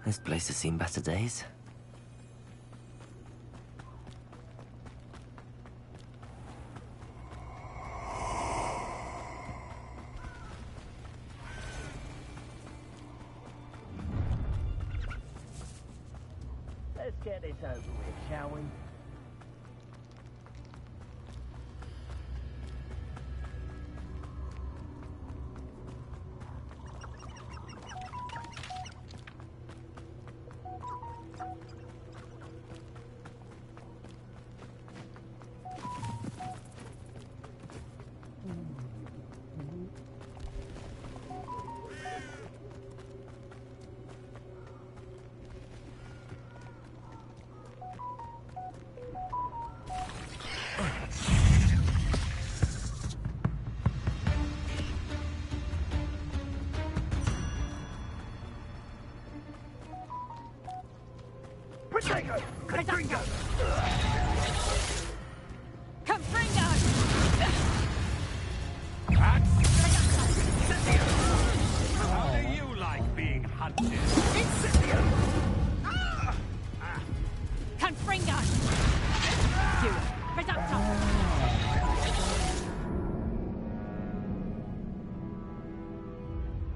This place has seen better days. Let's get this over with, shall we?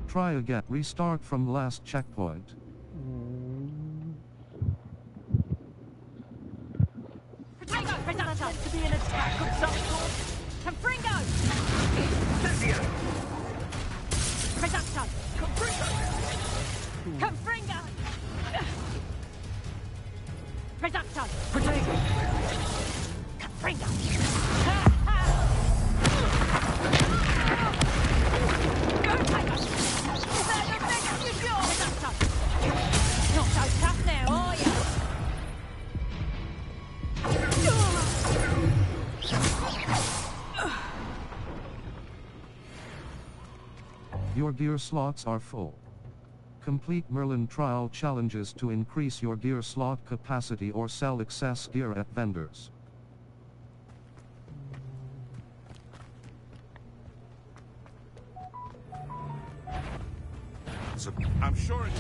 Try again. Restart from last checkpoint. To be an attack of some sort. Confringo! Reducto! Confringo! Reducto! Potato! Confringo! Not so tough now, are you? Your gear slots are full. Complete Merlin trial challenges to increase your gear slot capacity or sell excess gear at vendors. So, I'm sure it...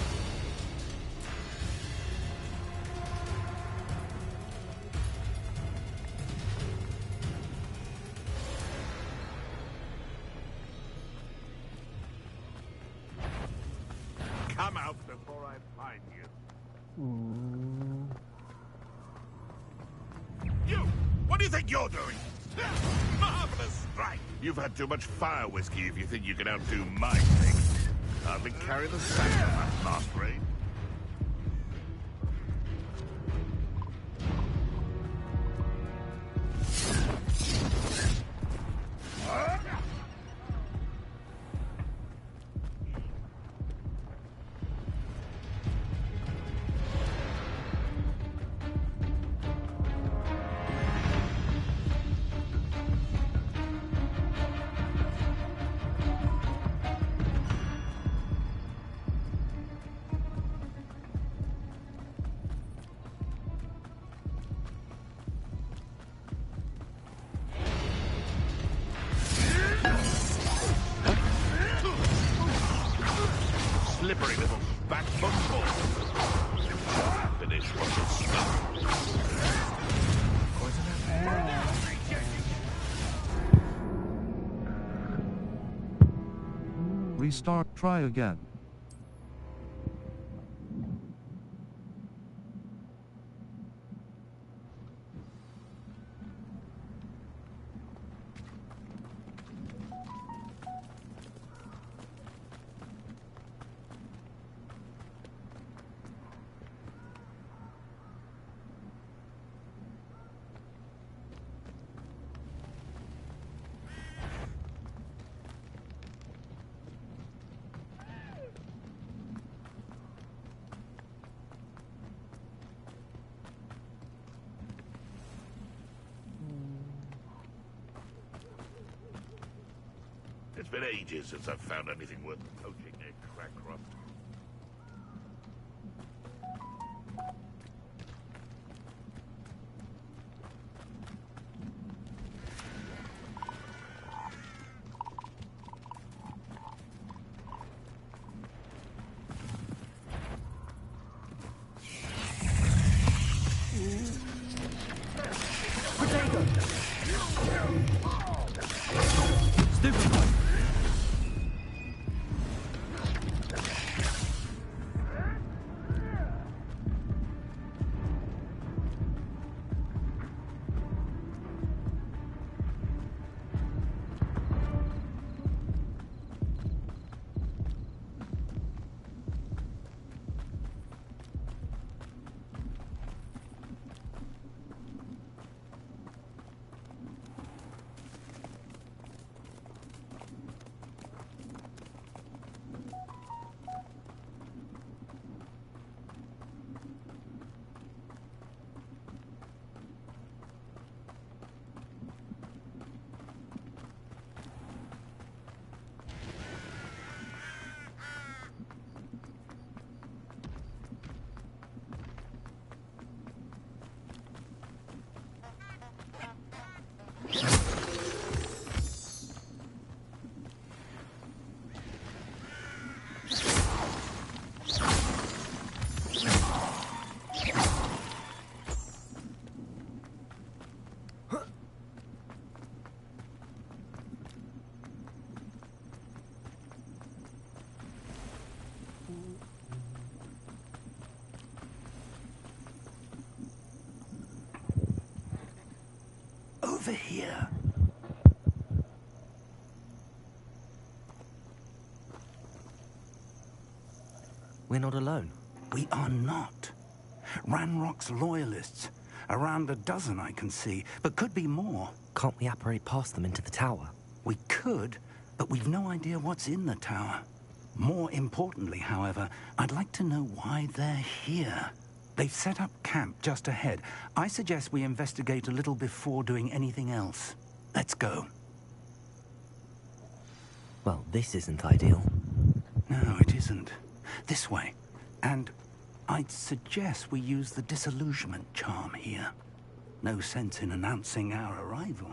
Come out before I find you. You! What do you think you're doing? Marvelous strike! You've had too much fire whiskey if you think you can outdo my thing. Hardly carry the sack of that last raid. Slippery little backfoot ball. Finish what you start. Restart. Try again. It's been ages since I've found anything worth poaching a crack crop. here. We're not alone. We are not. Ranrock's loyalists. Around a dozen I can see, but could be more. Can't we apparate past them into the tower? We could, but we've no idea what's in the tower. More importantly, however, I'd like to know why they're here. They've set up camp just ahead. I suggest we investigate a little before doing anything else. Let's go. Well, this isn't ideal. No, it isn't. This way. And I'd suggest we use the disillusionment charm here. No sense in announcing our arrival.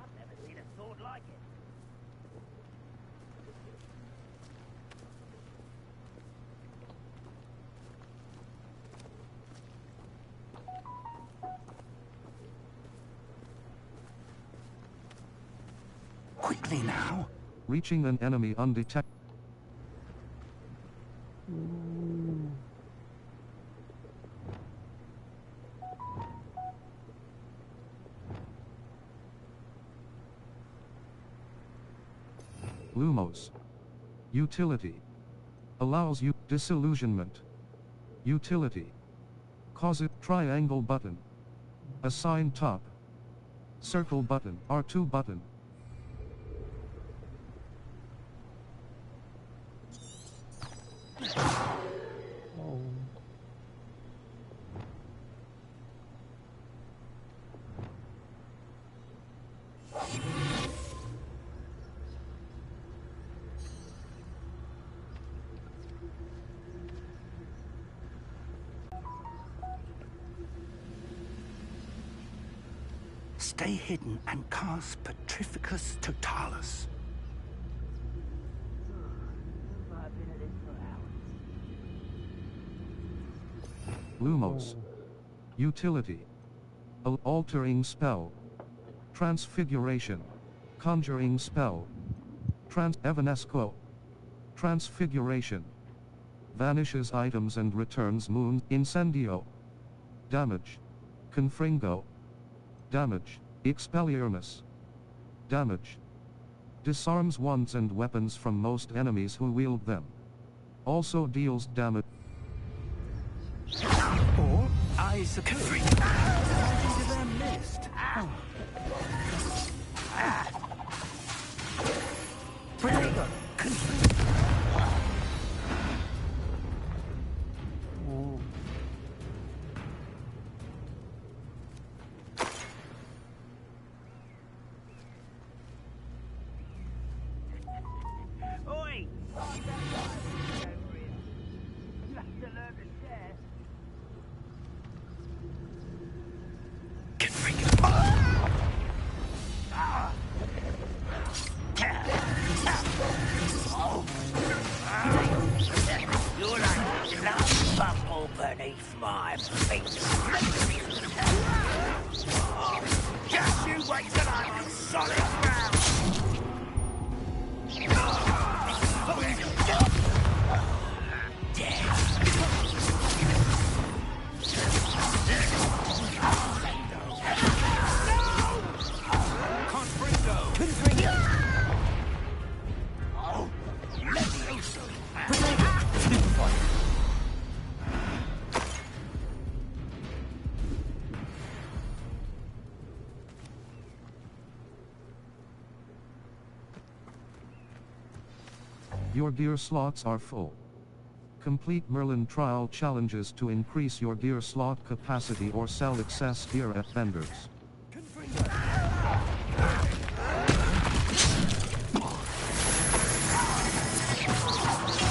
I've never seen a sword like it. Quickly now. Reaching an enemy undetected. Lumos. Utility. Allows you disillusionment. Utility. Cause it triangle button. Assign top. Circle button. R2 button. Stay hidden and cast Petrificus Totalis. I've been at this for hours. Lumos. Utility. Altering spell. Transfiguration. Conjuring spell. Evanesco. Transfiguration. Vanishes items and returns moon. Incendio. Damage. Confringo. Damage. Expelliarmus. Damage. Disarms wands and weapons from most enemies who wield them. Also deals damage. Or, I suppose, into their midst. Predator, Oi! Over here. You have to learn to share. You're like a love bumble beneath my feet. Just you wait till I'm on solid ground. Your gear slots are full. Complete Merlin trial challenges to increase your gear slot capacity or sell excess gear at vendors.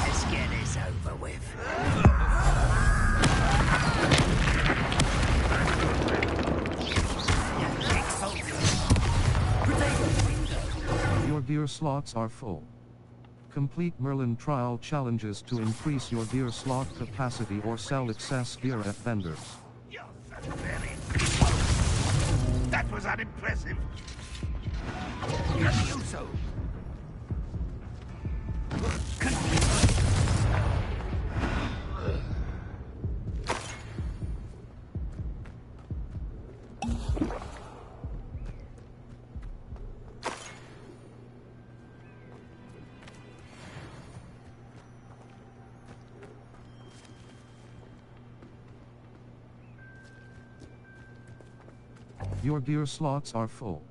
Let's get this over with. Your gear slots are full. Complete Merlin trial challenges to increase your gear slot capacity or sell excess gear at vendors. You're so very... That was unimpressive. Uso. Your gear slots are full.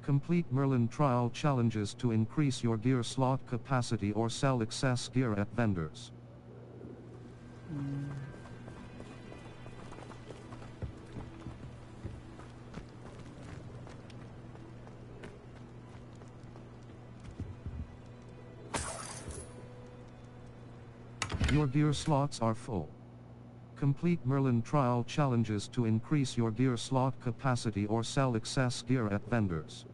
Complete Merlin trial challenges to increase your gear slot capacity or sell excess gear at vendors. Your gear slots are full. Complete Merlin trial challenges to increase your gear slot capacity or sell excess gear at vendors.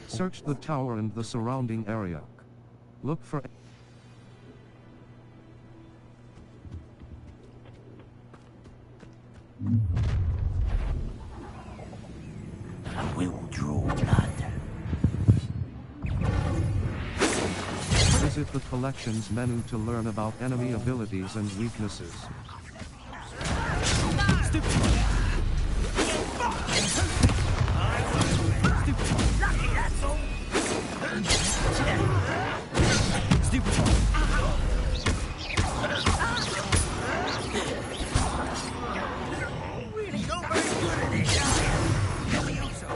Search the tower and the surrounding area. Look for I will draw blood. Visit the collections menu to learn about enemy abilities and weaknesses. Lucky, that's all. Really not very good at it, are you? Let me also.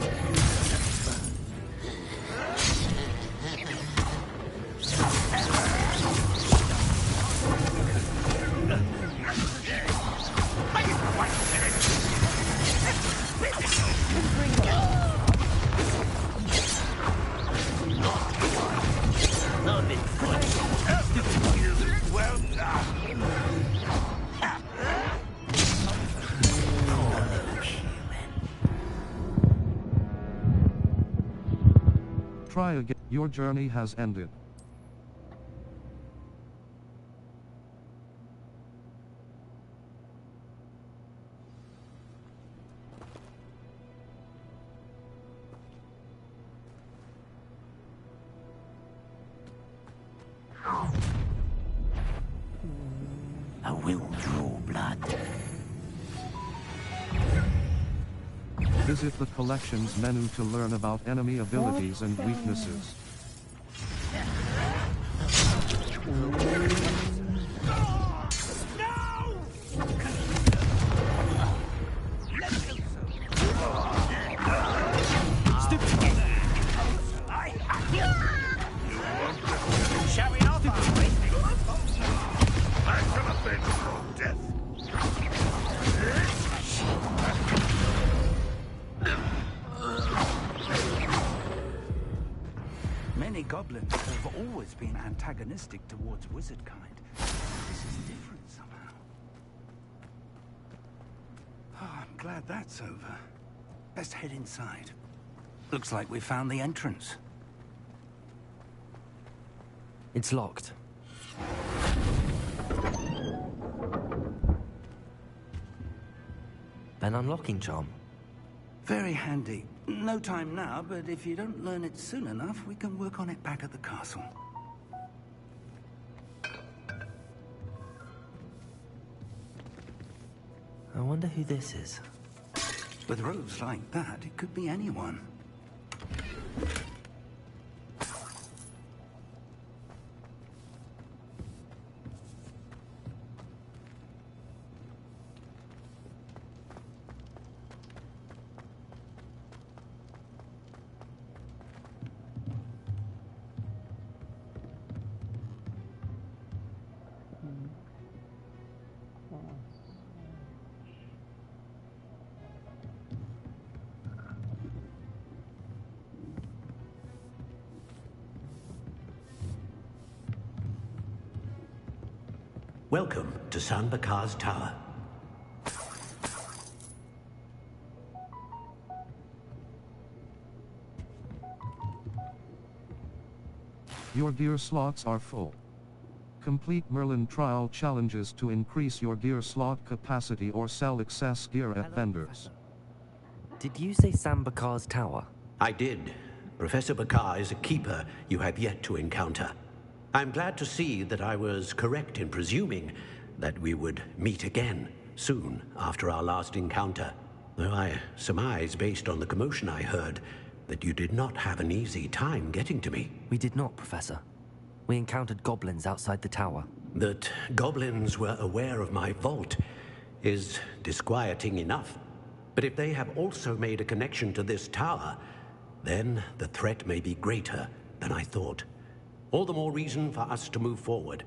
Well done. Try again. Your journey has ended. I will draw blood. Visit the collections menu to learn about enemy abilities and weaknesses. Showing off, are we? I'm gonna bend for death. Many goblins have always been antagonistic towards wizard kind. This is different somehow. Oh, I'm glad that's over. Best head inside. Looks like we found the entrance. It's locked. An unlocking charm. Very handy. No time now, but if you don't learn it soon enough, we can work on it back at the castle. I wonder who this is. With robes like that, it could be anyone. Welcome to San Bakar's Tower. Your gear slots are full. Complete Merlin trial challenges to increase your gear slot capacity or sell excess gear at vendors. Did you say San Bakar's Tower? I did. Professor Bakar is a keeper you have yet to encounter. I'm glad to see that I was correct in presuming that we would meet again soon after our last encounter. Though I surmise, based on the commotion I heard, that you did not have an easy time getting to me. We did not, Professor. We encountered goblins outside the tower. That goblins were aware of my vault is disquieting enough. But if they have also made a connection to this tower, then the threat may be greater than I thought. All the more reason for us to move forward.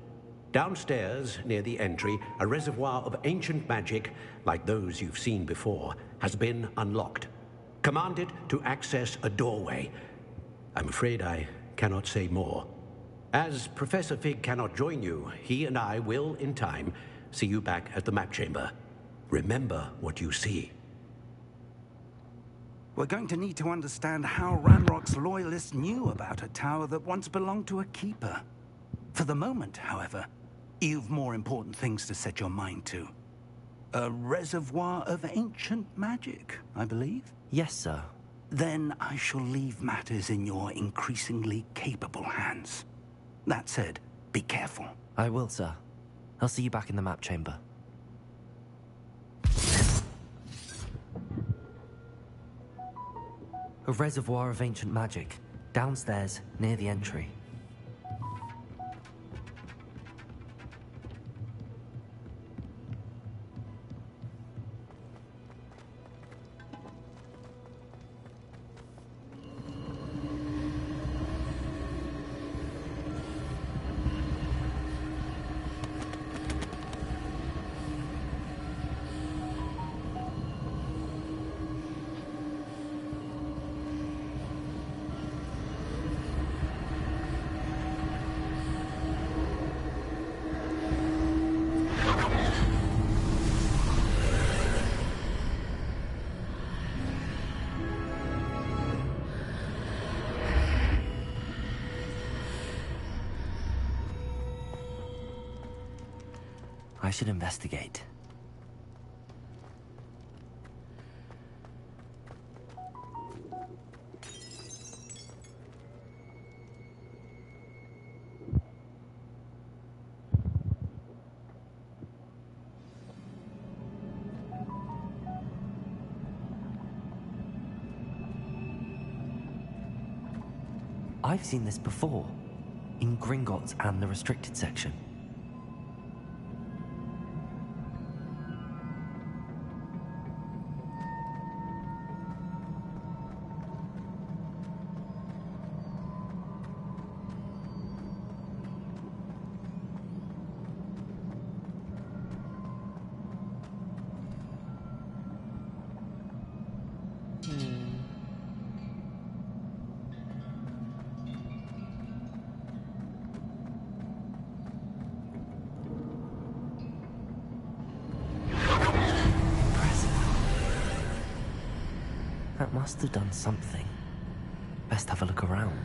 Downstairs, near the entry, a reservoir of ancient magic, like those you've seen before, has been unlocked. Commanded to access a doorway. I'm afraid I cannot say more. As Professor Fig cannot join you, he and I will, in time, see you back at the map chamber. Remember what you see. We're going to need to understand how Ranrock's loyalists knew about a tower that once belonged to a keeper. For the moment, however, you've more important things to set your mind to. A reservoir of ancient magic, I believe? Yes, sir. Then I shall leave matters in your increasingly capable hands. That said, be careful. I will, sir. I'll see you back in the map chamber. A reservoir of ancient magic, downstairs, near the entry. I should investigate. I've seen this before, in Gringotts and the restricted section. That must have done something. Best have a look around.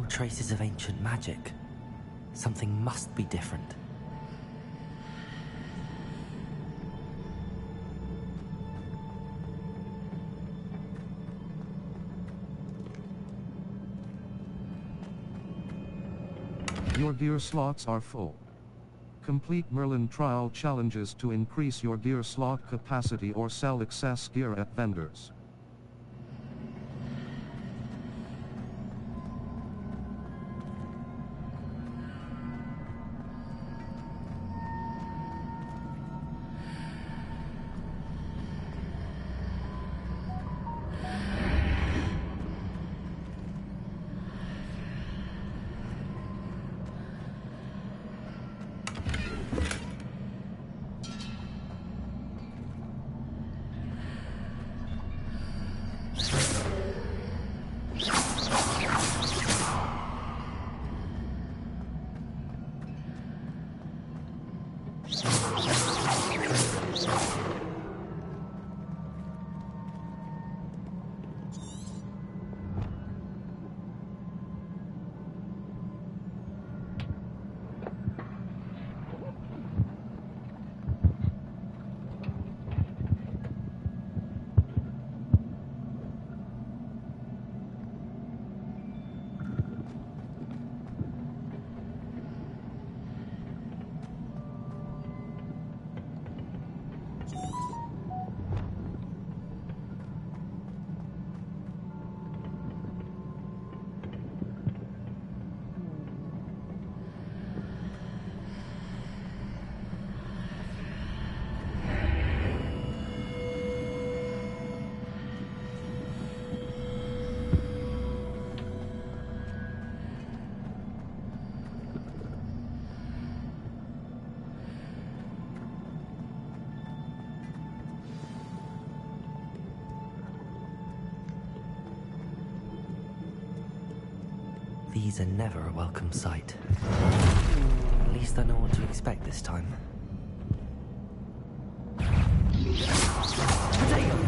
Traces of ancient magic. Something must be different. Your gear slots are full. Complete Merlin trial challenges to increase your gear slot capacity or sell excess gear at vendors. These are never a welcome sight. At least I know what to expect this time. Potato!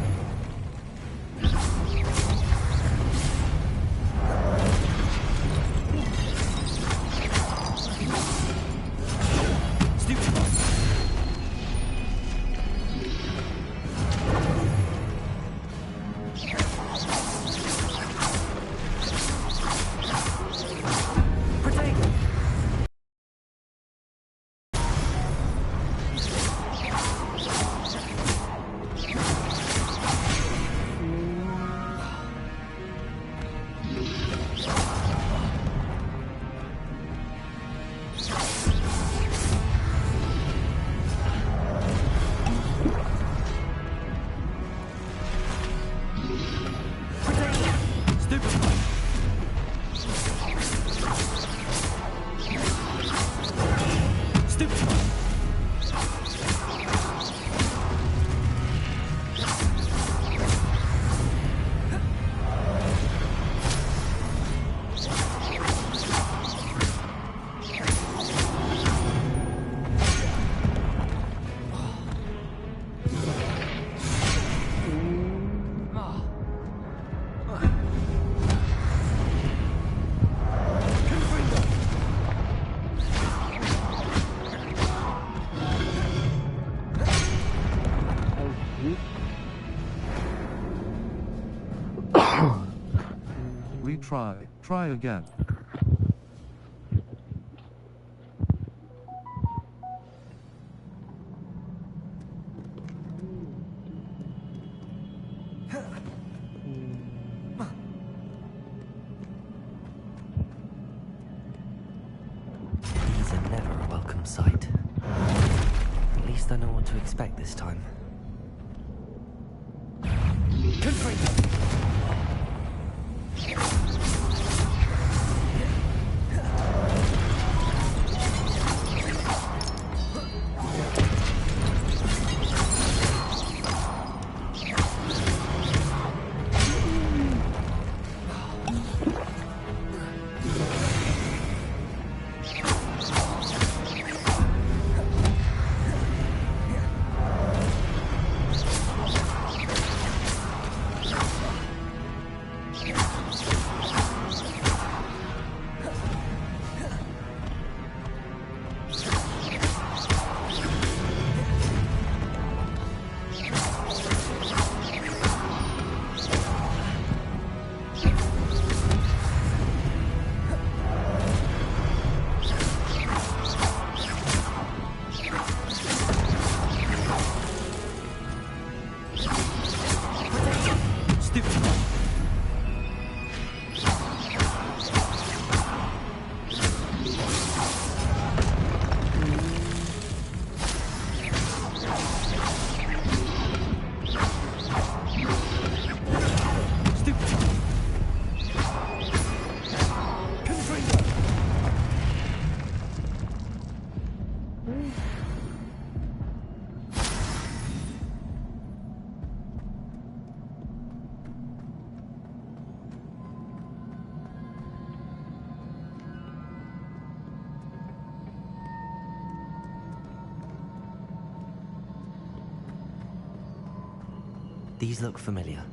Retry. Try again. These are never a welcome sight. At least I know what to expect this time. These look familiar.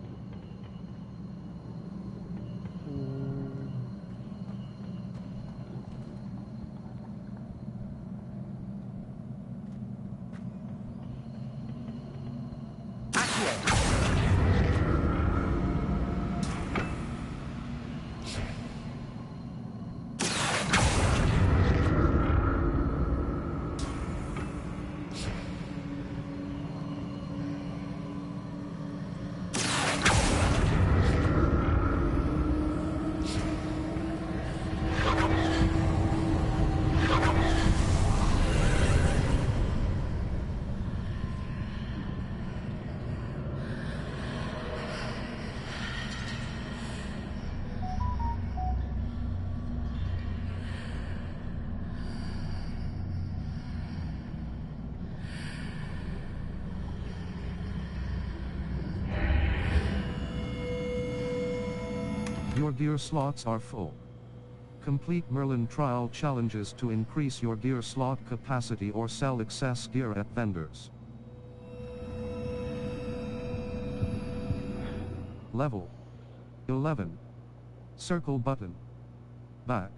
Your gear slots are full. Complete Merlin trial challenges to increase your gear slot capacity or sell excess gear at vendors. Level 11. Circle button. Back.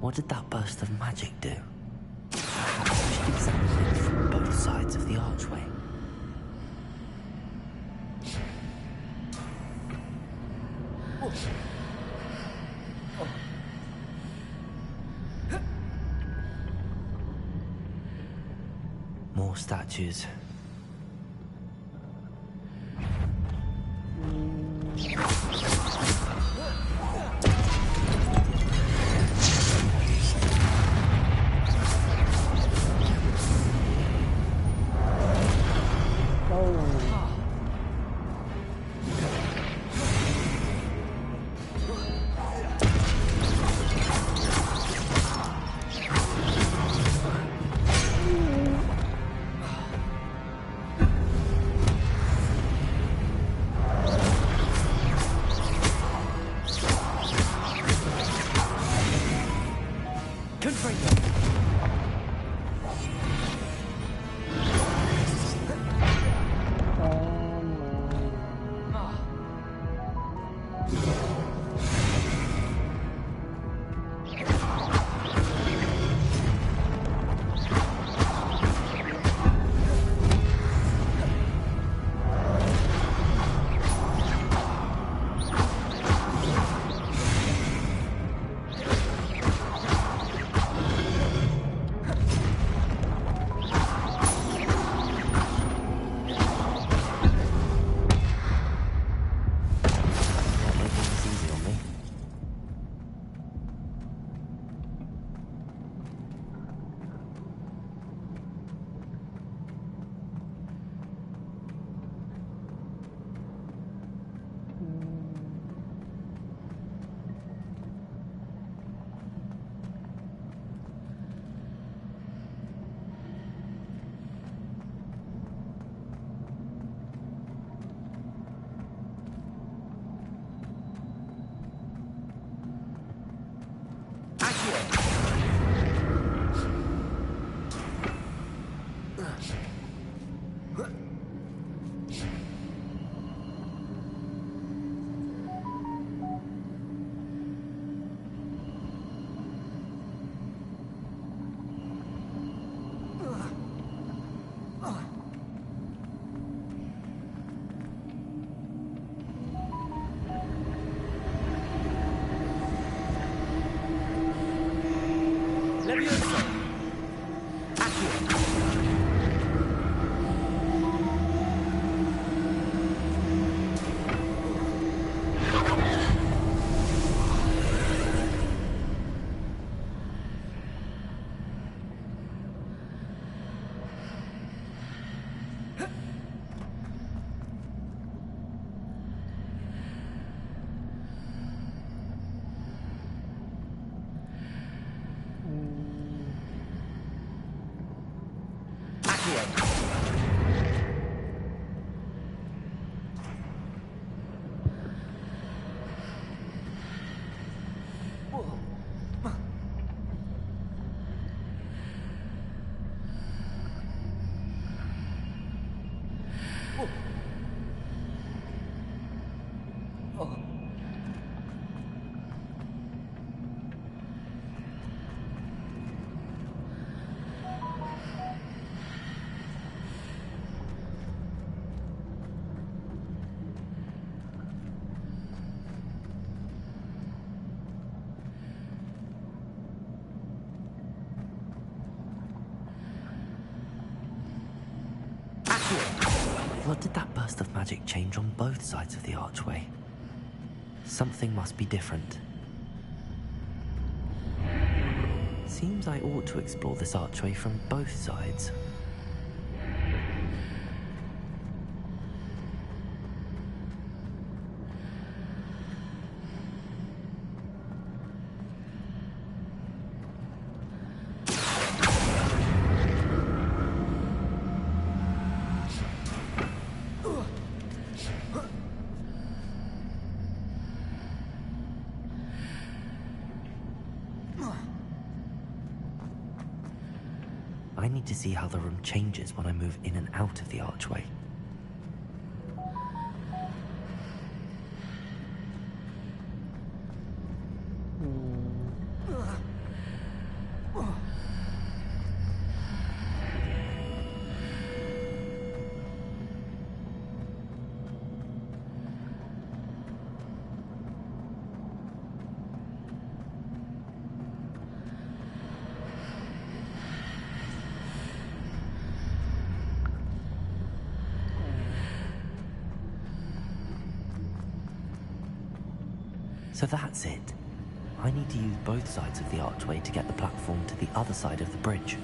What did that burst of magic do? Perhaps we should examine it from both sides of the archway. More statues. Levioso! Accio! What did that burst of magic change on both sides of the archway? Something must be different. Seems I ought to explore this archway from both sides. I need to see how the room changes when I move in and out of the archway. So that's it. I need to use both sides of the archway to get the platform to the other side of the bridge.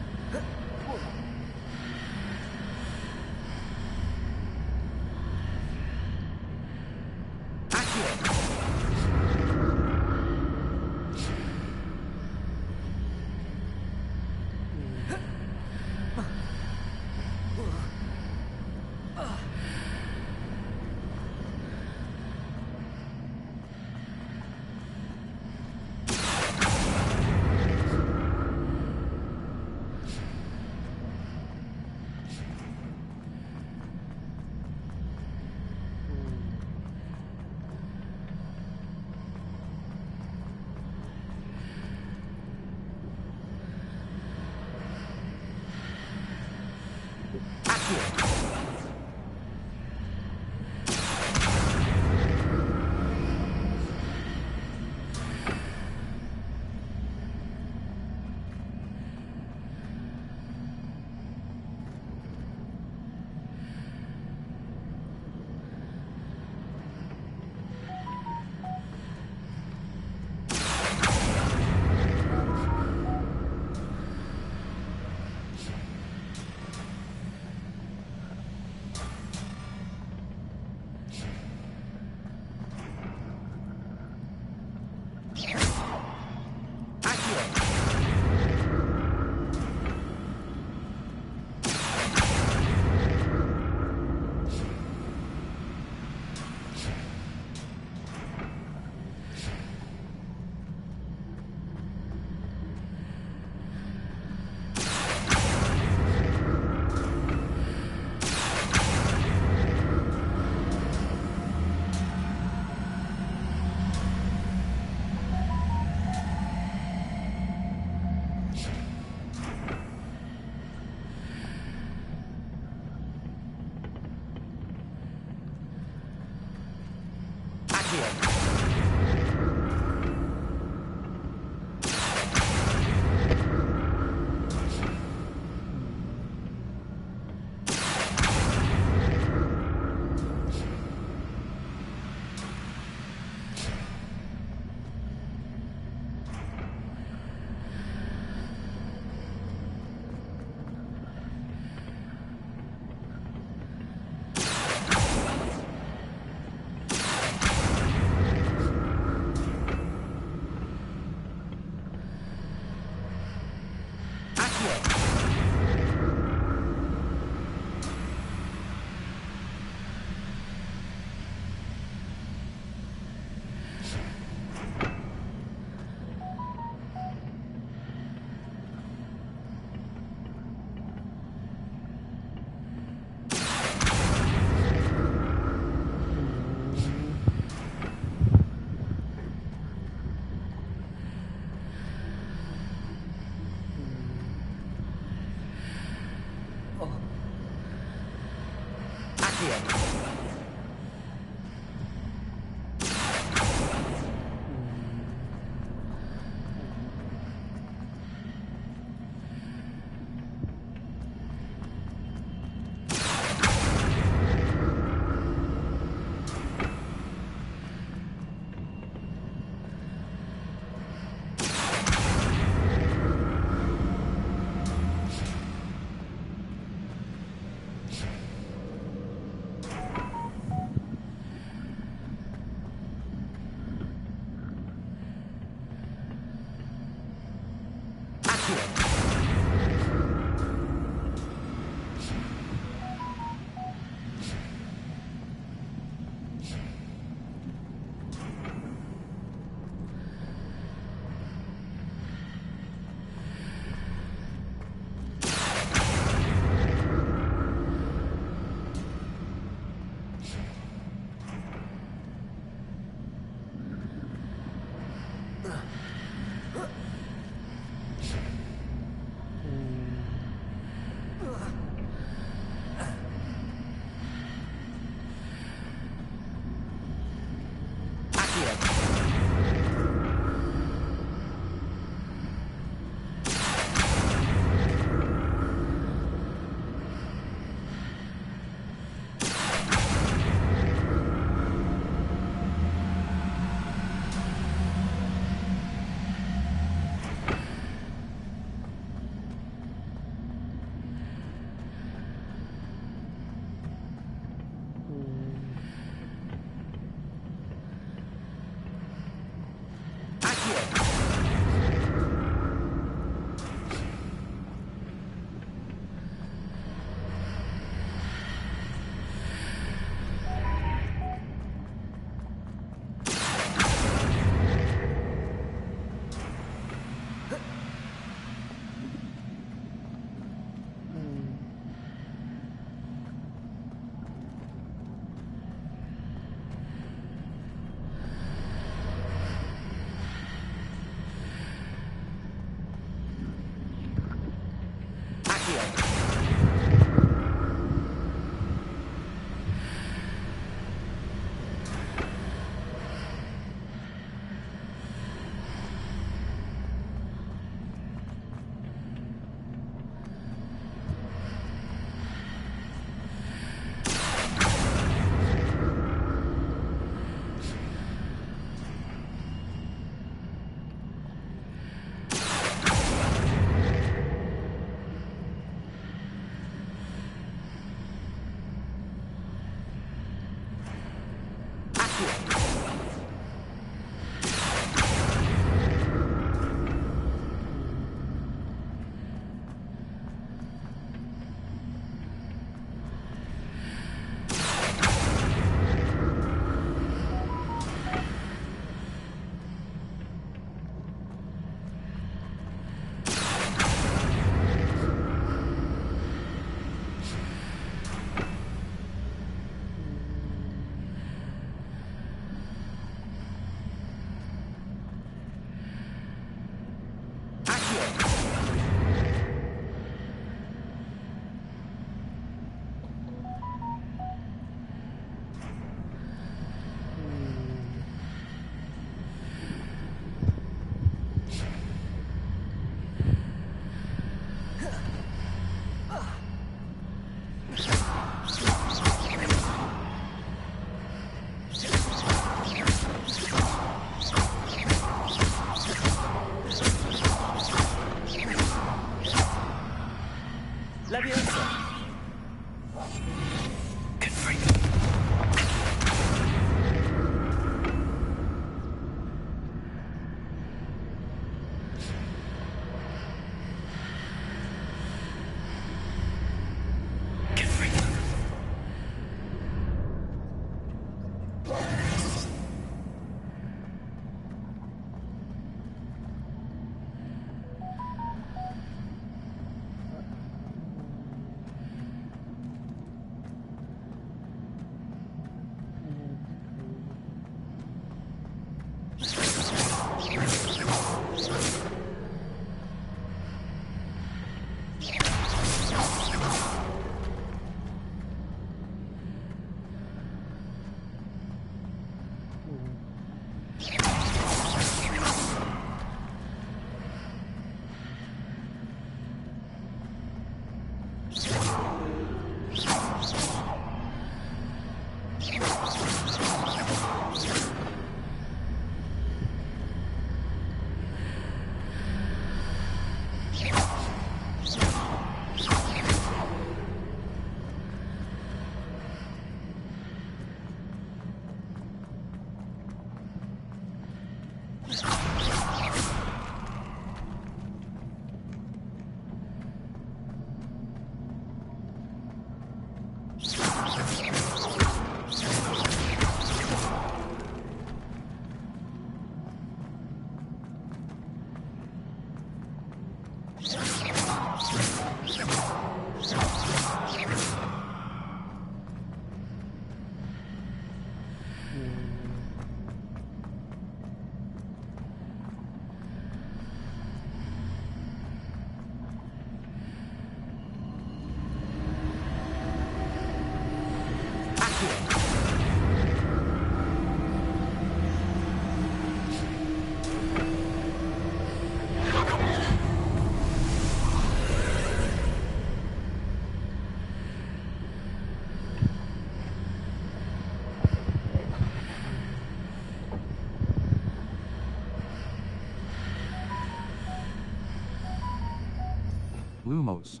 Lumos.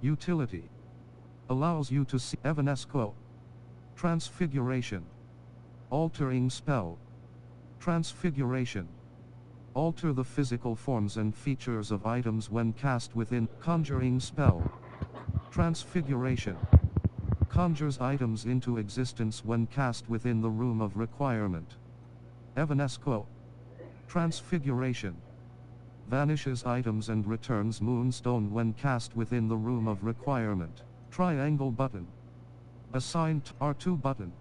Utility. Allows you to see Evanesco. Transfiguration. Altering spell. Transfiguration. Alter the physical forms and features of items when cast within conjuring spell. Transfiguration. Conjures items into existence when cast within the room of requirement. Evanesco. Transfiguration. Vanishes items and returns moonstone when cast within the room of requirement. Triangle button. Assigned R2 button.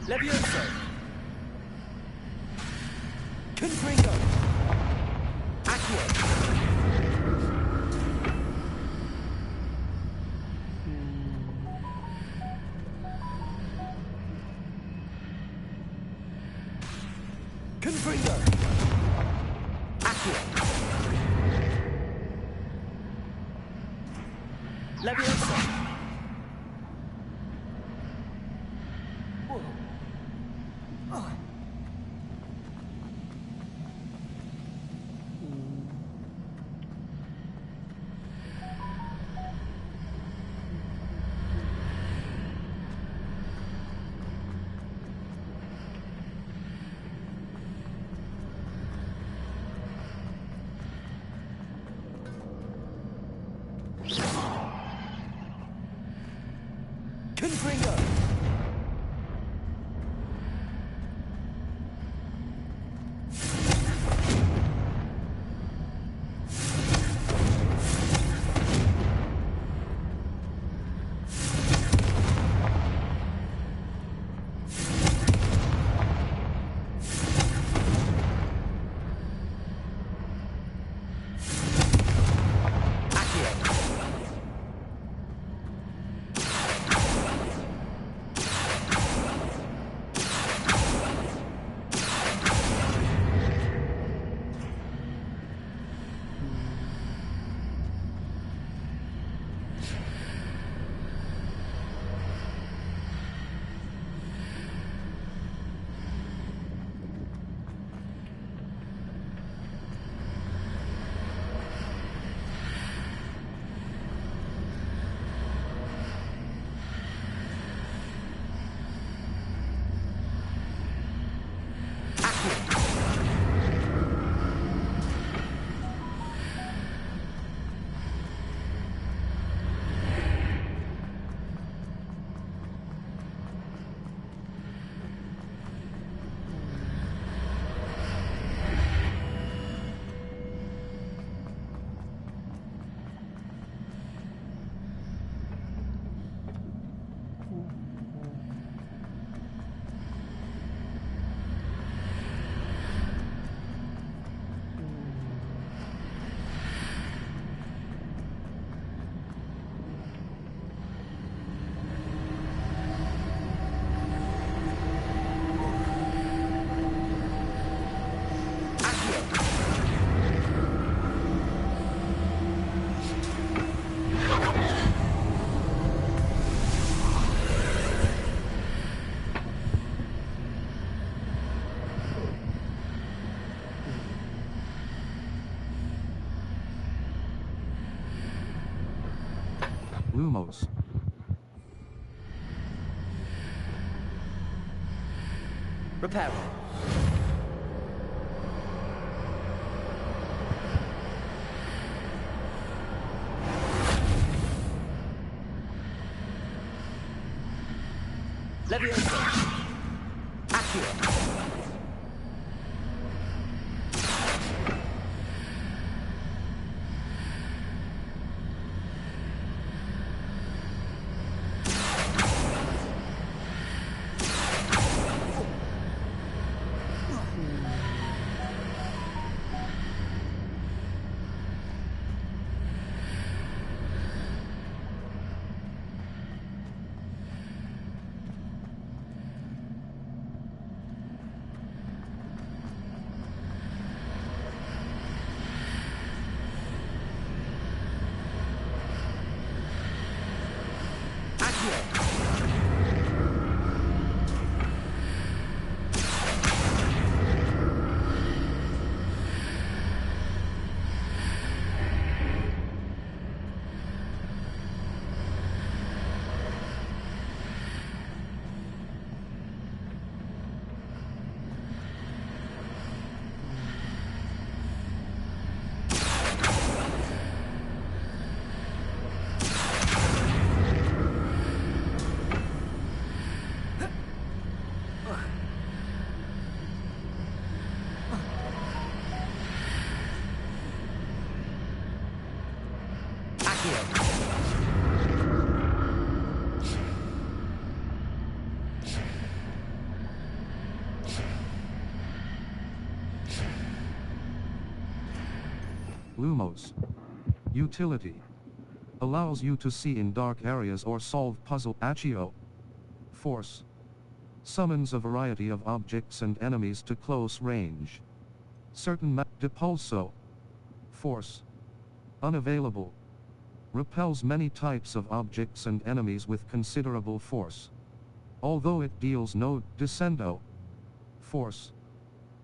Levioso. Confringo. Accio. Confringo. Accio. Levioso. Confringo. Lumos. Reparo. Levioso. Accio. Lumos. Utility. Allows you to see in dark areas or solve puzzle. Accio. Force. Summons a variety of objects and enemies to close range. Certain Depulso. Force. Unavailable. Repels many types of objects and enemies with considerable force. Although it deals no Descendo. Force.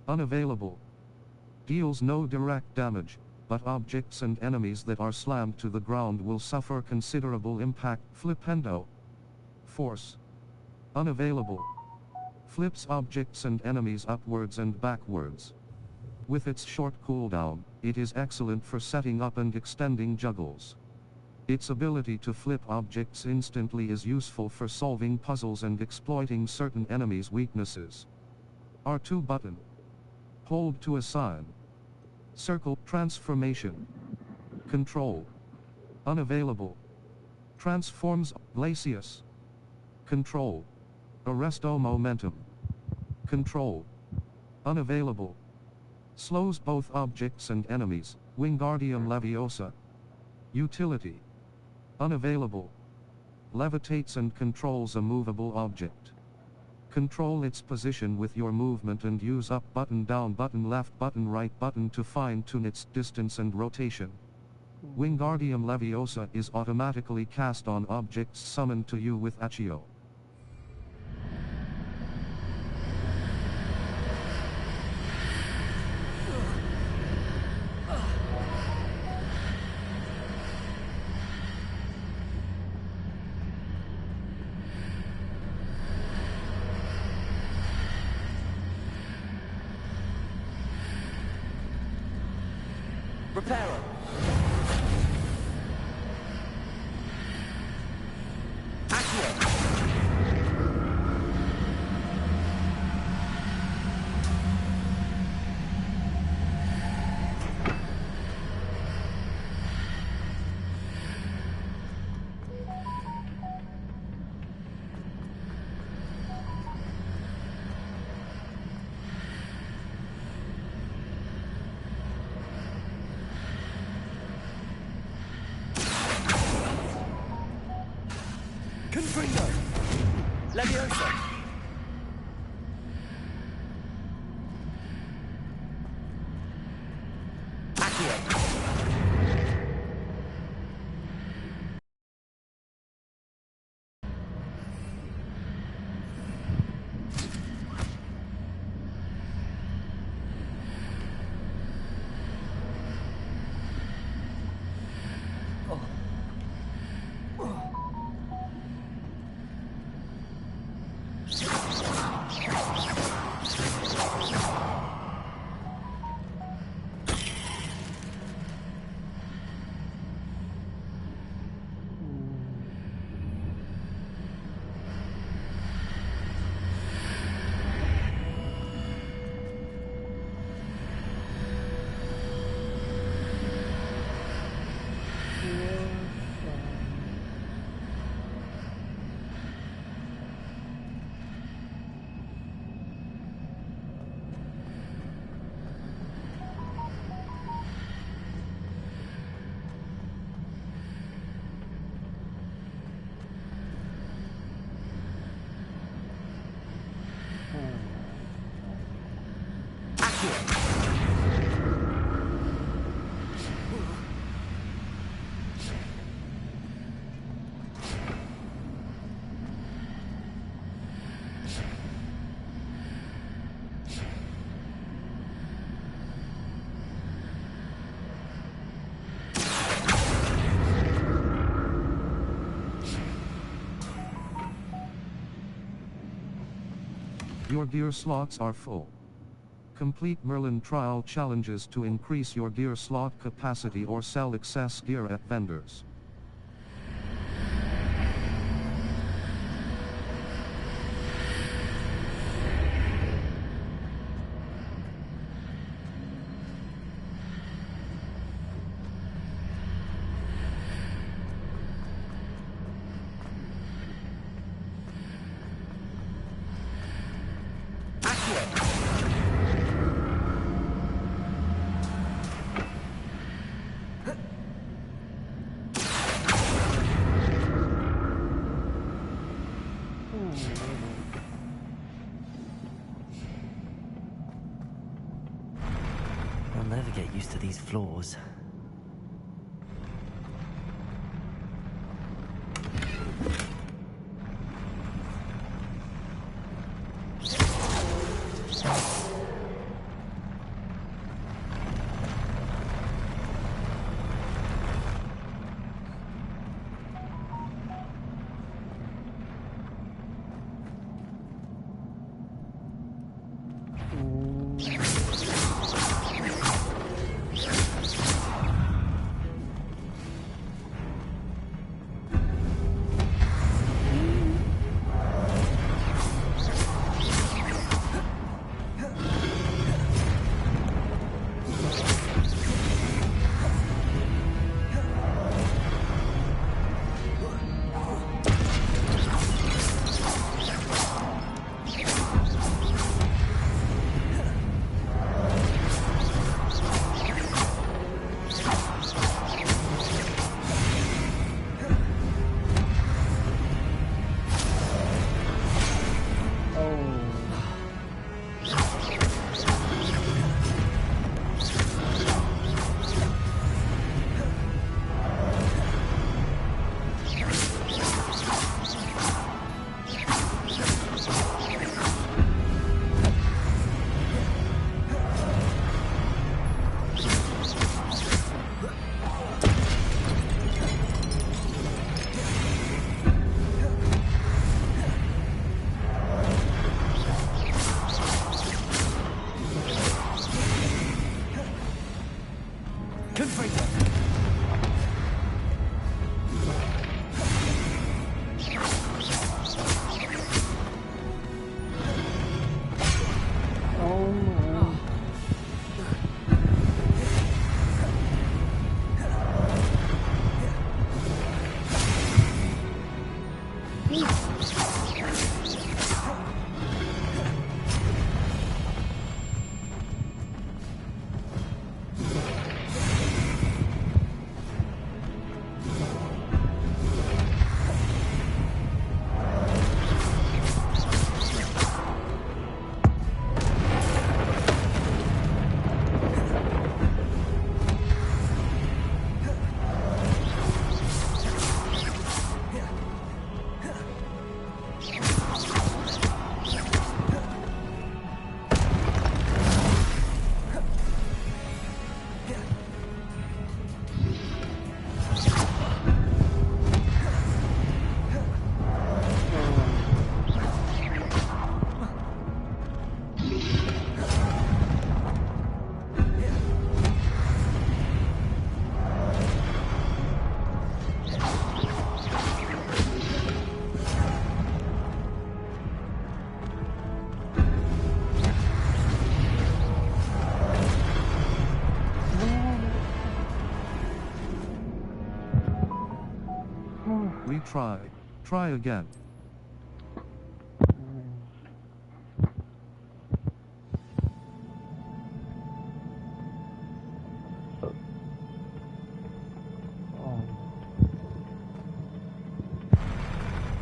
Unavailable. Deals no direct damage, but objects and enemies that are slammed to the ground will suffer considerable impact. Flipendo. Force. Unavailable. Flips objects and enemies upwards and backwards. With its short cooldown, it is excellent for setting up and extending juggles. Its ability to flip objects instantly is useful for solving puzzles and exploiting certain enemies' weaknesses. R2 button. Hold to assign. Circle. Transformation. Control. Unavailable. Transforms. Glacius. Control. Arresto momentum. Control. Unavailable. Slows both objects and enemies. Wingardium Leviosa. Utility. Unavailable. Levitates and controls a movable object. Control its position with your movement and use up button, down button, left button, right button to fine-tune its distance and rotation. Wingardium Leviosa is automatically cast on objects summoned to you with Accio. Reparo. Accio. Confringo. Leviosa. Accio. Your gear slots are full. Complete Merlin trial challenges to increase your gear slot capacity or sell excess gear at vendors. I'll never get used to these floors. Retry. Try again.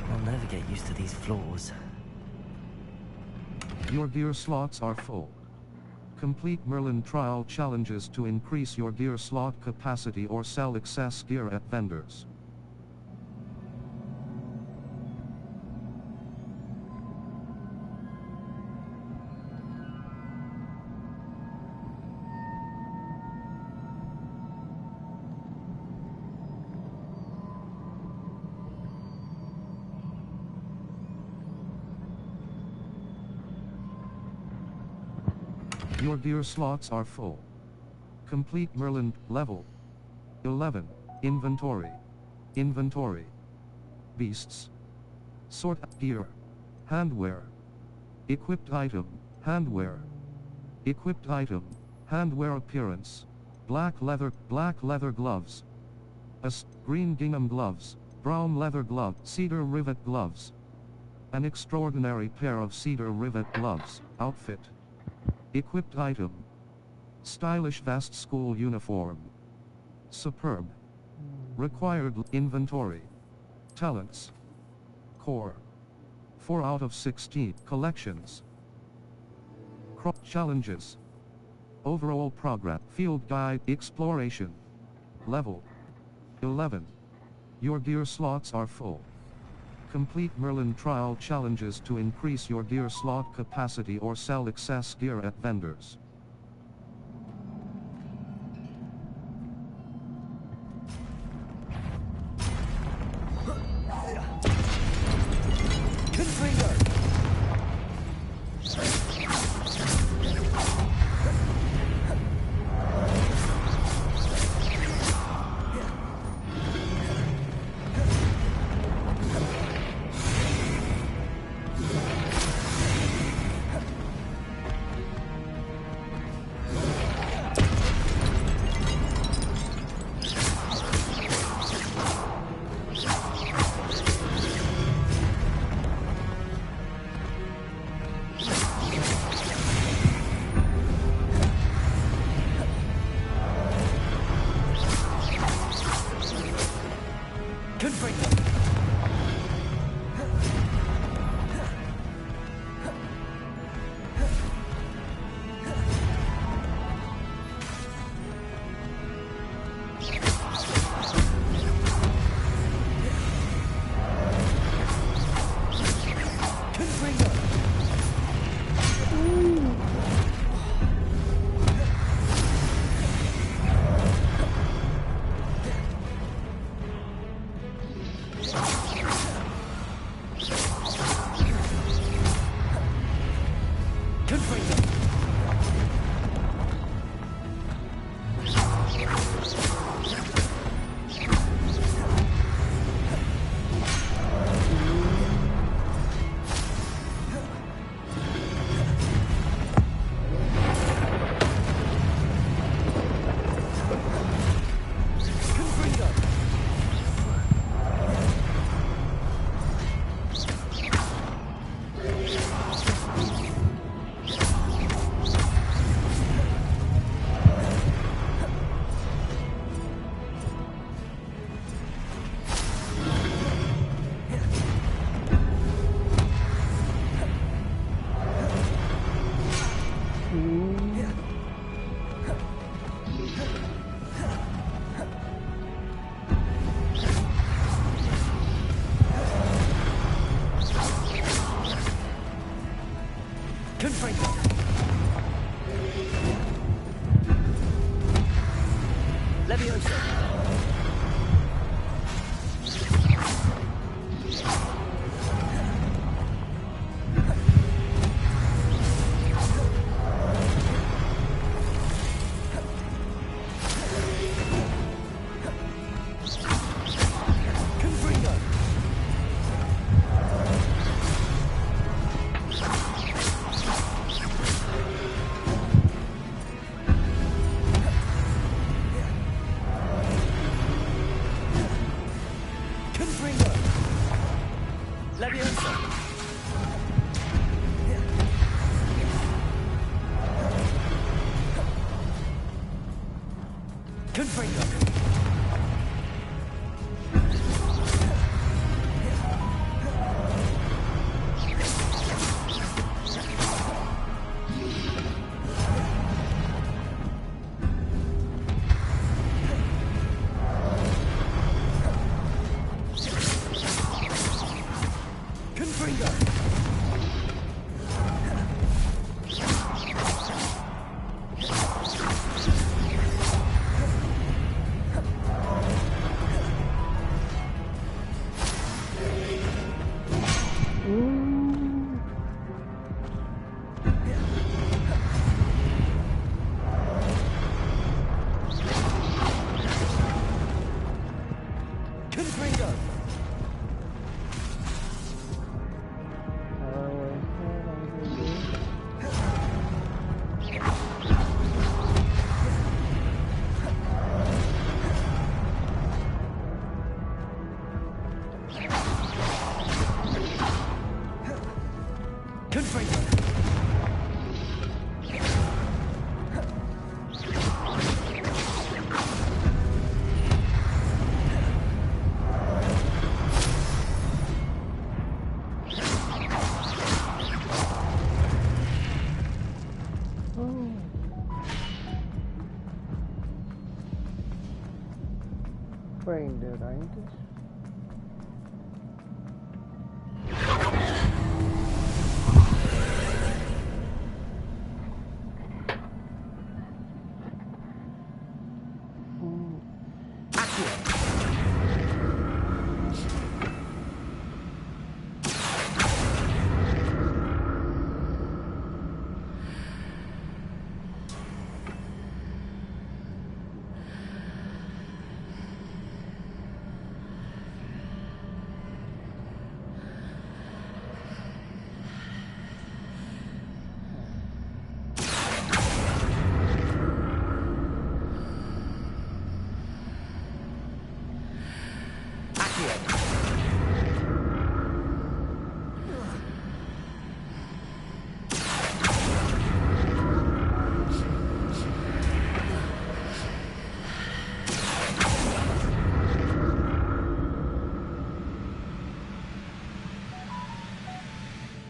I'll never get used to these floors. Your gear slots are full. Complete Merlin trial challenges to increase your gear slot capacity or sell excess gear at vendors. Your gear slots are full. Complete Merlin. Level 11. Inventory. Inventory. Beasts. Sort gear. Handwear. Equipped item. Handwear. Equipped item. Handwear appearance. Black leather gloves. Green gingham gloves. Brown leather glove. Cedar rivet gloves. An extraordinary pair of cedar rivet gloves. Outfit. Equipped item. Stylish vest school uniform. Superb. Required inventory. Talents. Core. 4 out of 16. Collections. Challenges. Overall progress. Field guide. Exploration. Level 11. Your gear slots are full. Complete Merlin trial challenges to increase your gear slot capacity or sell excess gear at vendors. Confringo. Foi ainda antes.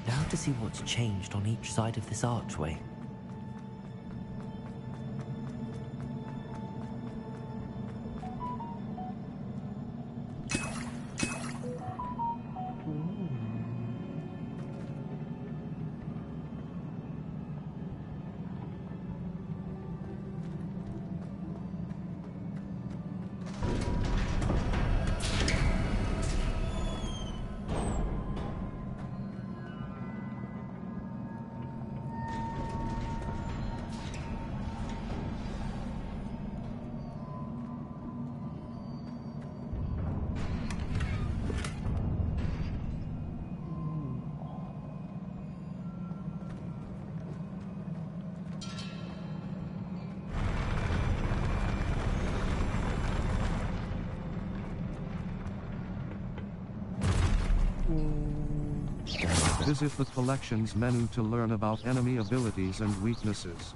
Now to see what's changed on each side of this archway. Visit the collections menu to learn about enemy abilities and weaknesses.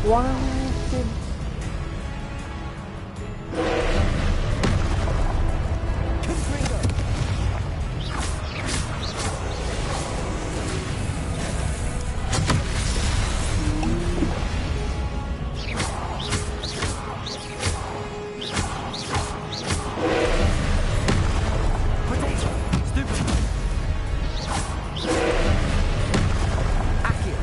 Why did... Confringo. Potato. Stupid. Accio.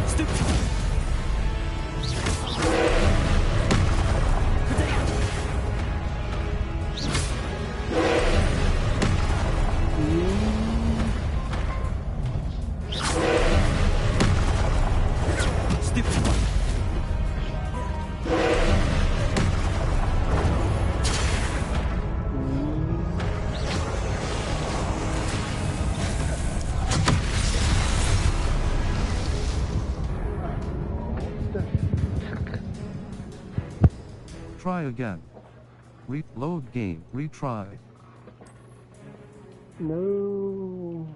Stupid. Potato. Stupid one. Try again. Reload game. Retry. No.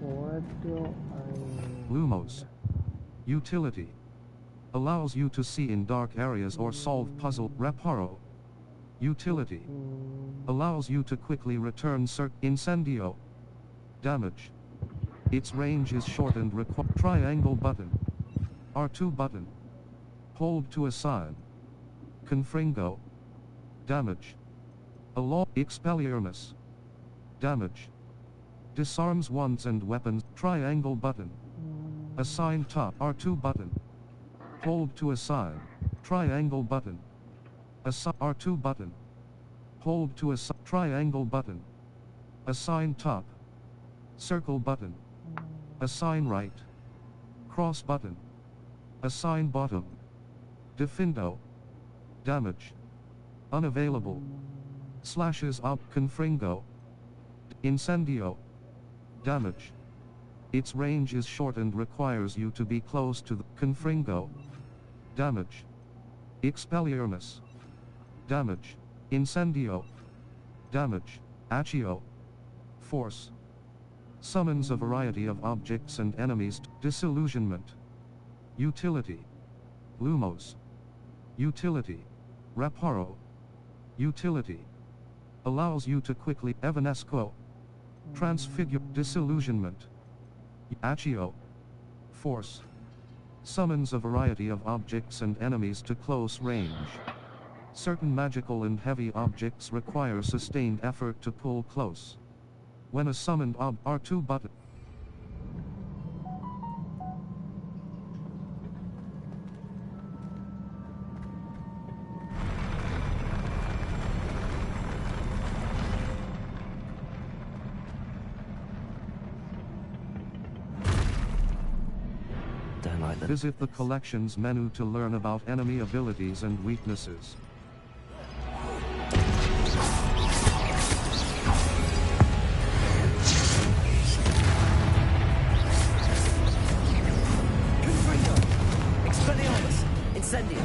What do I... Lumos. Utility. Allows you to see in dark areas or solve puzzle. Reparo. Utility. Allows you to quickly return Incendio. Damage. Its range is short and triangle button. R2 button. Hold to assign. Confringo. Damage. Expelliarmus. Damage. Disarms wands and weapons. Triangle button. Assign top. R2 button. Hold to assign. Triangle button. Assign R2 button. Hold to assign. Triangle button. Assign top. Circle button. Assign right. Cross button. Assign bottom. Defindo. Damage. Unavailable. Slashes up. Confringo. Incendio. Damage. Its range is short and requires you to be close to the Confringo. Damage. Expelliarmus. Damage. Incendio. Damage. Accio. Force. Summons a variety of objects and enemies. Disillusionment. Utility. Lumos. Utility. Reparo. Utility. Allows you to quickly Evanesco. Transfigure. Disillusionment. Accio. Force. Summons a variety of objects and enemies to close range. Certain magical and heavy objects require sustained effort to pull close. When a summoned R2 button. Don't like that. Visit the collections menu to learn about enemy abilities and weaknesses. Confringo. Expelliarmus. Incendio.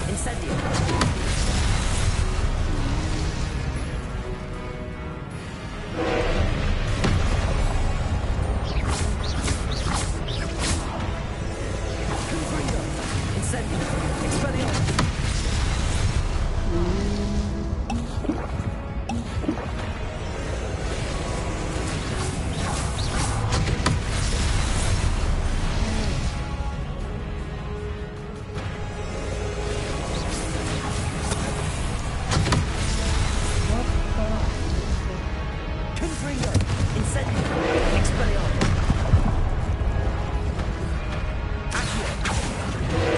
Incendio. Confringo. Incendio. Expelliarmus. Confringo. Incendio. Expelliarmus. Accio.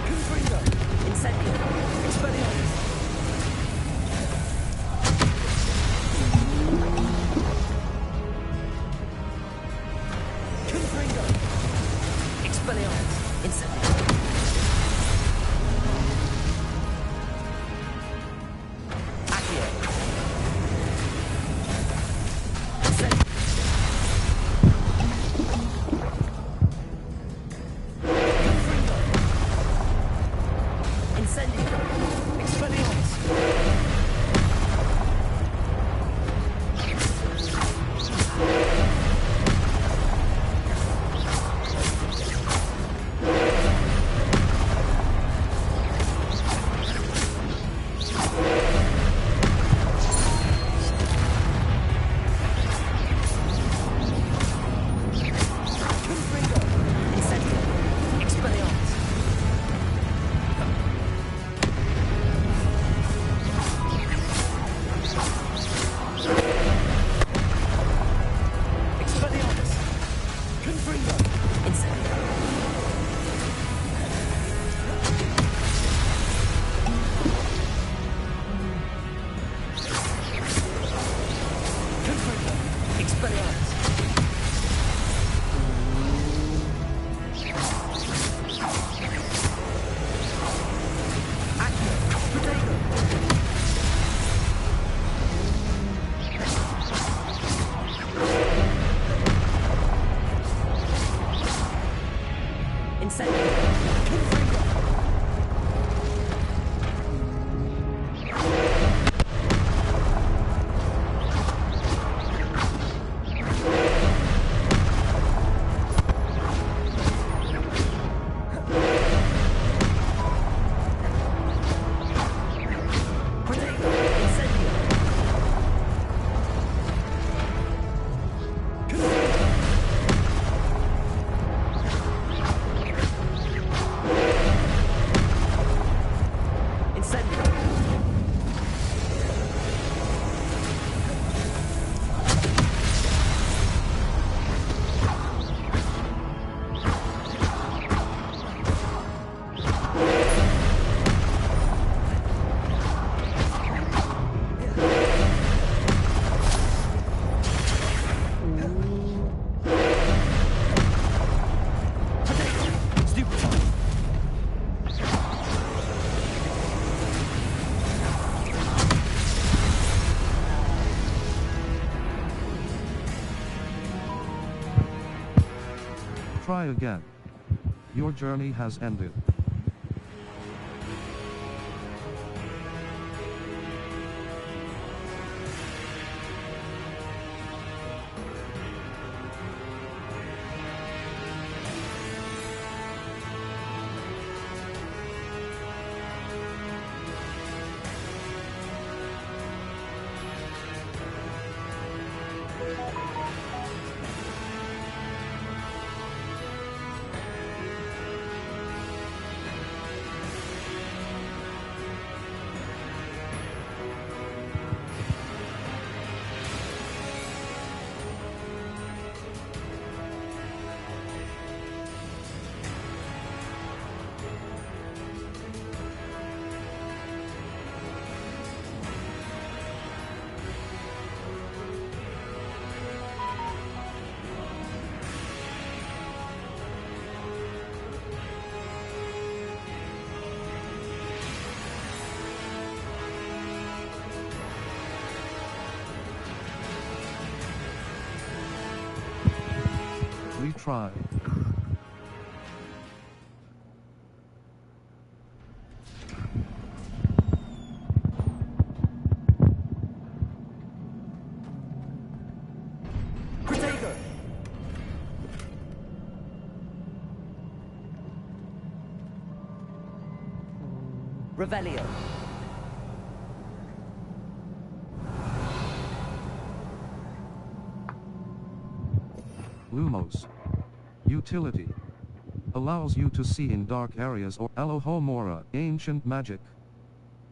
Confringo. Incendio. Expelliarmus. Confringo. Expelliarmus. Incendio. Accio. Incendio. Confringo. Incendio. Expelliarmus. Confringo. Incendio. Expelliarmus. Expelliarmus. Confringo. Incendio. Confringo. Expelliarmus. Accio. Potato. Incendio. Confringo. Potato. Incendio. Confringo. Incendio. Potato. Stupefy. Try again. Your journey has ended. Retry. Protego! Revelio. Lumos. Utility. Allows you to see in dark areas or Alohomora, Ancient Magic.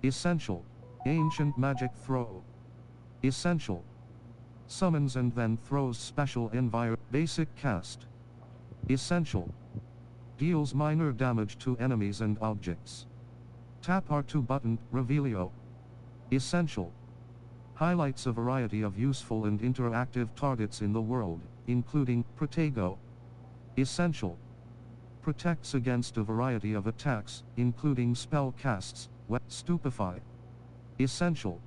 Essential. Ancient Magic Throw. Essential. Summons and then throws special basic cast. Essential. Deals minor damage to enemies and objects. Tap R2 button, Revelio. Essential. Highlights a variety of useful and interactive targets in the world, including Protego. Essential. Protects against a variety of attacks, including spell casts, Stupefy. Essential.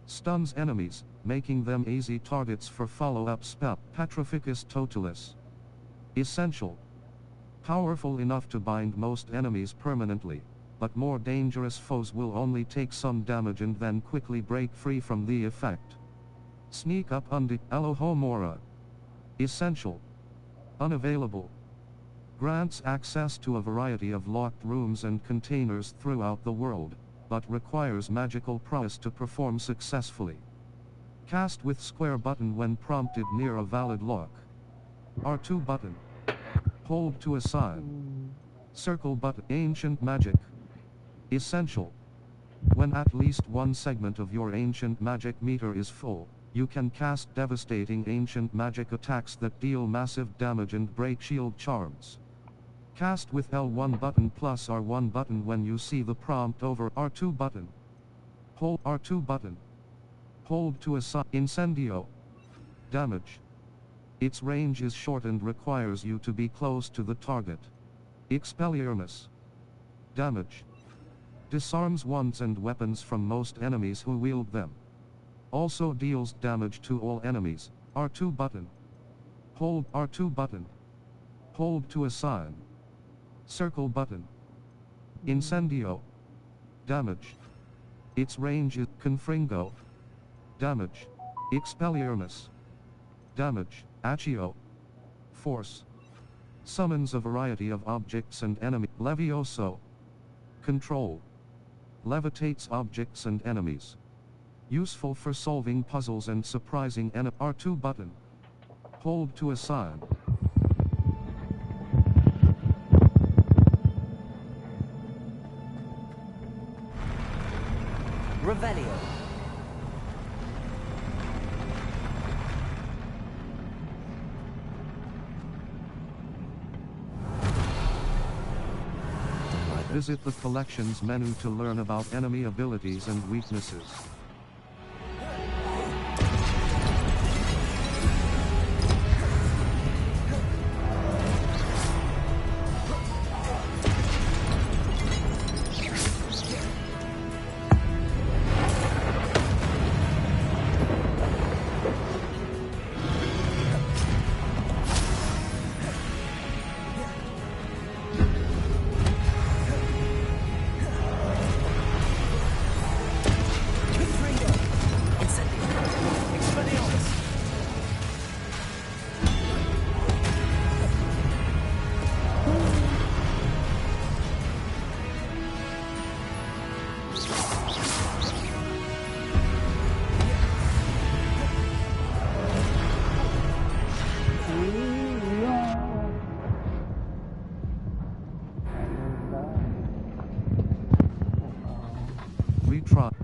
Stuns enemies, making them easy targets for follow-up spell, Petrificus Totalis. Essential. Powerful enough to bind most enemies permanently, but more dangerous foes will only take some damage and then quickly break free from the effect. Sneak up undi Alohomora. Essential. Unavailable. Grants access to a variety of locked rooms and containers throughout the world, but requires magical prowess to perform successfully. Cast with square button when prompted near a valid lock. R2 button. Hold to assign. Circle button. Ancient Magic. Essential. When at least one segment of your ancient magic meter is full, you can cast devastating ancient magic attacks that deal massive damage and break shield charms. Cast with L1 button plus R1 button when you see the prompt over R2 button. Hold R2 button. Hold to assign. Incendio. Damage. Its range is short and requires you to be close to the target. Expelliarmus. Damage. Disarms wands and weapons from most enemies who wield them. Also deals damage to all enemies. R2 button. Hold R2 button. Hold to assign. Circle button. Incendio. Damage. Its range is Confringo. Damage. Expelliarmus. Damage. Accio. Force. Summons a variety of objects and enemies. Levioso. Control. Levitates objects and enemies. Useful for solving puzzles and surprising R2 button. Hold to assign. Revelio. Visit the collections menu to learn about enemy abilities and weaknesses.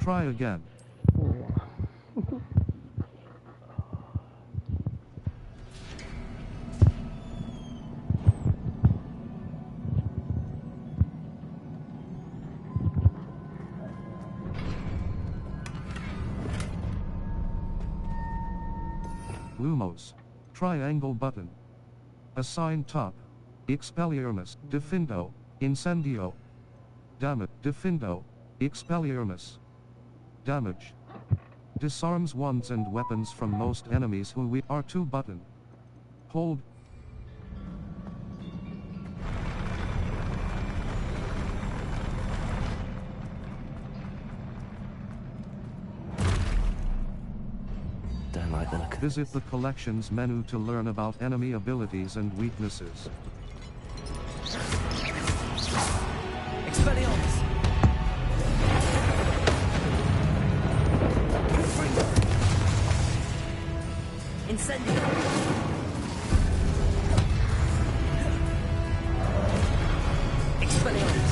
Try again. Lumos. Triangle button. Assign top. Expelliarmus. Defindo. Incendio. Damage. Defindo. Expelliarmus. Damage. Disarms wands and weapons from most enemies who R2 button. Hold. Don't like the look of Visit the collections menu to learn about enemy abilities and weaknesses. Expelliarmus! Incendio! Expelliarmus!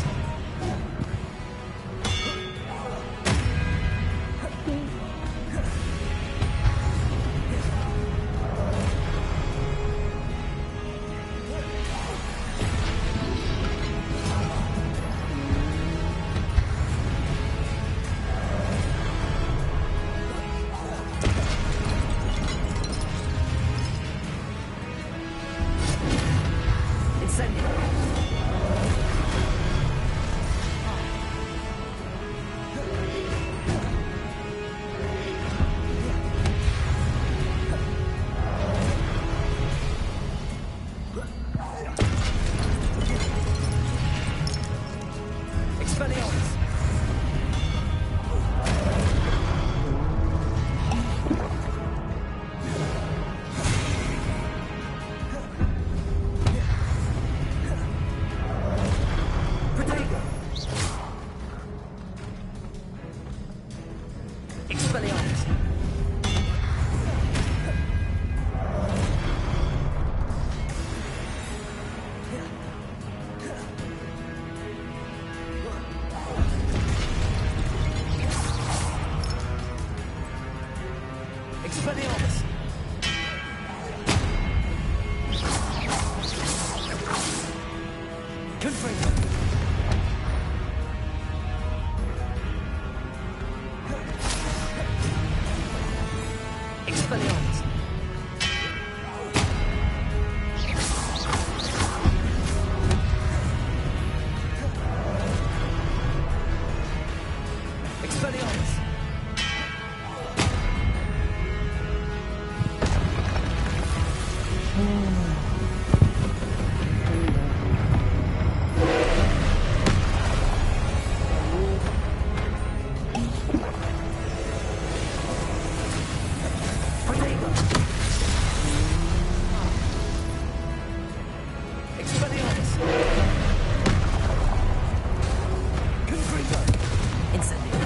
Expelliarmus! Protego! Expelliarmus! Expelliarmus! Confringo! Expelliarmus! Expelliarmus! Protego! Expelliarmus! Confringo! Incendio!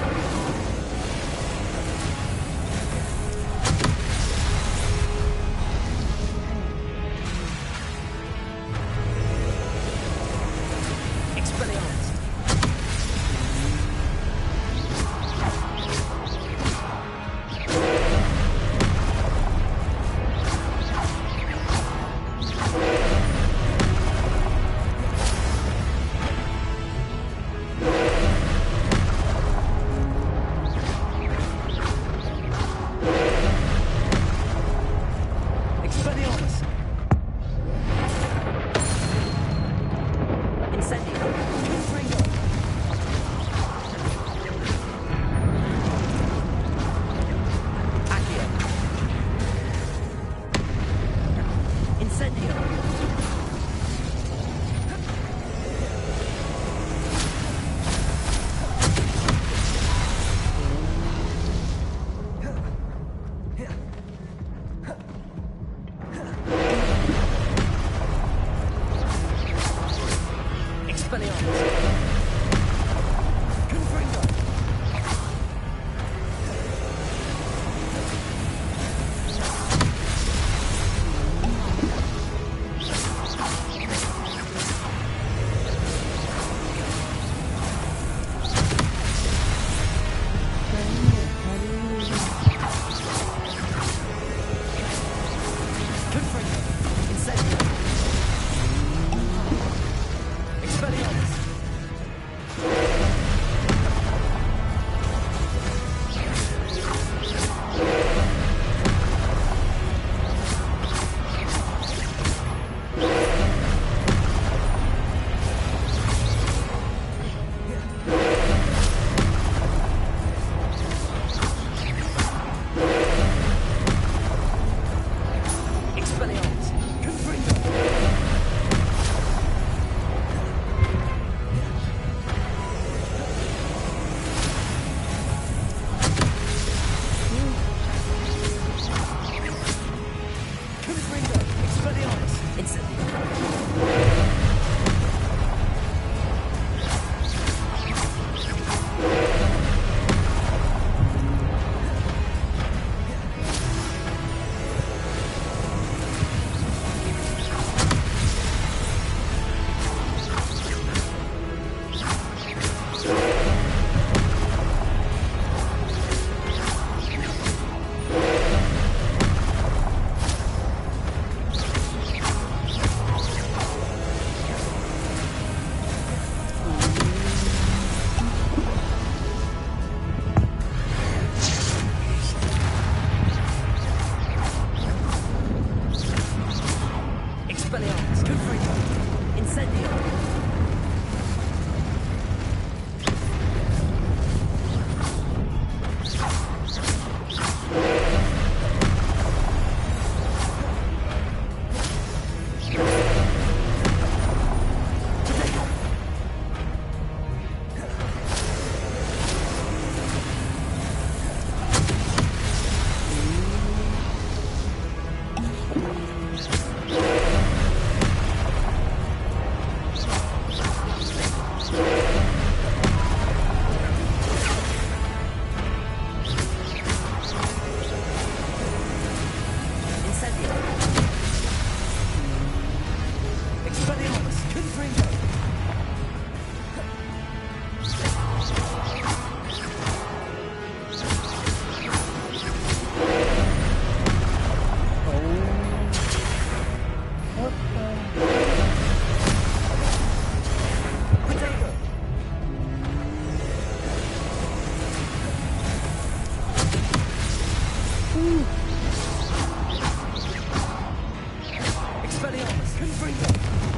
Expelliarmus! Confringo!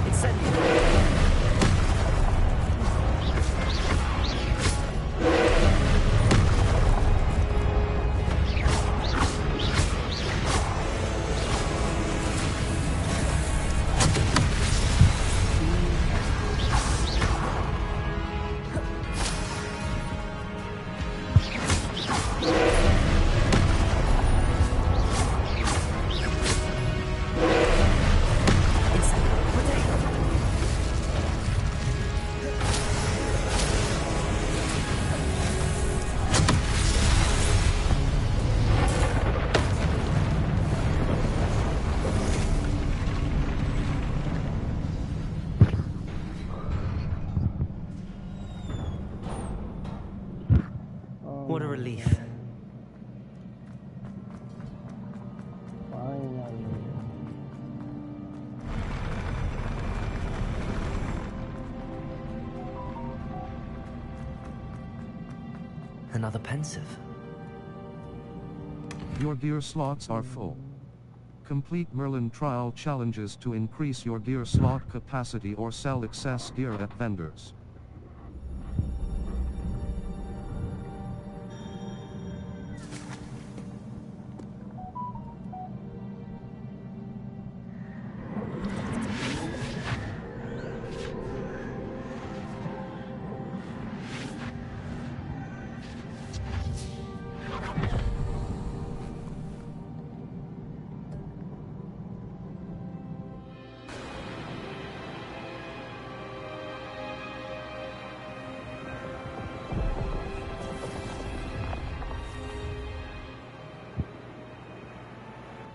Incendio! What a relief. Finally. Another pensive. Your gear slots are full. Complete Merlin trial challenges to increase your gear slot capacity or sell excess gear at vendors.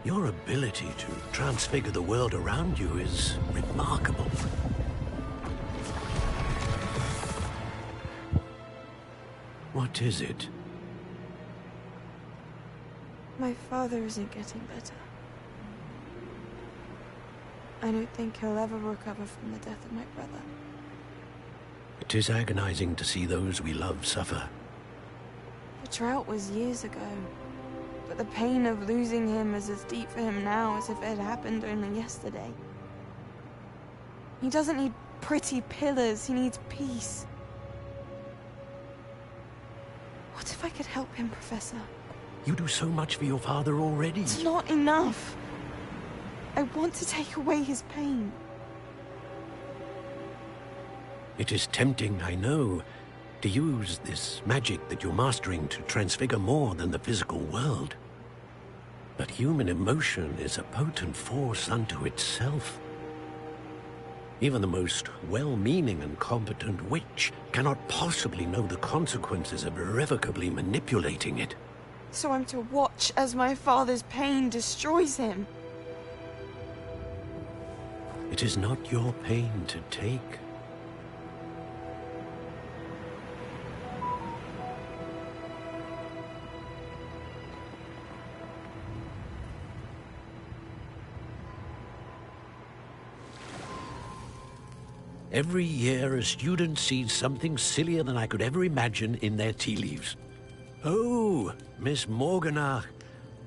Your ability to transfigure the world around you is remarkable. What is it? My father isn't getting better. I don't think he'll ever recover from the death of my brother. It is agonizing to see those we love suffer. The drought was years ago, but the pain of losing him is as deep for him now as if it had happened only yesterday. He doesn't need pretty pillars, he needs peace. What if I could help him, Professor? You do so much for your father already. It's not enough. I want to take away his pain. It is tempting, I know, to use this magic that you're mastering to transfigure more than the physical world. But human emotion is a potent force unto itself. Even the most well-meaning and competent witch cannot possibly know the consequences of irrevocably manipulating it. So I'm to watch as my father's pain destroys him. It is not your pain to take. Every year, a student sees something sillier than I could ever imagine in their tea leaves. Oh, Miss Morganach,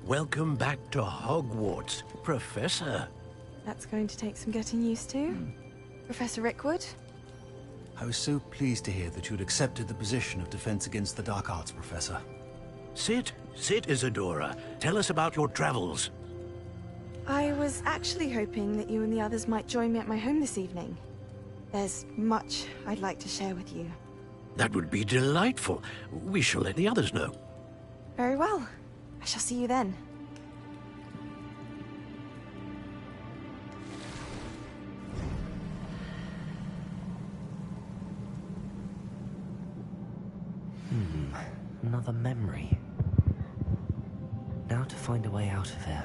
welcome back to Hogwarts, Professor. That's going to take some getting used to. Professor Rickwood? I was so pleased to hear that you'd accepted the position of Defense Against the Dark Arts, Professor. Sit, Isadora. Tell us about your travels. I was actually hoping that you and the others might join me at my home this evening. There's much I'd like to share with you. That would be delightful. We shall let the others know. Very well. I shall see you then. Another memory. Now to find a way out of here.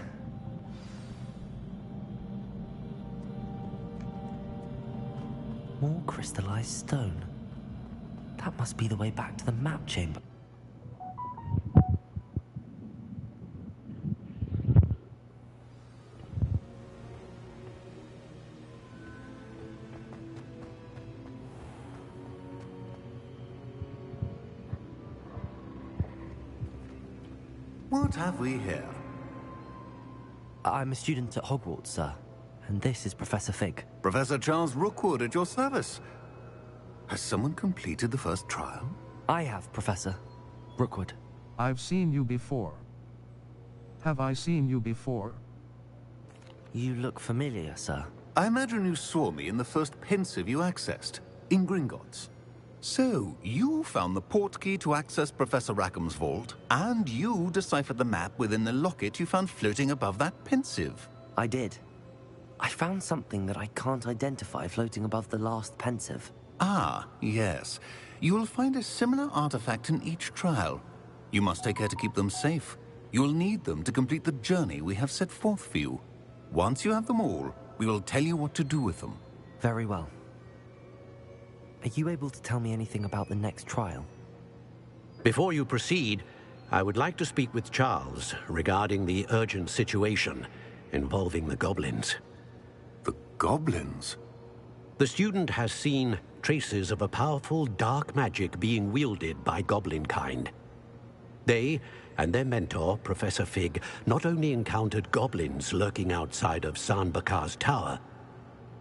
More crystallized stone. That must be the way back to the map chamber. What have we here? I'm a student at Hogwarts, sir. And this is Professor Fig. Professor Charles Rookwood at your service. Has someone completed the first trial? I have, Professor. Rookwood. I've seen you before. Have I seen you before? You look familiar, sir. I imagine you saw me in the first pensive you accessed, in Gringotts. So, you found the portkey to access Professor Rackham's vault, and you deciphered the map within the locket you found floating above that pensive. I did. I found something that I can't identify floating above the last pensive. Ah, yes. You will find a similar artifact in each trial. You must take care to keep them safe. You will need them to complete the journey we have set forth for you. Once you have them all, we will tell you what to do with them. Very well. Are you able to tell me anything about the next trial? Before you proceed, I would like to speak with Charles regarding the urgent situation involving the goblins. The goblins? The student has seen traces of a powerful dark magic being wielded by goblin kind. They and their mentor, Professor Fig, not only encountered goblins lurking outside of San Bakar's tower,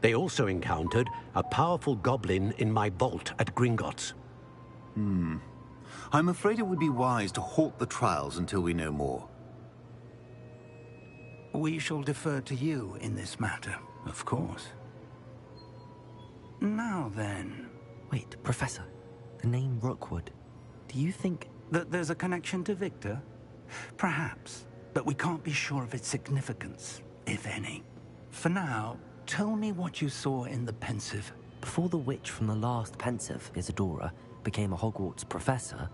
they also encountered a powerful goblin in my vault at Gringotts. I'm afraid it would be wise to halt the trials until we know more. We shall defer to you in this matter, of course. Now then... Wait, Professor. The name Rookwood. Do you think... that there's a connection to Victor? Perhaps, but we can't be sure of its significance, if any. For now, tell me what you saw in the pensive. Before the witch from the last pensive, Isadora, became a Hogwarts professor,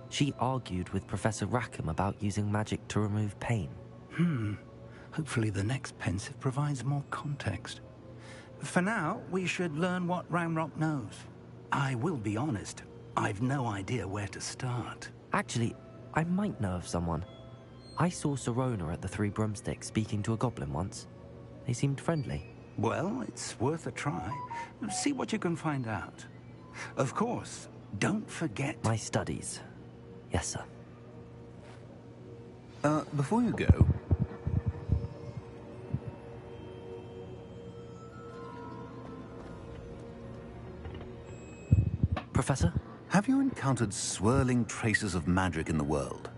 she argued with Professor Rackham about using magic to remove pain. Hopefully the next pensive provides more context. For now, we should learn what Ramrock knows. I will be honest, I've no idea where to start. Actually, I might know of someone. I saw Sirona at the Three Broomsticks speaking to a goblin once. They seemed friendly. Well, it's worth a try. See what you can find out. Of course, don't forget... My studies. Yes, sir. Before you go... Professor? Have you encountered swirling traces of magic in the world?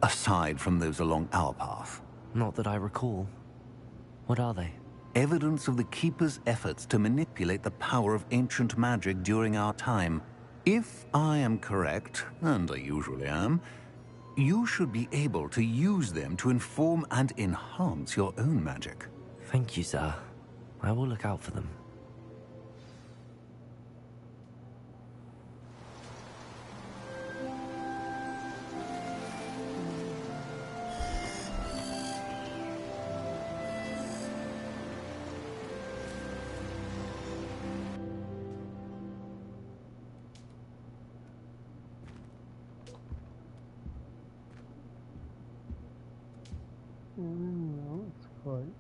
Aside from those along our path? Not that I recall. What are they? Evidence of the Keeper's efforts to manipulate the power of ancient magic during our time. If I am correct, and I usually am, you should be able to use them to inform and enhance your own magic. Thank you, sir. I will look out for them. No, it's fine.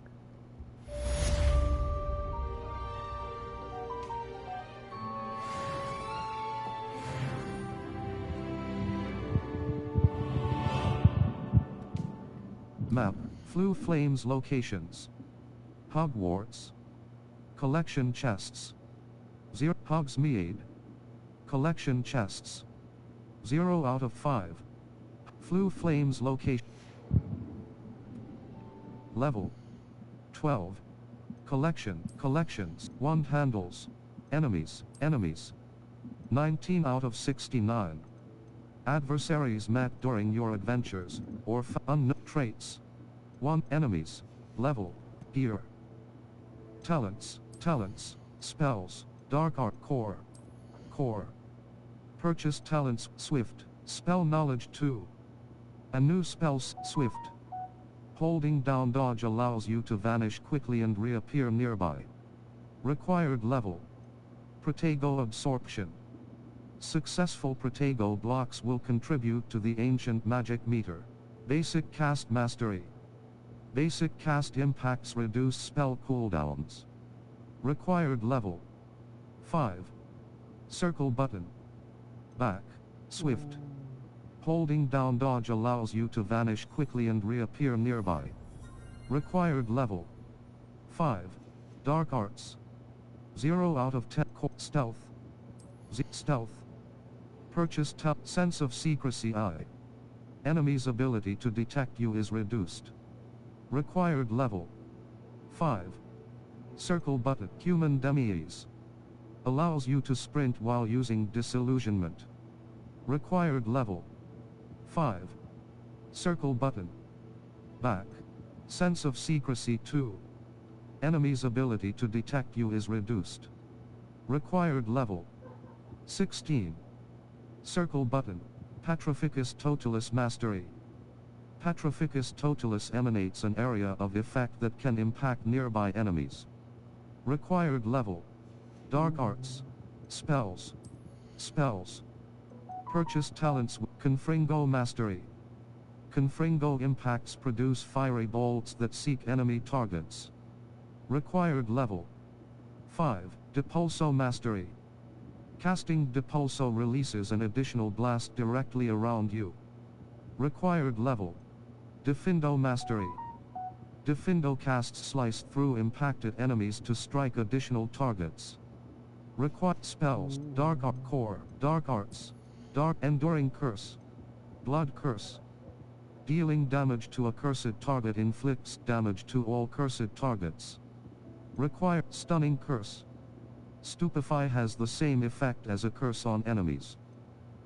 Map, Flue Flames locations. Hogwarts. Collection chests. 0 Hogsmeade. Collection chests. 0 out of 5. Flue Flames location. Level 12. Collections, wand handles. Enemies, 19 out of 69. Adversaries met during your adventures, or unknown traits. 1 enemies, level, gear. Talents, spells, dark art core. Purchase talents, swift, spell knowledge 2. A new spells, swift. Holding down dodge allows you to vanish quickly and reappear nearby. Required level. Protego absorption. Successful Protego blocks will contribute to the ancient magic meter. Basic cast mastery. Basic cast impacts reduce spell cooldowns. Required level. 5. Circle button. Back. Swift. Holding down dodge allows you to vanish quickly and reappear nearby. Required level 5. Dark Arts 0 out of 10. Stealth Stealth. Purchase Sense of Secrecy I. Enemy's ability to detect you is reduced. Required level 5. Circle button. Human Demi-Ease. Allows you to sprint while using disillusionment. Required level 5. Circle button. Back. Sense of Secrecy 2. Enemy's ability to detect you is reduced. Required level 16. Circle button. Patrificus Totalis Mastery. Patrificus Totalis emanates an area of effect that can impact nearby enemies. Required level. Dark Arts. Spells. Spells. Purchase talents. Confringo Mastery. Confringo impacts produce fiery bolts that seek enemy targets. Required level 5. Depulso Mastery. Casting Depulso releases an additional blast directly around you. Required level. Defindo Mastery. Defindo casts slice through impacted enemies to strike additional targets. Required spells. Dark Art Core. Dark Arts. Dark Enduring Curse. Blood Curse. Dealing damage to a cursed target inflicts damage to all cursed targets. Required Stunning Curse. Stupefy has the same effect as a curse on enemies.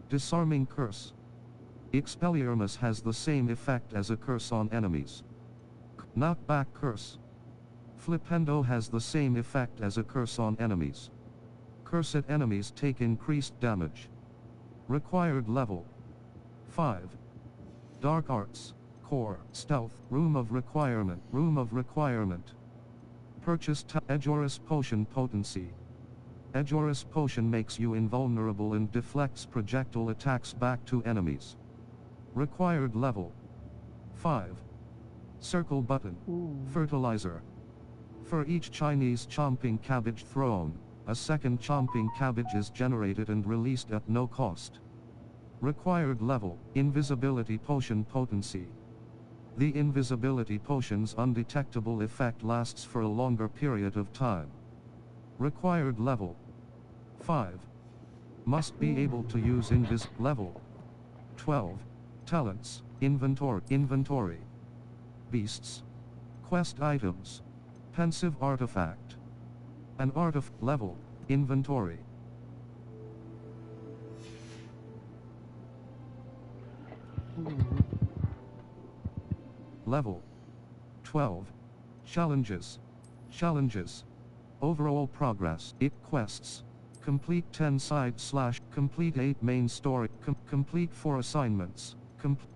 Disarming Curse. Expelliarmus has the same effect as a curse on enemies. Knockback Curse. Flipendo has the same effect as a curse on enemies. Cursed enemies take increased damage. Required level 5. Dark Arts, Core, Stealth, Room of Requirement. Room of Requirement. Purchase Edgeoris Potion Potency. Edgeoris Potion makes you invulnerable and deflects projectile attacks back to enemies. Required level 5. Circle button. Fertilizer. For each Chinese chomping cabbage thrown, a second chomping cabbage is generated and released at no cost. Required level. Invisibility Potion Potency. The invisibility potion's undetectable effect lasts for a longer period of time. Required level 5. Must be able to use level 12. Talents. Inventory. Beasts. Quest items. Pensive artifact. An level. Inventory. Level 12. Challenges. Overall progress. Quests. Complete 10 side / complete 8 main story. Complete 4 assignments.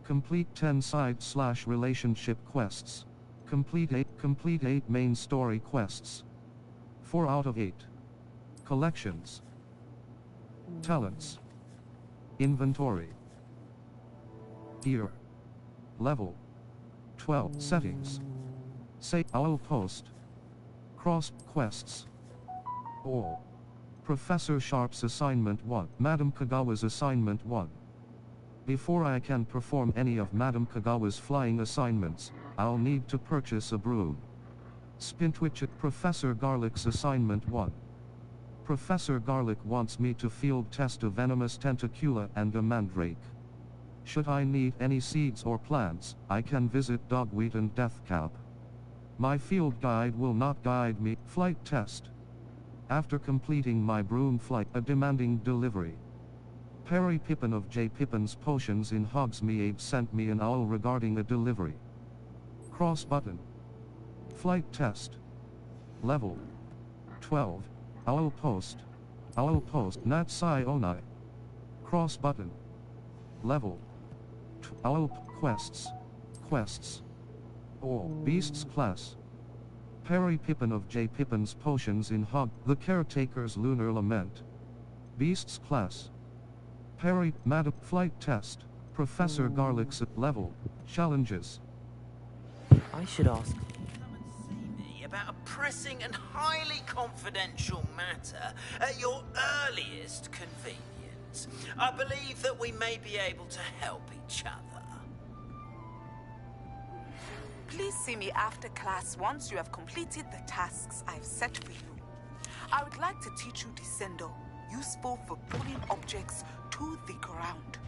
Complete 10 side / relationship quests. Complete 8 main story quests. 4 out of 8. Collections. Talents. Inventory. Gear. Level 12. Settings. Say Owl Post. Cross quests. All. Professor Sharp's Assignment 1. Madame Kagawa's Assignment 1. Before I can perform any of Madame Kagawa's flying assignments, I'll need to purchase a broom. Spintwitch at Professor Garlic's Assignment 1. Professor Garlic wants me to field test a venomous tentacula and a mandrake. Should I need any seeds or plants, I can visit Dogweed and Deathcap. My field guide will not guide me. Flight test. After completing my broom flight, a demanding delivery. Perry Pippin of J. Pippin's Potions in Hogsmeade sent me an owl regarding a delivery. Cross button. Flight test. Level 12. Owl Post. Natsai Onai. Cross button. Level Owl Quests. All Beasts class. Perry Pippin of J. Pippin's Potions in The Caretaker's Lunar Lament. Beasts class. Perry Madam Flight test. Professor Garlic's level. Challenges. I should ask. Come and see me about a pressing and highly confidential matter at your earliest convenience. I believe that we may be able to help each other. Please see me after class once you have completed the tasks I've set for you. I would like to teach you Descendo, useful for pulling objects to the ground.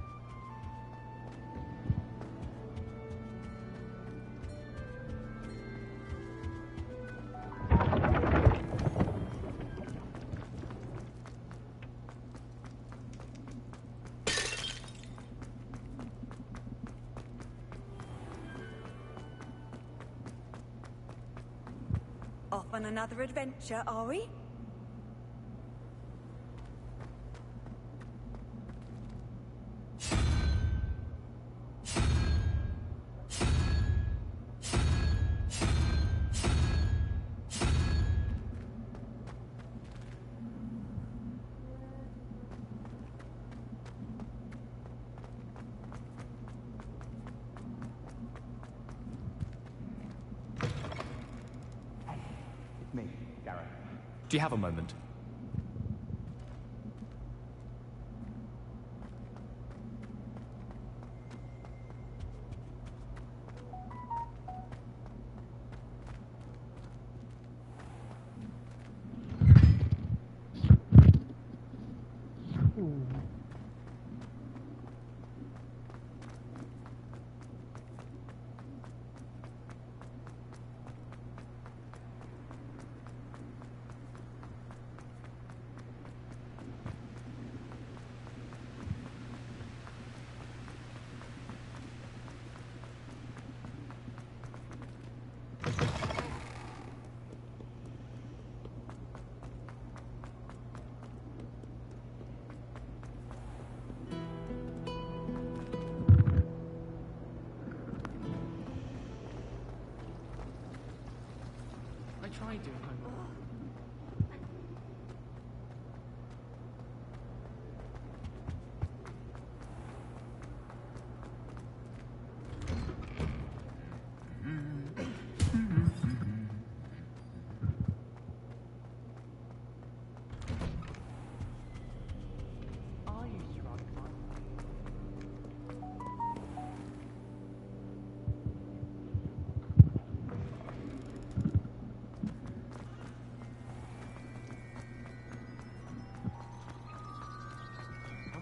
Off on another adventure, are we? Do you have a moment? Try doing homework.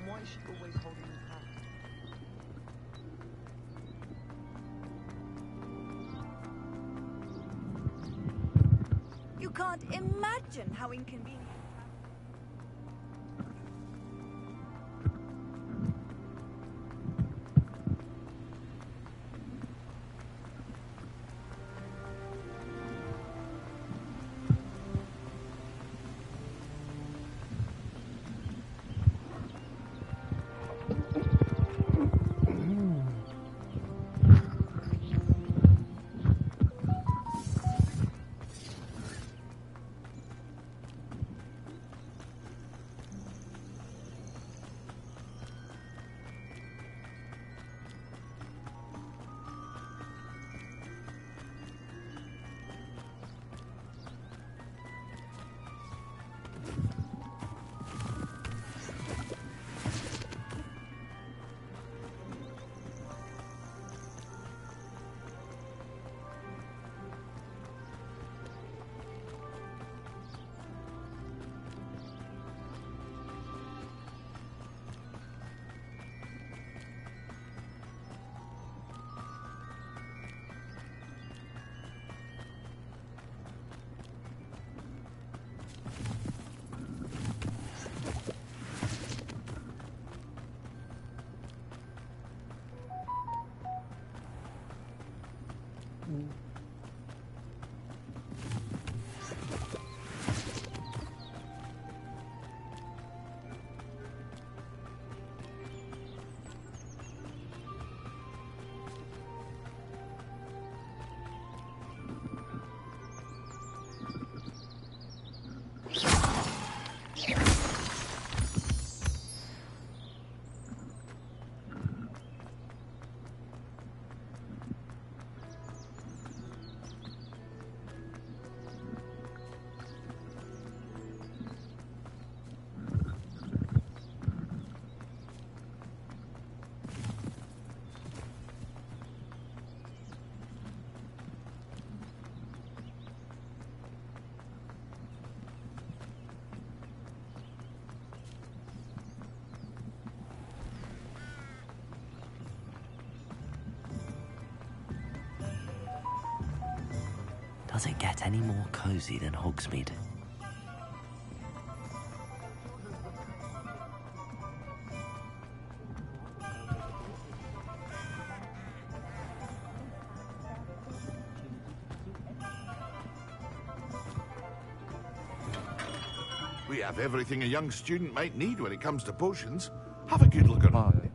Why is she always holding his hand? You can't imagine how inconvenient. Does it get any more cozy than Hogsmeade? We have everything a young student might need when it comes to potions. Have a good look around.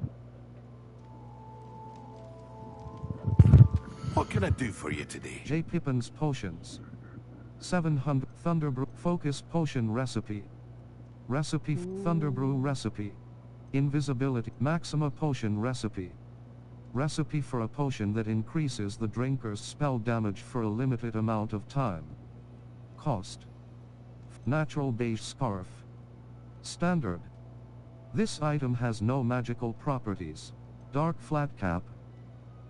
What can I do for you today? J. Pippin's Potions. 700 Thunderbrew Focus Potion Recipe. Recipe Thunderbrew Recipe. Invisibility Maxima Potion Recipe. Recipe for a potion that increases the drinker's spell damage for a limited amount of time. Cost. Natural beige scarf. Standard. This item has no magical properties. Dark flat cap.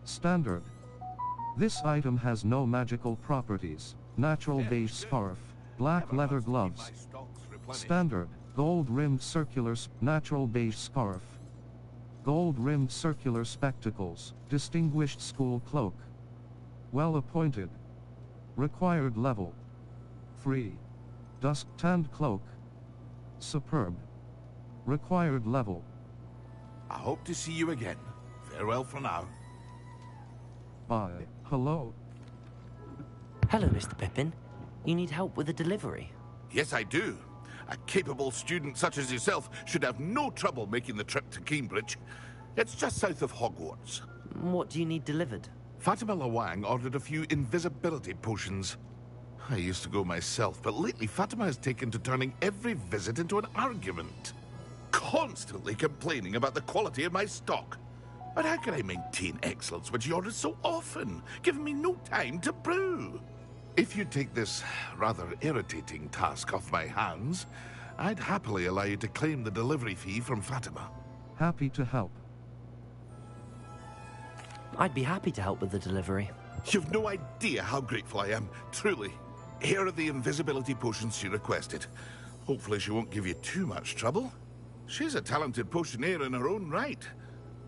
Standard. This item has no magical properties. Natural beige scarf. Black leather gloves. Standard. Gold rimmed circular natural beige scarf. Gold rimmed circular spectacles. Distinguished school cloak. Well appointed. Required level 3. Dusk tanned cloak. Superb. Required level. I hope to see you again. Farewell for now. Bye. Hello. Hello, Mr. Pippin. You need help with a delivery? Yes, I do. A capable student such as yourself should have no trouble making the trip to Cambridge. It's just south of Hogwarts. What do you need delivered? Fatima Lawang ordered a few invisibility potions. I used to go myself, but lately Fatima has taken to turning every visit into an argument. Constantly complaining about the quality of my stock. But how can I maintain excellence when she orders so often, giving me no time to brew? If you take this rather irritating task off my hands, I'd happily allow you to claim the delivery fee from Fatima. Happy to help. I'd be happy to help with the delivery. You've no idea how grateful I am, truly. Here are the invisibility potions she requested. Hopefully she won't give you too much trouble. She's a talented potioneer in her own right.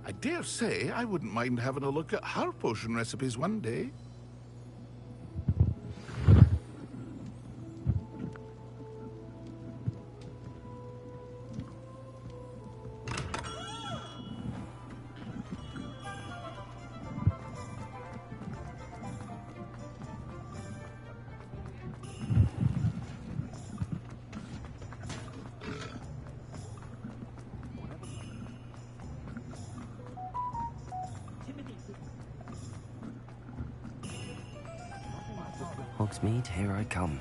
I dare say I wouldn't mind having a look at her potion recipes one day. Hogsmeade, here I come.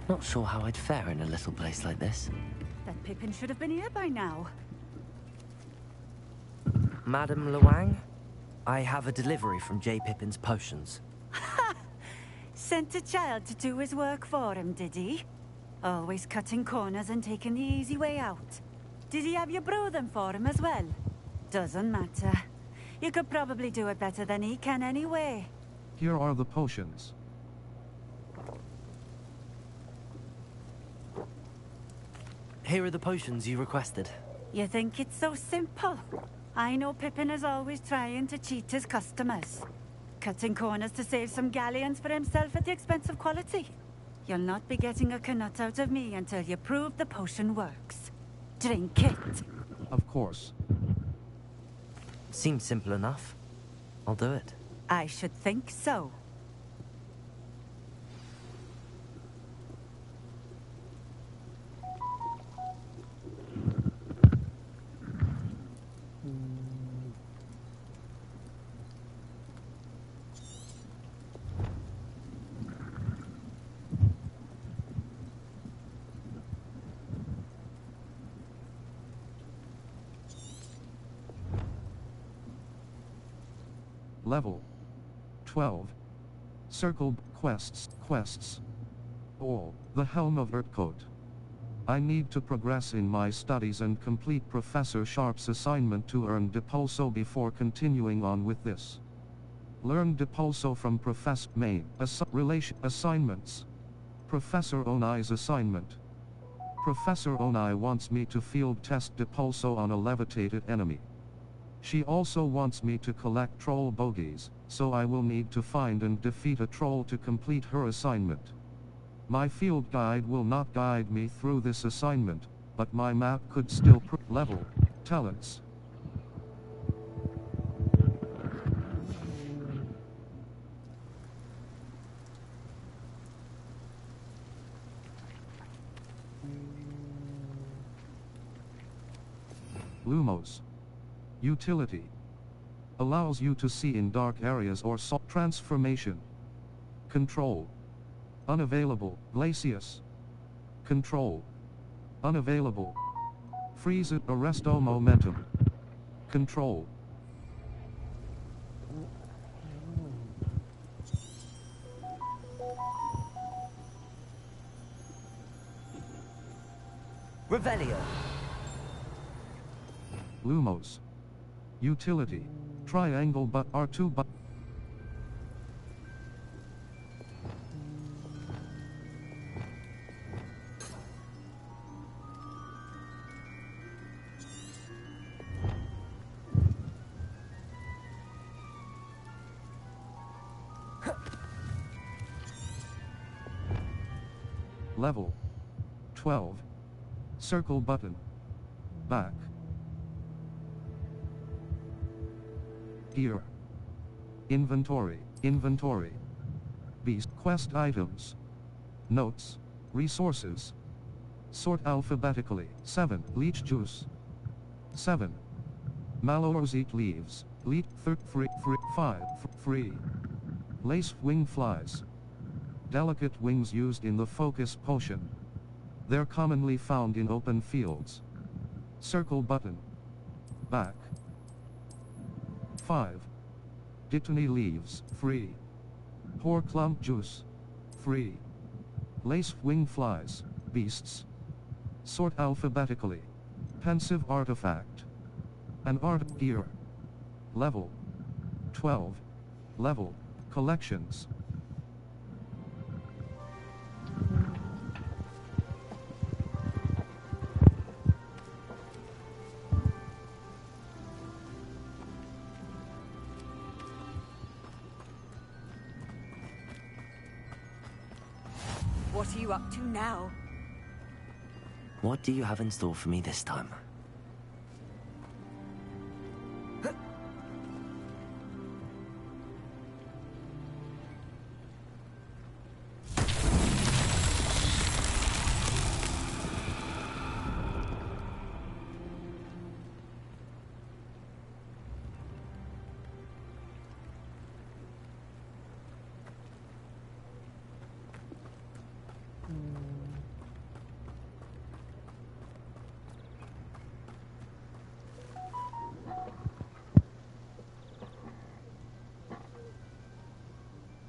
Not sure how I'd fare in a little place like this. That Pippin should have been here by now. Madam Luang, I have a delivery from J. Pippin's potions. Sent a child to do his work for him, did he? Always cutting corners and taking the easy way out. Did he have you brew them for him as well? Doesn't matter. You could probably do it better than he can anyway. Here are the potions. Here are the potions you requested. You think it's so simple? I know Pippin is always trying to cheat his customers. Cutting corners to save some galleons for himself at the expense of quality. You'll not be getting a knut out of me until you prove the potion works. Drink it. Of course. Seems simple enough. I'll do it. I should think so. Level 12. Circled quests. All. The Helm of Urtcote. I need to progress in my studies and complete Professor Sharp's assignment to earn Depulso before continuing on with this. Learn Depulso from Professor Main. Assignments. Professor Onai's assignment. Professor Onai wants me to field test Depulso on a levitated enemy. She also wants me to collect troll bogies, so I will need to find and defeat a troll to complete her assignment. My field guide will not guide me through this assignment, but my map could still level. Talents. Lumos. Utility. Allows you to see in dark areas or transformation. Control. Unavailable. Glacius. Control. Unavailable. Freeze it. Arresto momentum. Control. Revelio. Lumos. Utility. Triangle but R2 but. Level 12. Circle button. Back. Here. Inventory. Beast quest items. Notes. Resources. Sort alphabetically. 7. Leech juice. 7. Malorosite leaves. Leech 3 5 free. Lace wing flies. Delicate wings used in the focus potion. They're commonly found in open fields. Circle button. Back. 5. Dittany leaves, free. Pour clump juice, free. Lace wing flies, beasts. Sort alphabetically. Pensive artifact. An art gear. Level 12. Level collections. What are you up to now? What do you have in store for me this time?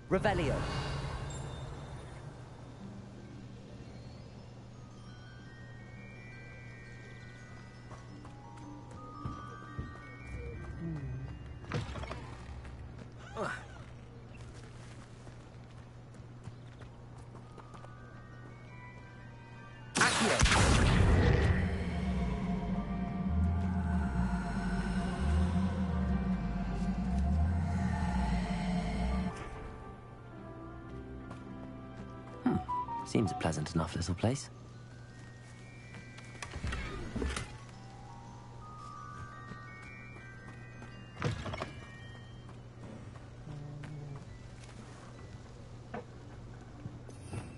Revelio. Seems a pleasant enough little place.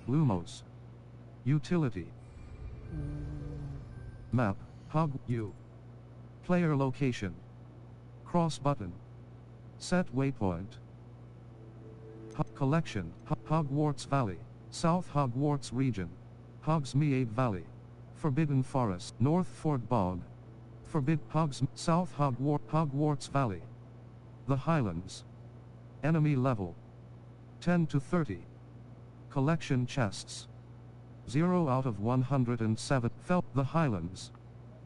Lumos. Utility. Map, Hog U. Player location. Cross button. Set waypoint. Collection, Hogwarts Valley. South Hogwarts Region. Hogsmeade Valley. Forbidden Forest. North Fort Bog. South Hogwarts Valley. The Highlands. Enemy level 10 to 30. Collection chests 0 out of 107. The Highlands.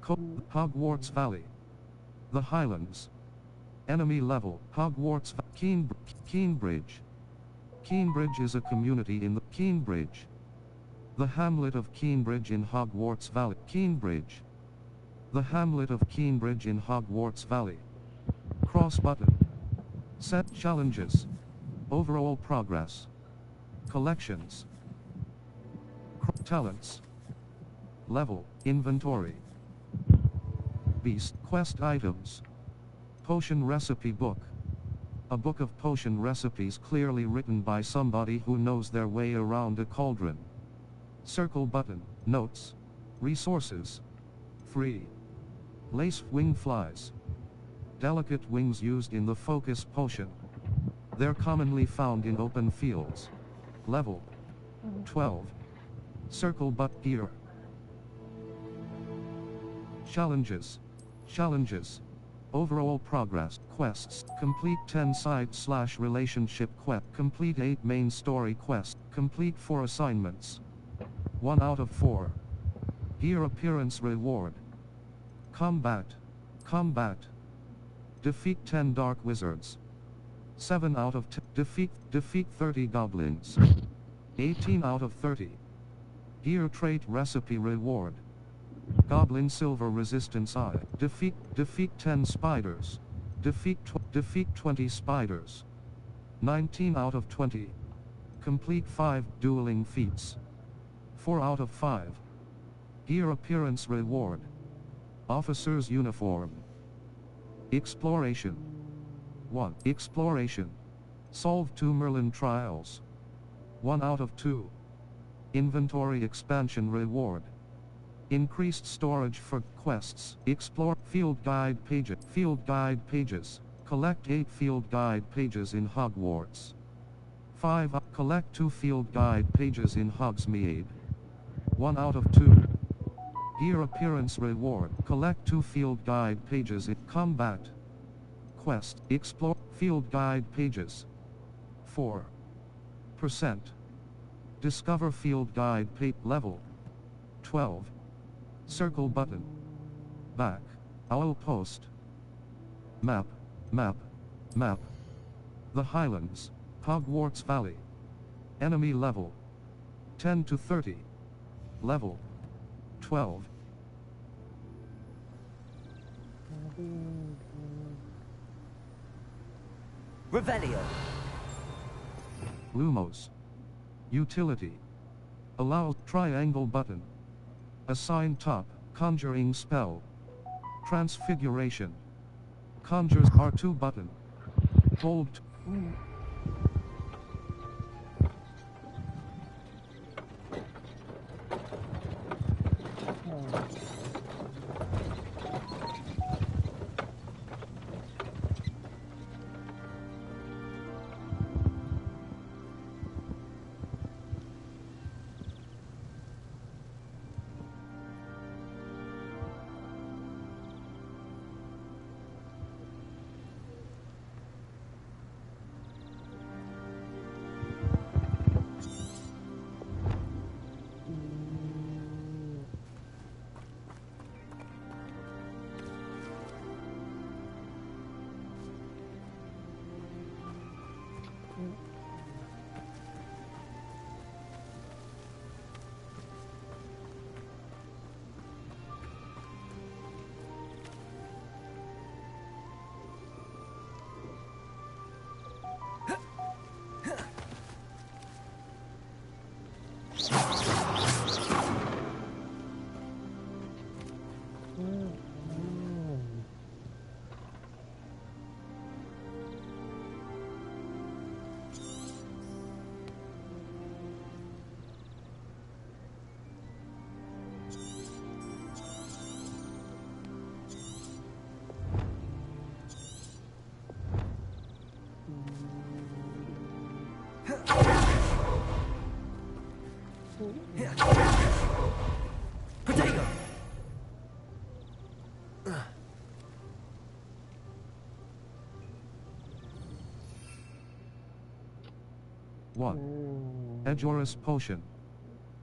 Hogwarts Valley. The Highlands. Enemy level Hogwarts Keenbridge. Keenbridge is a community in the Keenbridge. The hamlet of Keenbridge in Hogwarts Valley. Keenbridge. The hamlet of Keenbridge in Hogwarts Valley. Cross button. Set challenges. Overall progress. Collections. Talents. Level. Inventory. Beast. Quest items. Potion recipe book. A book of potion recipes clearly written by somebody who knows their way around a cauldron. Circle button. Notes. Resources. Free. Lace wing flies. Delicate wings used in the focus potion. They're commonly found in open fields. Level 12. Circle butt gear. Challenges. Challenges. Overall progress. Quests. Complete 10 side/relationship quest. Complete 8 main story quests. Complete 4 assignments. 1 out of 4. Gear appearance reward. Combat. Combat. Defeat 10 dark wizards. 7 out of 10. Defeat 30 goblins. 18 out of 30. Gear trait recipe reward. Goblin silver resistance eye. Defeat 10 spiders. Defeat 20 spiders. 19 out of 20. Complete 5 dueling feats. 4 out of 5. Gear appearance reward. Officer's uniform. Exploration. 1. Exploration. Solve 2 Merlin trials. 1 out of 2. Inventory expansion reward. Increased storage for quests. Explore field guide pages. Field guide pages. Collect 8 field guide pages in Hogwarts. 5. Collect 2 field guide pages in Hogsmeade. 1 out of 2. Gear appearance reward. Collect 2 field guide pages in combat. Quest. Explore field guide pages. 4%. Discover field guide level. 12. Circle button. Back. Owl post. Map. Map. Map. The Highlands. Hogwarts Valley. Enemy level. 10 to 30. Level. 12. Revelio. Lumos. Utility. Allow triangle button. Assign top. Conjuring spell. Transfiguration. Conjures R2 button. Hold. Potato. 1. Edgeoris potion.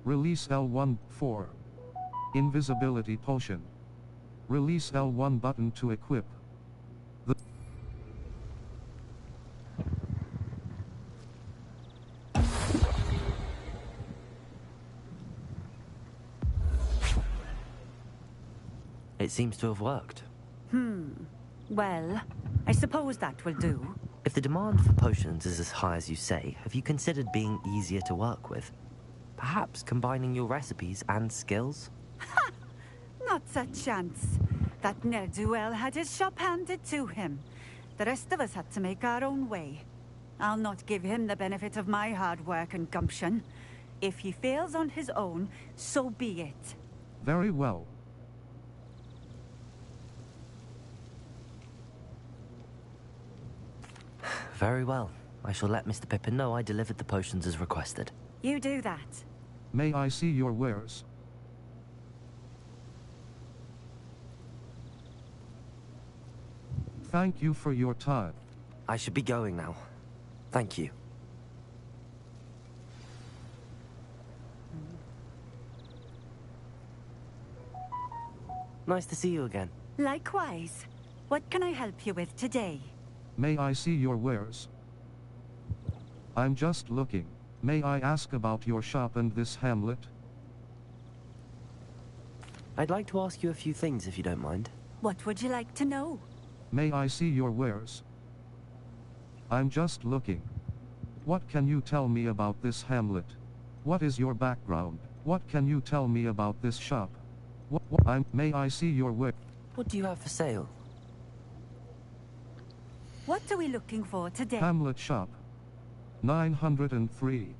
Release L1, 4. Invisibility potion. Release L1 button to equip. It seems to have worked. Well, I suppose that will do. If the demand for potions is as high as you say, have you considered being easier to work with? Perhaps combining your recipes and skills? Not a chance. That ne'er-do-well had his shop handed to him. The rest of us had to make our own way. I'll not give him the benefit of my hard work and gumption. If he fails on his own, so be it. Very well. Very well. I shall let Mr. Pippin know I delivered the potions as requested. You do that. May I see your wares? Thank you for your time. I should be going now. Thank you. Nice to see you again. Likewise. What can I help you with today? May I see your wares? I'm just looking. May I ask about your shop and this hamlet? I'd like to ask you a few things if you don't mind. What would you like to know? May I see your wares? I'm just looking. What can you tell me about this hamlet? What is your background? What can you tell me about this shop? May I see your ware? What do you have for sale? What are we looking for today? Hamlet shop. 903.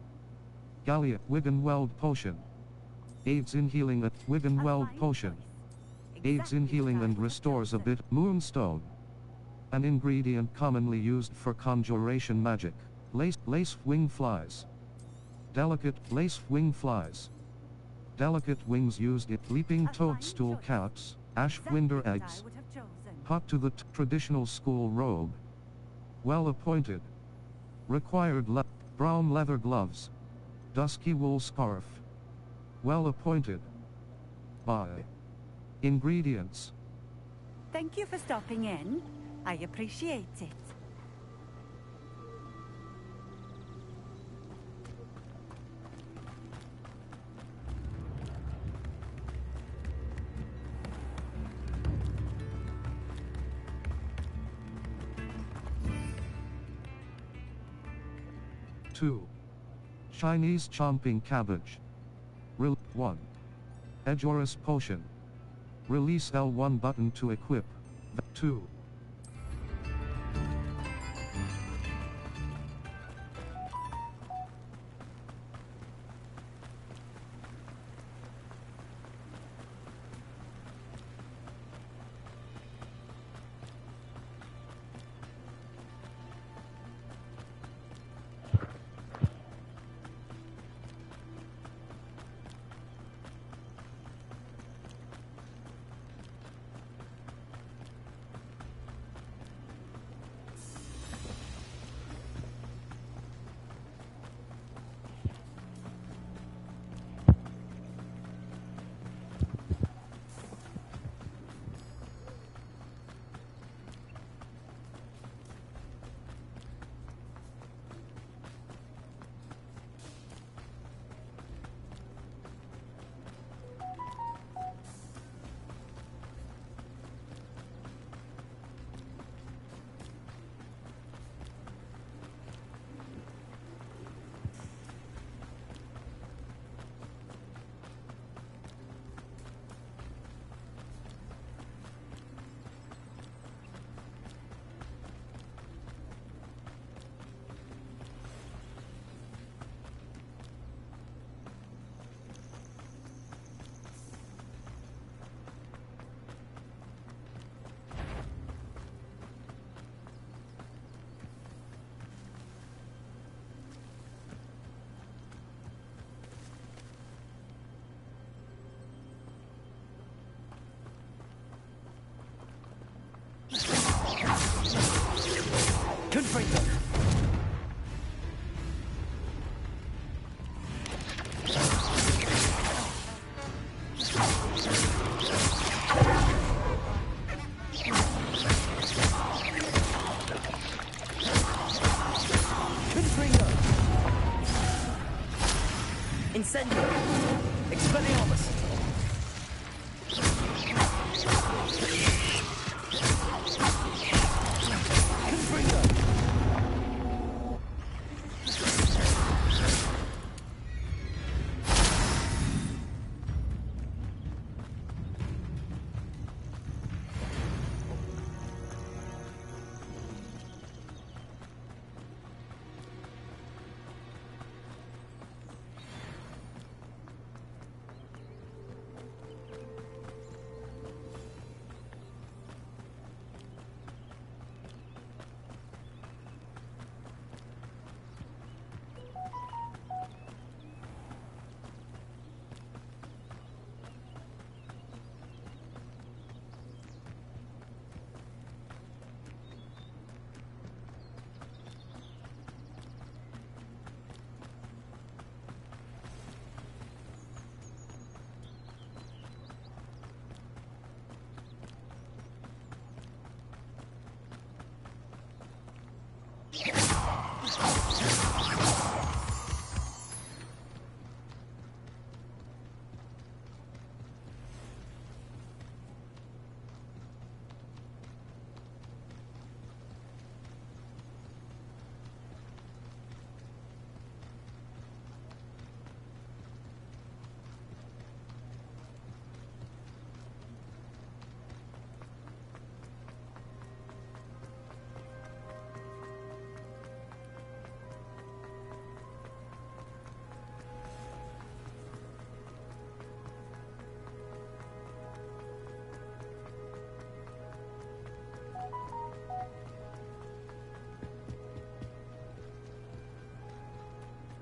Gallia, Wiggenweld potion. Aids in healing at Wiggenweld potion. Aids in healing and restores a bit. Moonstone. An ingredient commonly used for conjuration magic. Lace wing flies. Delicate lace wing flies. Delicate wings used in leaping toadstool cats, ashwinder eggs. Hot to the traditional school robe. Well appointed. Required brown leather gloves. Dusky wool scarf. Well appointed. By. Ingredients. Thank you for stopping in. I appreciate it. Two. Chinese chomping cabbage. 1. Edgeorus potion. Release L1 button to equip. 2. Confringo. Confringo. Incendio. Expelliarmus. Confringo.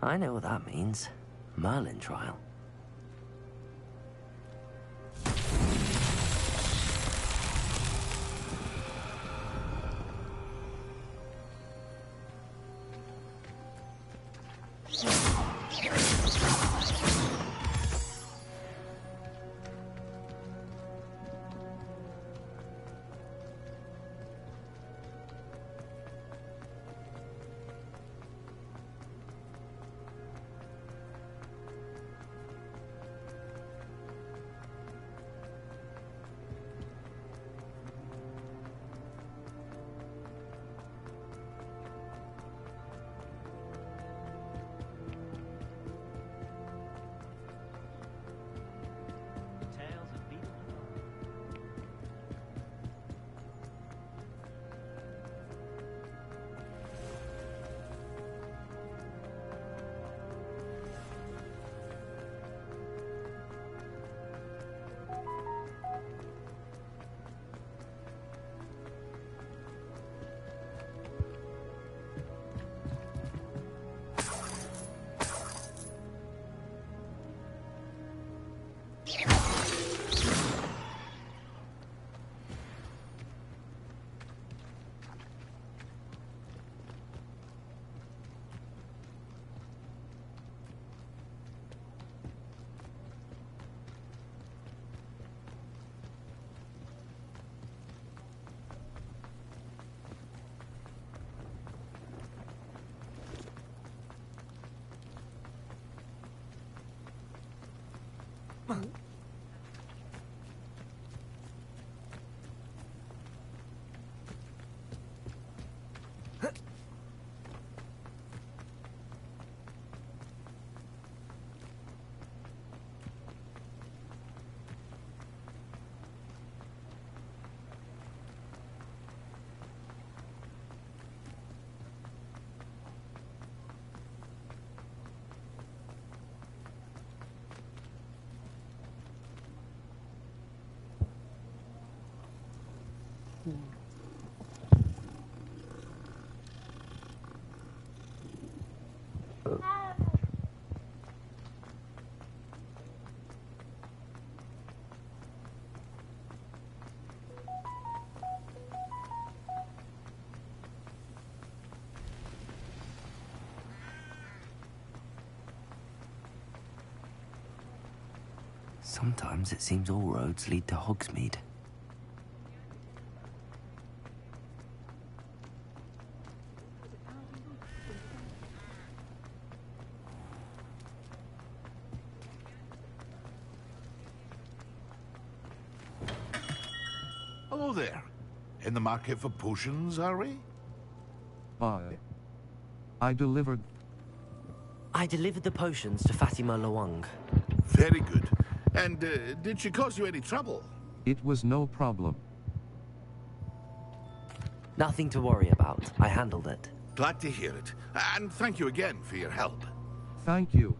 I know what that means. Merlin trial. Sometimes it seems all roads lead to Hogsmeade. Hello there. In the market for potions, are we? I delivered the potions to Fatima Lawang. Very good. And did she cause you any trouble? It was no problem. Nothing to worry about. I handled it. Glad to hear it. And thank you again for your help. Thank you.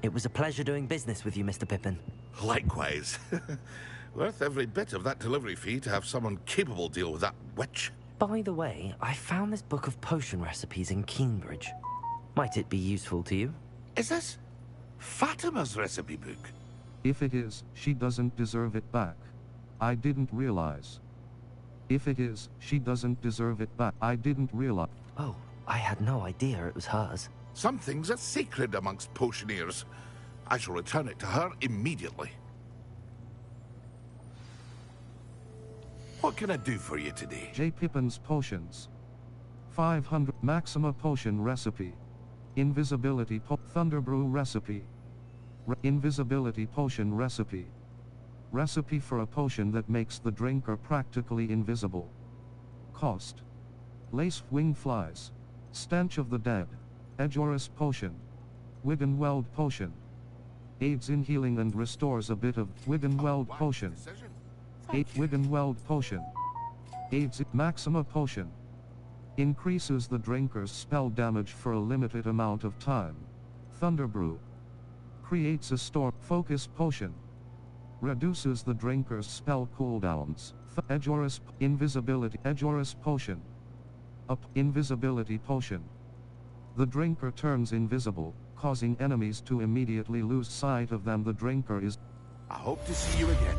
It was a pleasure doing business with you, Mr. Pippin. Likewise. Worth every bit of that delivery fee to have someone capable deal with that witch. By the way, I found this book of potion recipes in Keenbridge. Might it be useful to you? Is this Fatima's recipe book? If it is, she doesn't deserve it back. I didn't realize. If it is, she doesn't deserve it back. I didn't realize. Oh, I had no idea it was hers. Some things are sacred amongst potioneers. I shall return it to her immediately. What can I do for you today? J. Pippin's Potions. 500 Maxima Potion Recipe. Invisibility Thunderbrew Recipe. Invisibility Potion Recipe. Recipe for a potion that makes the drinker practically invisible. Cost. Lace Wing Flies. Stench of the Dead. Edgeoris Potion. Wiggenweld Potion. Aids in healing and restores a bit of Wiggenweld Potion. 8 Wiggenweld Potion. Aids Maxima Potion. Increases the drinker's spell damage for a limited amount of time. Thunderbrew. Creates a store focus potion. Reduces the drinker's spell cooldowns. Edgeoris Invisibility Edgeoris Potion. Invisibility potion. The drinker turns invisible, causing enemies to immediately lose sight of them. The drinker is... I hope to see you again.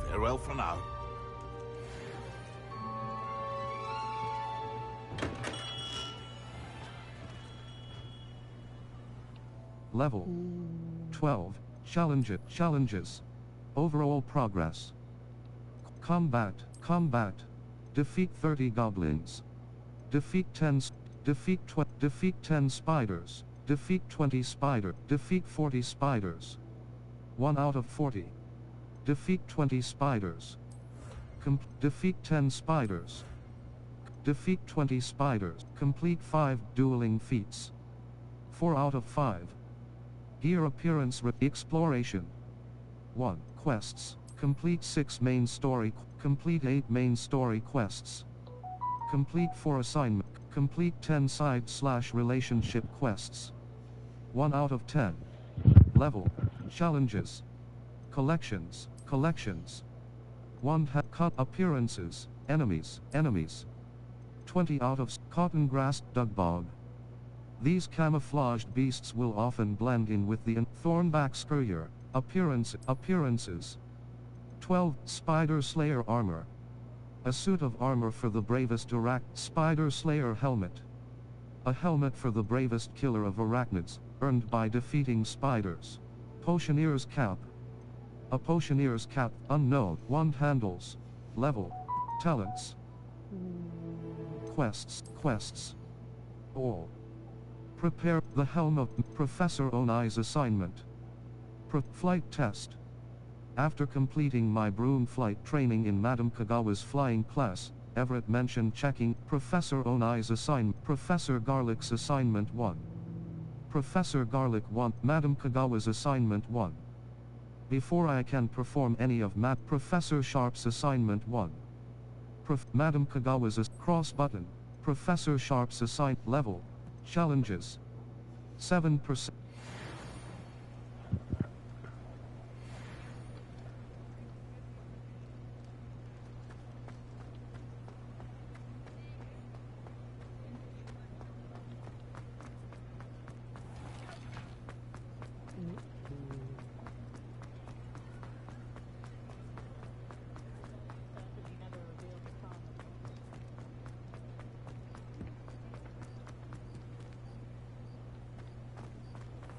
Farewell for now. Level 12. Challenges. Overall progress. Combat. Defeat 30 goblins. Defeat 10 spiders. Defeat 20 spider. Defeat 40 spiders. 1 out of 40. Defeat 20 spiders. Defeat 10 spiders. Defeat 20 spiders. Complete 5 dueling feats. 4 out of 5. Gear appearance exploration. 1. Quests. Complete 6 main story. Complete 8 main story quests. Complete 4 assignment. Complete 10 side/relationship quests. 1 out of 10. Level. Challenges. Collections. 1 appearances. Enemies. 20 out of cotton grass, dugbog. These camouflaged beasts will often blend in with the thornback scurrier. Appearances. 12 Spider Slayer armor. A suit of armor for the bravest Spider Slayer helmet. A helmet for the bravest killer of arachnids, earned by defeating spiders. Potioneer's cap. A potioneer's cap, unknown. Wand handles. Level. Talents. Quests. All. Prepare the helm of Professor Onai's assignment. Flight test. After completing my broom flight training in Madame Kagawa's flying class, Everett mentioned checking Professor Onai's assignment. Professor Garlick's assignment 1. Professor Garlick 1. Madame Kagawa's assignment 1. Before I can perform any of Professor Sharp's assignment 1. Madame Kagawa's cross button. Professor Sharp's level. Challenges. 7%.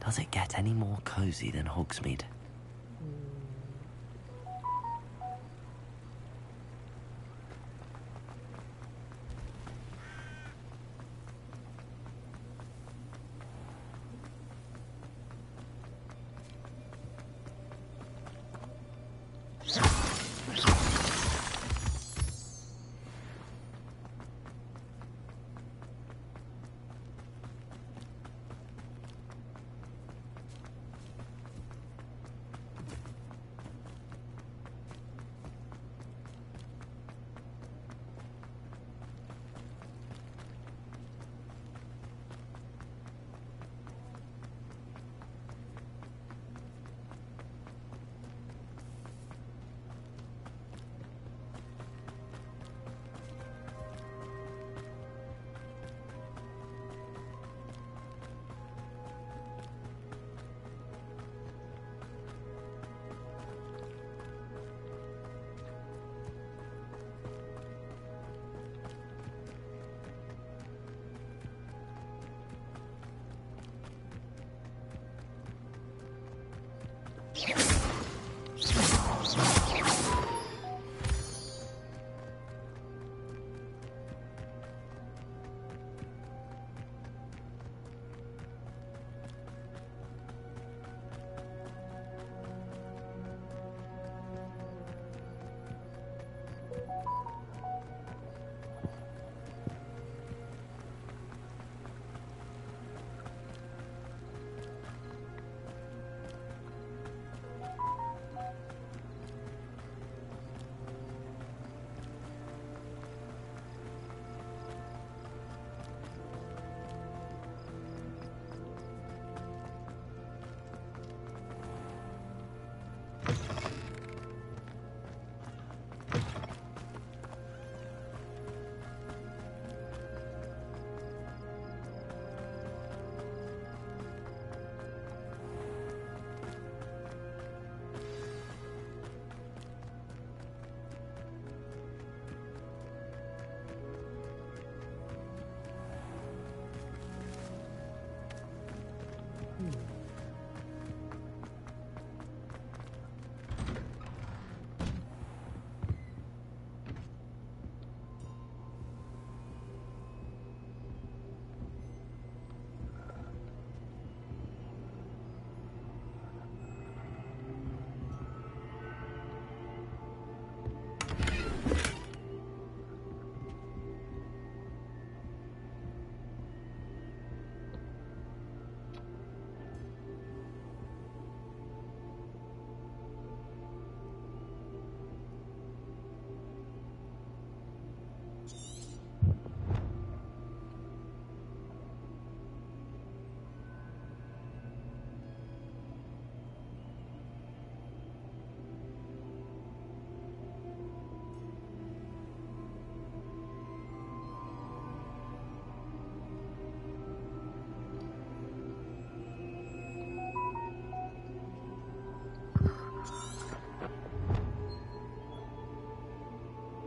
Does it get any more cozy than Hogsmeade?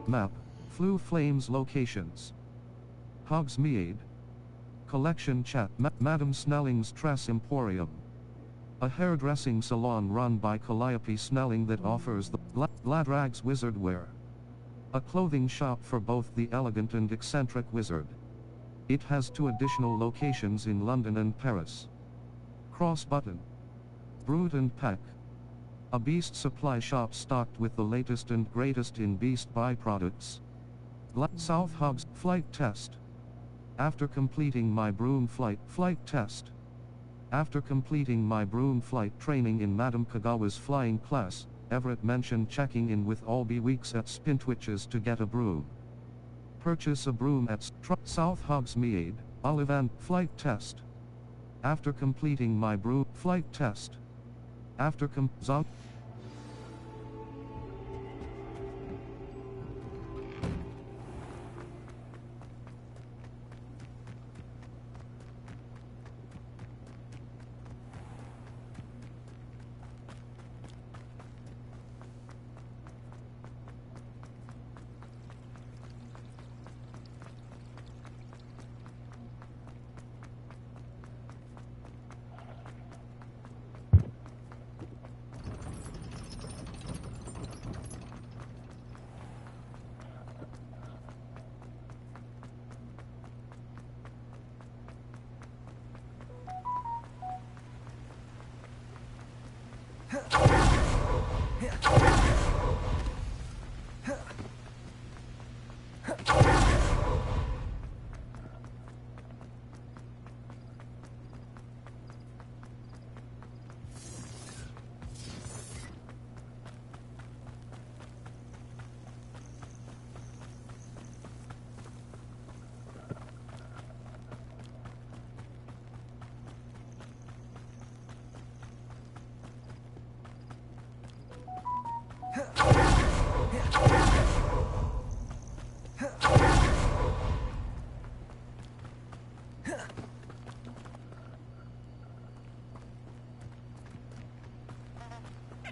Map, Flue Flames locations. Hogsmeade. Collection chat, Madam Snelling's Tress Emporium. A hairdressing salon run by Calliope Snelling that offers the Ladrag's wizard wear. A clothing shop for both the elegant and eccentric wizard. It has 2 additional locations in London and Paris. Cross Button. Brood and Pack. A beast supply shop stocked with the latest and greatest in beast byproducts. South Hogs flight test. After completing my broom flight test. After completing my broom flight training in Madame Kagawa's flying class, Everett mentioned checking in with Albie Weeks at Spintwitches to get a broom. Purchase a broom at South Hogsmeade, Olivan flight test. After completing my broom flight test. After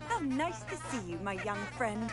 How nice to see you, my young friend.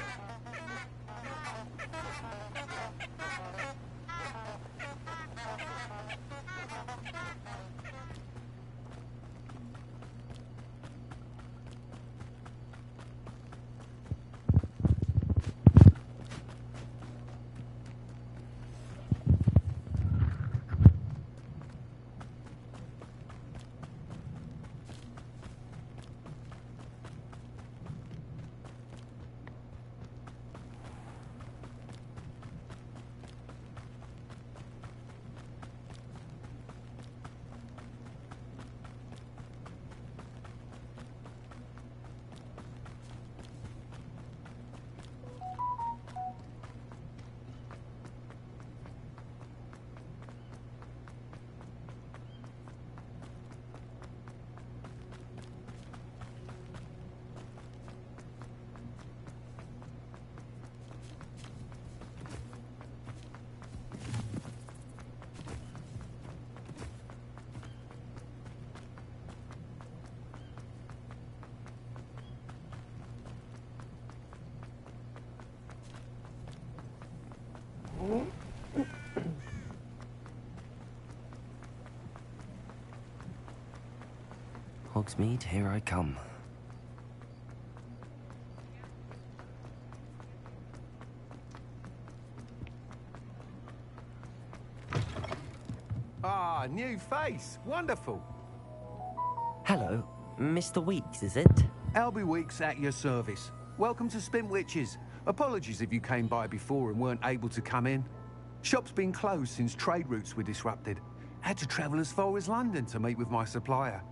Hogsmeade, here I come. Ah, new face. Wonderful. Hello, Mr. Weeks, is it? Albie Weeks at your service. Welcome to Spintwitches. Apologies if you came by before and weren't able to come in. Shop's been closed since trade routes were disrupted. Had to travel as far as London to meet with my supplier.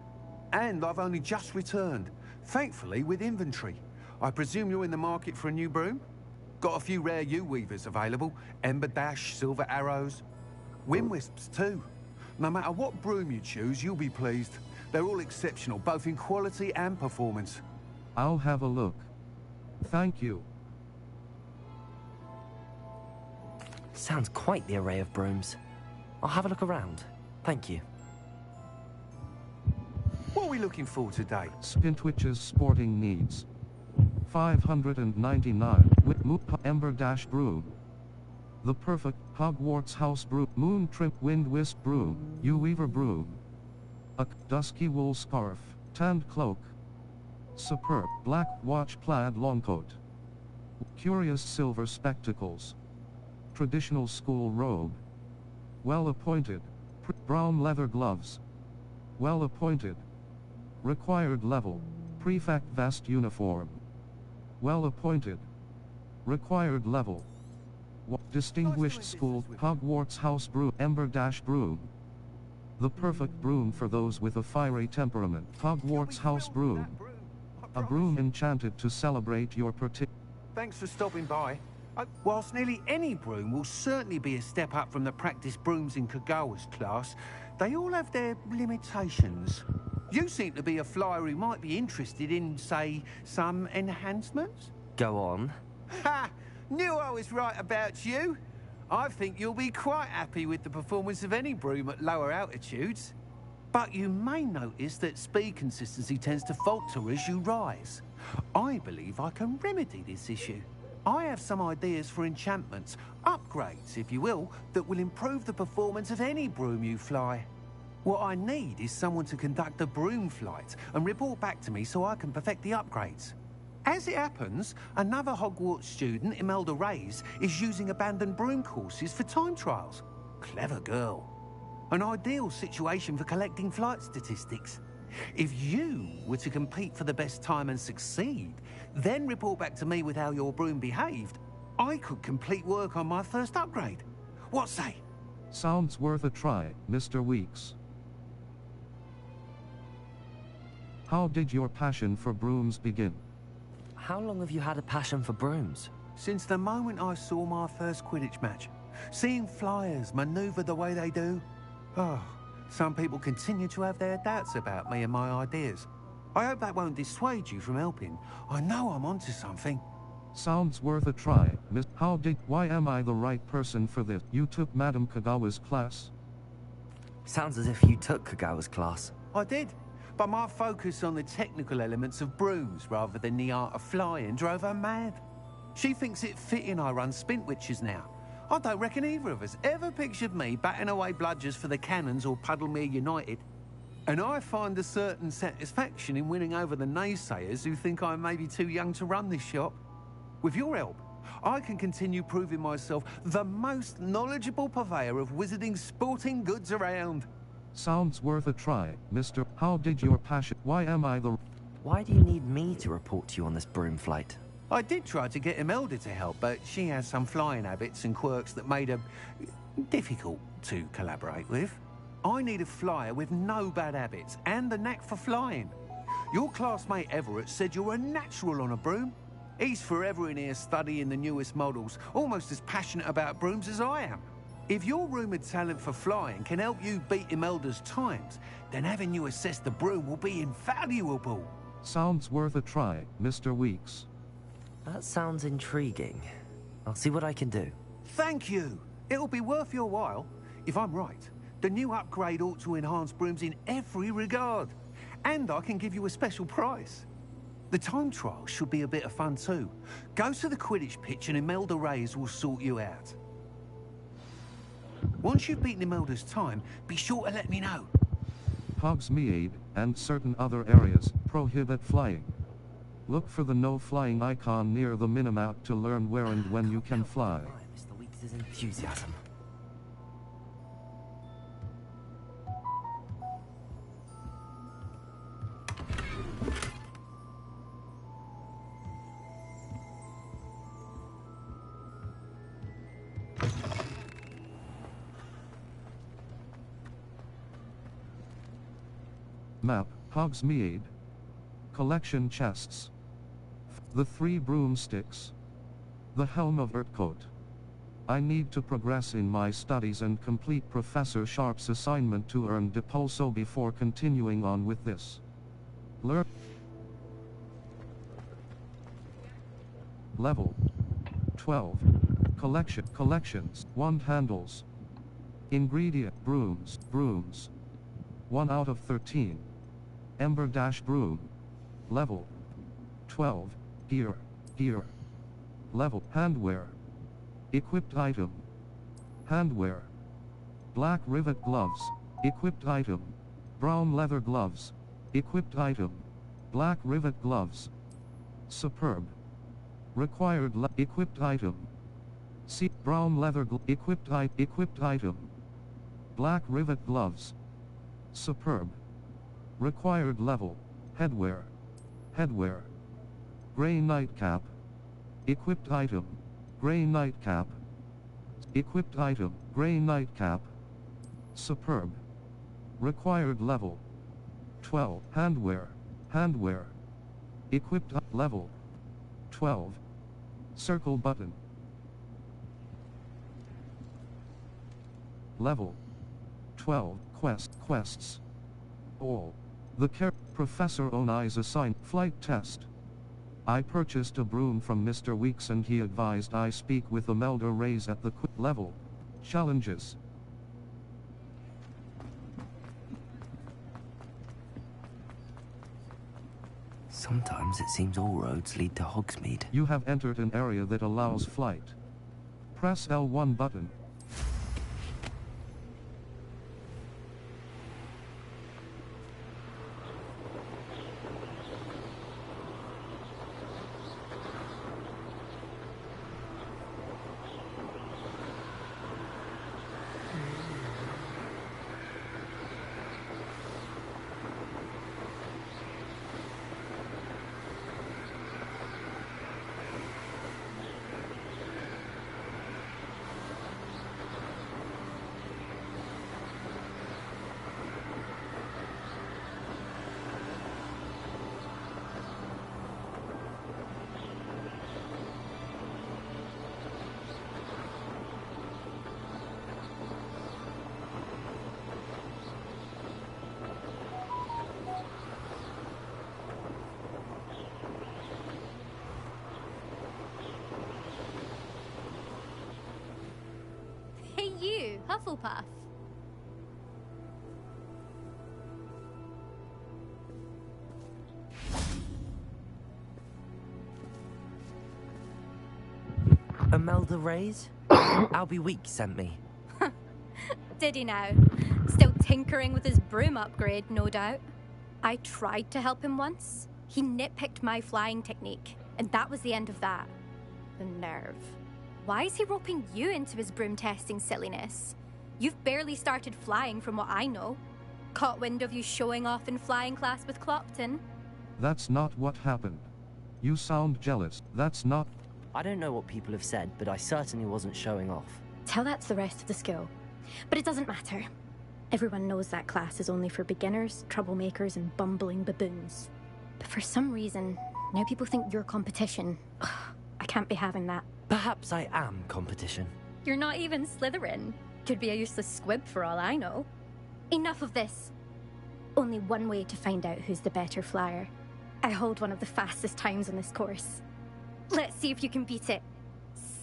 And I've only just returned, thankfully with inventory. I presume you're in the market for a new broom? Got a few rare U-weavers available. Ember Dash, Silver Arrows. Wind Wisps too. No matter what broom you choose, you'll be pleased. They're all exceptional, both in quality and performance. I'll have a look. Thank you. Sounds quite the array of brooms. I'll have a look around. Thank you. What are we looking for today? Spintwitches sporting needs. 599 with Ember Dash broom. The perfect Hogwarts house broom. Moon trim wind wisp broom. U weaver broom. A dusky wool scarf. Tanned cloak. Superb black watch plaid longcoat. Curious silver spectacles. Traditional school robe. Well appointed. Brown leather gloves. Well appointed. Required level. Prefect vest uniform. Well appointed. Required level. Distinguished school Hogwarts house broom. Ember dash broom. The perfect broom for those with a fiery temperament. Hogwarts house broom. A broom enchanted to celebrate your Thanks for stopping by. Whilst nearly any broom will certainly be a step up from the practice brooms in Kagawa's class, they all have their limitations. You seem to be a flyer who might be interested in, say, some enhancements? Go on. Ha! Knew I was right about you. I think you'll be quite happy with the performance of any broom at lower altitudes. But you may notice that speed consistency tends to falter as you rise. I believe I can remedy this issue. I have some ideas for enchantments, upgrades, if you will, that will improve the performance of any broom you fly. What I need is someone to conduct a broom flight and report back to me so I can perfect the upgrades. As it happens, another Hogwarts student, Imelda Reyes, is using abandoned broom courses for time trials. Clever girl. An ideal situation for collecting flight statistics. If you were to compete for the best time and succeed, then report back to me with how your broom behaved, I could complete work on my first upgrade. What say? Sounds worth a try, Mr. Weeks. How did your passion for brooms begin? How long have you had a passion for brooms? Since the moment I saw my first Quidditch match. Seeing flyers maneuver the way they do. Oh, some people continue to have their doubts about me and my ideas. I hope that won't dissuade you from helping. I know I'm onto something. Sounds worth a try, Miss. Why am I the right person for this? You took Madame Kagawa's class? Sounds as if you took Kagawa's class. I did, but my focus on the technical elements of brooms rather than the art of flying drove her mad. She thinks it fitting I run Spintwitches now. I don't reckon either of us ever pictured me batting away bludgers for the Cannons or Puddlemere United. And I find a certain satisfaction in winning over the naysayers who think I may be too young to run this shop. With your help, I can continue proving myself the most knowledgeable purveyor of wizarding sporting goods around. Sounds worth a try, Mr. How did your passion... Why am I the... Why do you need me to report to you on this broom flight? I did try to get Imelda to help, but she has some flying habits and quirks that made her difficult to collaborate with. I need a flyer with no bad habits and the knack for flying. Your classmate Everett said you're a natural on a broom. He's forever in here studying the newest models, almost as passionate about brooms as I am. If your rumoured talent for flying can help you beat Imelda's times, then having you assess the broom will be invaluable. Sounds worth a try, Mr. Weeks. That sounds intriguing. I'll see what I can do. Thank you. It'll be worth your while. If I'm right, the new upgrade ought to enhance brooms in every regard. And I can give you a special price. The time trial should be a bit of fun too. Go to the Quidditch pitch and Imelda Reyes will sort you out. Once you've beaten Imelda's time, be sure to let me know. Hogsmeade and certain other areas prohibit flying. Look for the no flying icon near the minimap to learn where and when you can fly. Mr. Weeks' enthusiasm. Map, Hogsmeade. Collection chests. The 3 broomsticks. The helm of Urtcote. I need to progress in my studies and complete Professor Sharp's assignment to earn Depulso before continuing on with this. Learn. Level 12. Collections. Wand handles. Ingredient. Brooms. 1 out of 13. Ember dash broom. Level 12. Gear. Level. Handwear. Equipped item. Handwear. Black rivet gloves. Equipped item. Brown leather gloves. Equipped item. Black rivet gloves. Superb. Required equipped item. See brown leather equipped item. Black rivet gloves. Superb. Required level. Headwear. Headwear. Gray nightcap. Equipped item. Gray nightcap. Equipped item. Gray nightcap. Superb. Required level. 12. Handwear. Handwear. Equipped level. 12. Circle button. Level. 12. Quests. All. The Professor Onai's assigned flight test. I purchased a broom from Mr. Weeks and he advised I speak with Imelda Reyes at the level. Challenges. Sometimes it seems all roads lead to Hogsmeade. You have entered an area that allows flight. Press L1 button. Hey you, Hufflepuff. Imelda Reyes? Albie Weeks sent me. Did he now? Still tinkering with his broom upgrade, no doubt. I tried to help him once. He nitpicked my flying technique, and that was the end of that. The nerve. Why is he roping you into his broom testing silliness? You've barely started flying from what I know. Caught wind of you showing off in flying class with Clopton. That's not what happened. You sound jealous. That's not... I don't know what people have said, but I certainly wasn't showing off. Tell that to the rest of the school. But it doesn't matter. Everyone knows that class is only for beginners, troublemakers, and bumbling baboons. But for some reason, now people think you're competition. Ugh, I can't be having that. Perhaps I am competition. You're not even Slytherin. Could be a useless squib for all I know. Enough of this. Only one way to find out who's the better flyer. I hold one of the fastest times on this course. Let's see if you can beat it.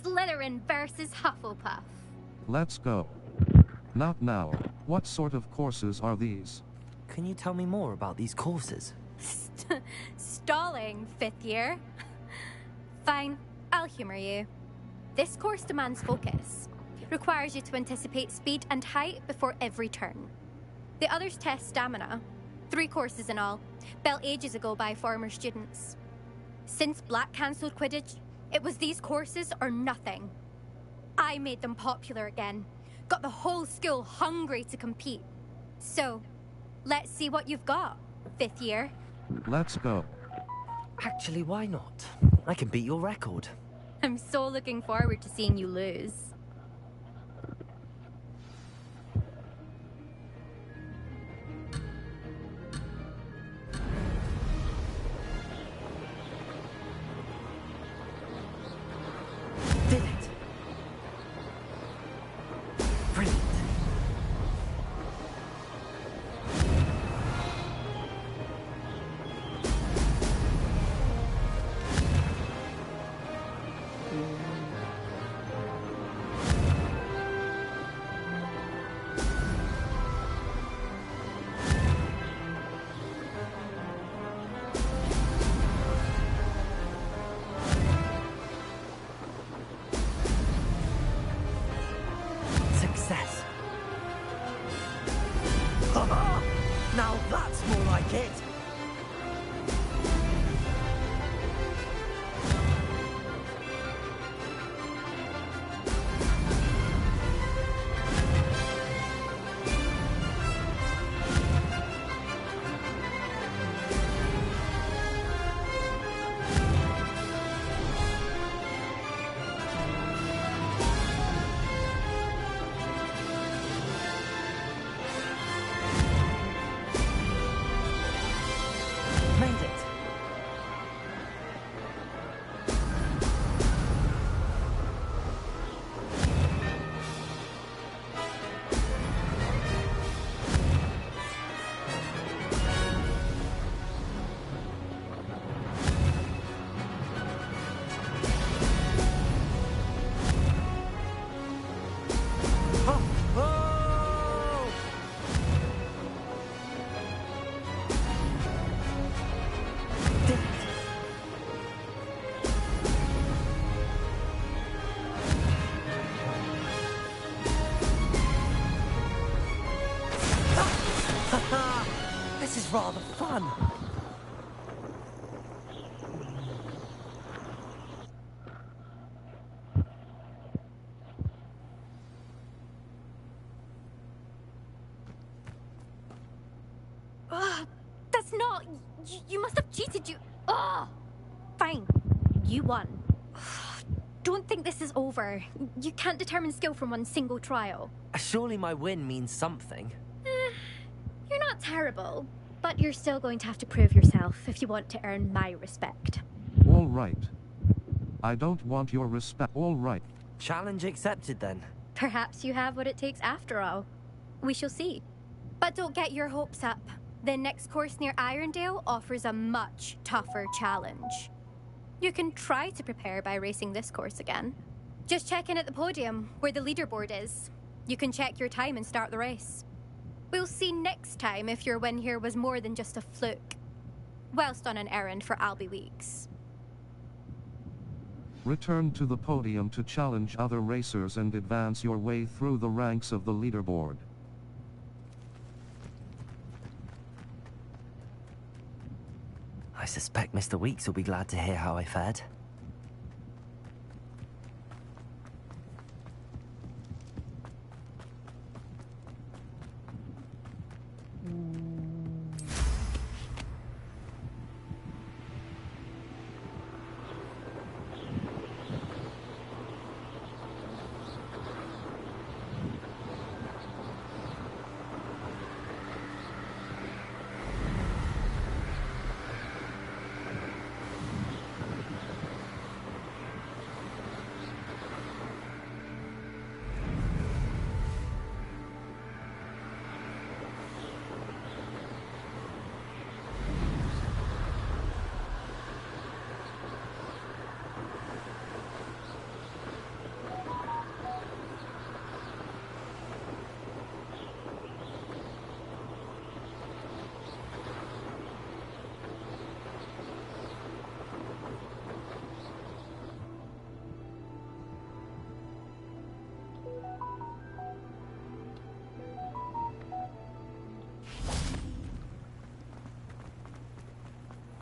Slytherin versus Hufflepuff. Let's go. Not now. What sort of courses are these? Can you tell me more about these courses? Stalling, 5th year. Fine, I'll humor you. This course demands focus. Requires you to anticipate speed and height before every turn. The others test stamina. 3 courses in all, built ages ago by former students. Since Black cancelled Quidditch, it was these courses or nothing. I made them popular again. Got the whole school hungry to compete. So, let's see what you've got, 5th year. Let's go. Actually, why not? I can beat your record. I'm so looking forward to seeing you lose. Did it! Brilliant. This is rather fun. That's not... You must have cheated, you... Ugh! Fine. You won. Don't think this is over. You can't determine skill from one single trial. Surely my win means something. You're not terrible, but you're still going to have to prove yourself if you want to earn my respect. All right. I don't want your respect. All right. Challenge accepted then. Perhaps you have what it takes after all. We shall see. But don't get your hopes up. The next course near Irondale offers a much tougher challenge. You can try to prepare by racing this course again. Just check in at the podium, where the leaderboard is. You can check your time and start the race. We'll see next time if your win here was more than just a fluke. Whilst on an errand for Albie Weeks. Return to the podium to challenge other racers and advance your way through the ranks of the leaderboard. I suspect Mr. Weeks will be glad to hear how I fared.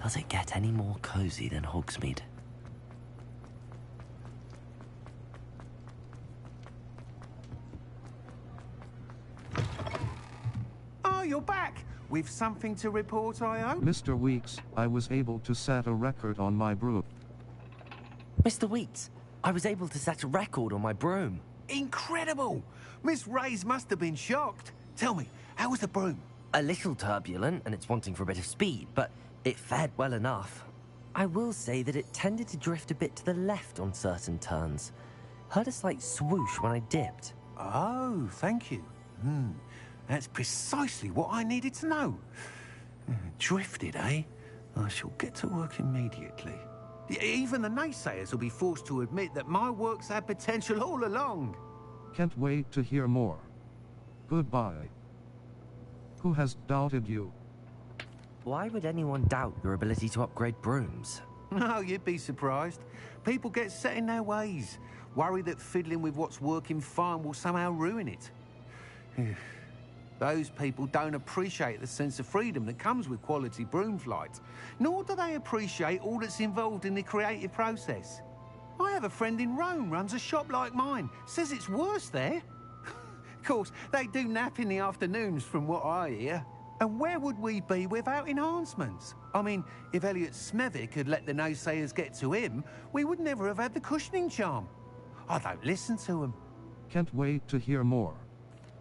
Does it get any more cozy than Hogsmeade? Oh, you're back! With something to report, I hope? Mr. Weeks, I was able to set a record on my broom. Mr. Weeks, I was able to set a record on my broom. Incredible! Miss Reyes must have been shocked. Tell me, how was the broom? A little turbulent, and it's wanting for a bit of speed, but it fared well enough. I will say that it tended to drift a bit to the left on certain turns. Heard a slight swoosh when I dipped. Oh, thank you. That's precisely what I needed to know. Drifted, eh? I shall get to work immediately. Even the naysayers will be forced to admit that my work's had potential all along. Can't wait to hear more. Goodbye. Who has doubted you? Why would anyone doubt your ability to upgrade brooms? No, you'd be surprised. People get set in their ways, worry that fiddling with what's working fine will somehow ruin it. Those people don't appreciate the sense of freedom that comes with quality broom flight, nor do they appreciate all that's involved in the creative process. I have a friend in Rome runs a shop like mine, says it's worse there. Of course, they do nap in the afternoons from what I hear. And where would we be without enhancements? I mean, if Elliot Smethwick had let the naysayers get to him, we would never have had the cushioning charm. I don't listen to them. Can't wait to hear more.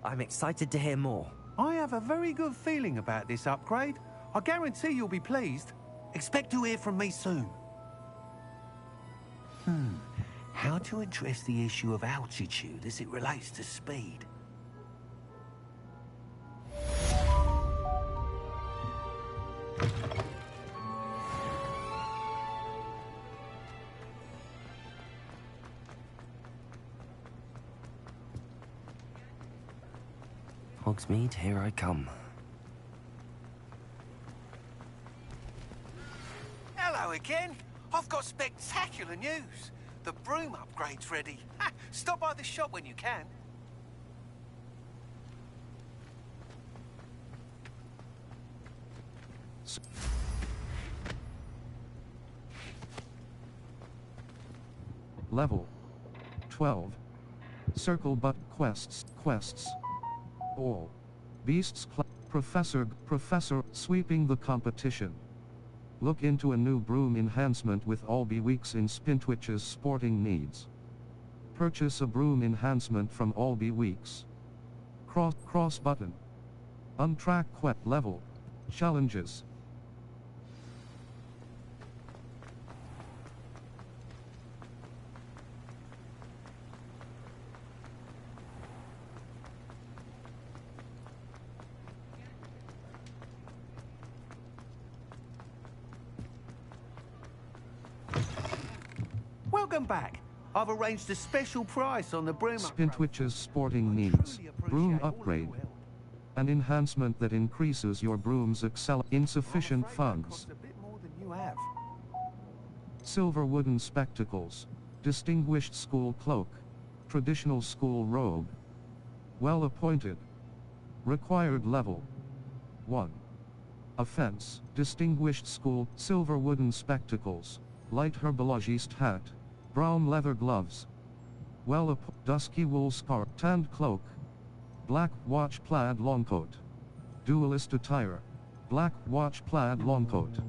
I'm excited to hear more. I have a very good feeling about this upgrade. I guarantee you'll be pleased. Expect to hear from me soon. How to address the issue of altitude as it relates to speed? Hogsmeade, here I come. Hello again. I've got spectacular news. The broom upgrade's ready. Stop by the shop when you can. Level 12. Circle but quests. All. Beasts Professor sweeping the competition. Look into a new broom enhancement with all be weeks in Spintwitch's sporting needs. Purchase a broom enhancement from all be weeks. Cross button. Untrack quest level. Challenges. Welcome back. I've arranged a special price on the broom. Spintwitch's sporting needs. Broom upgrade. An enhancement that increases your broom's insufficient funds. A bit more than you have. Silver wooden spectacles. Distinguished school cloak. Traditional school robe. Well appointed. Required level 1. Offense. Distinguished school. Silver wooden spectacles. Light herbologist hat. Brown leather gloves. Dusky wool scarf. Tanned cloak. Black watch plaid longcoat. Duelist attire. Black watch plaid longcoat.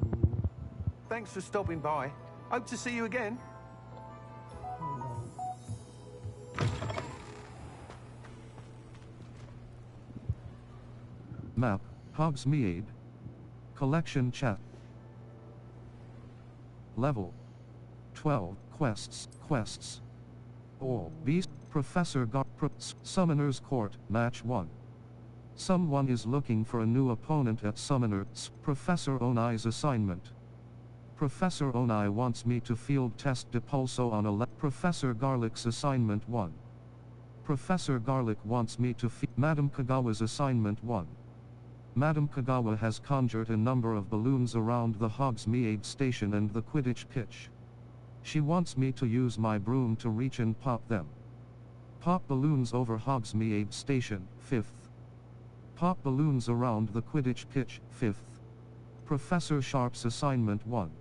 Thanks for stopping by. Hope to see you again. Map. Hogsmeade. Collection chat. Level 12. Quests. All. Beast. Professor Summoner's Court. Match 1. Someone is looking for a new opponent at Summoner's. Professor Onai's assignment. Professor Onai wants me to field test Depulso on a Professor Garlic's assignment 1. Professor Garlic wants me to Madame Kagawa's assignment 1. Madame Kagawa has conjured a number of balloons around the Hogsmeade station and the Quidditch pitch. She wants me to use my broom to reach and pop them. Pop balloons over Hogsmeade station, 5th. Pop balloons around the Quidditch pitch, 5th. Professor Sharp's assignment 1.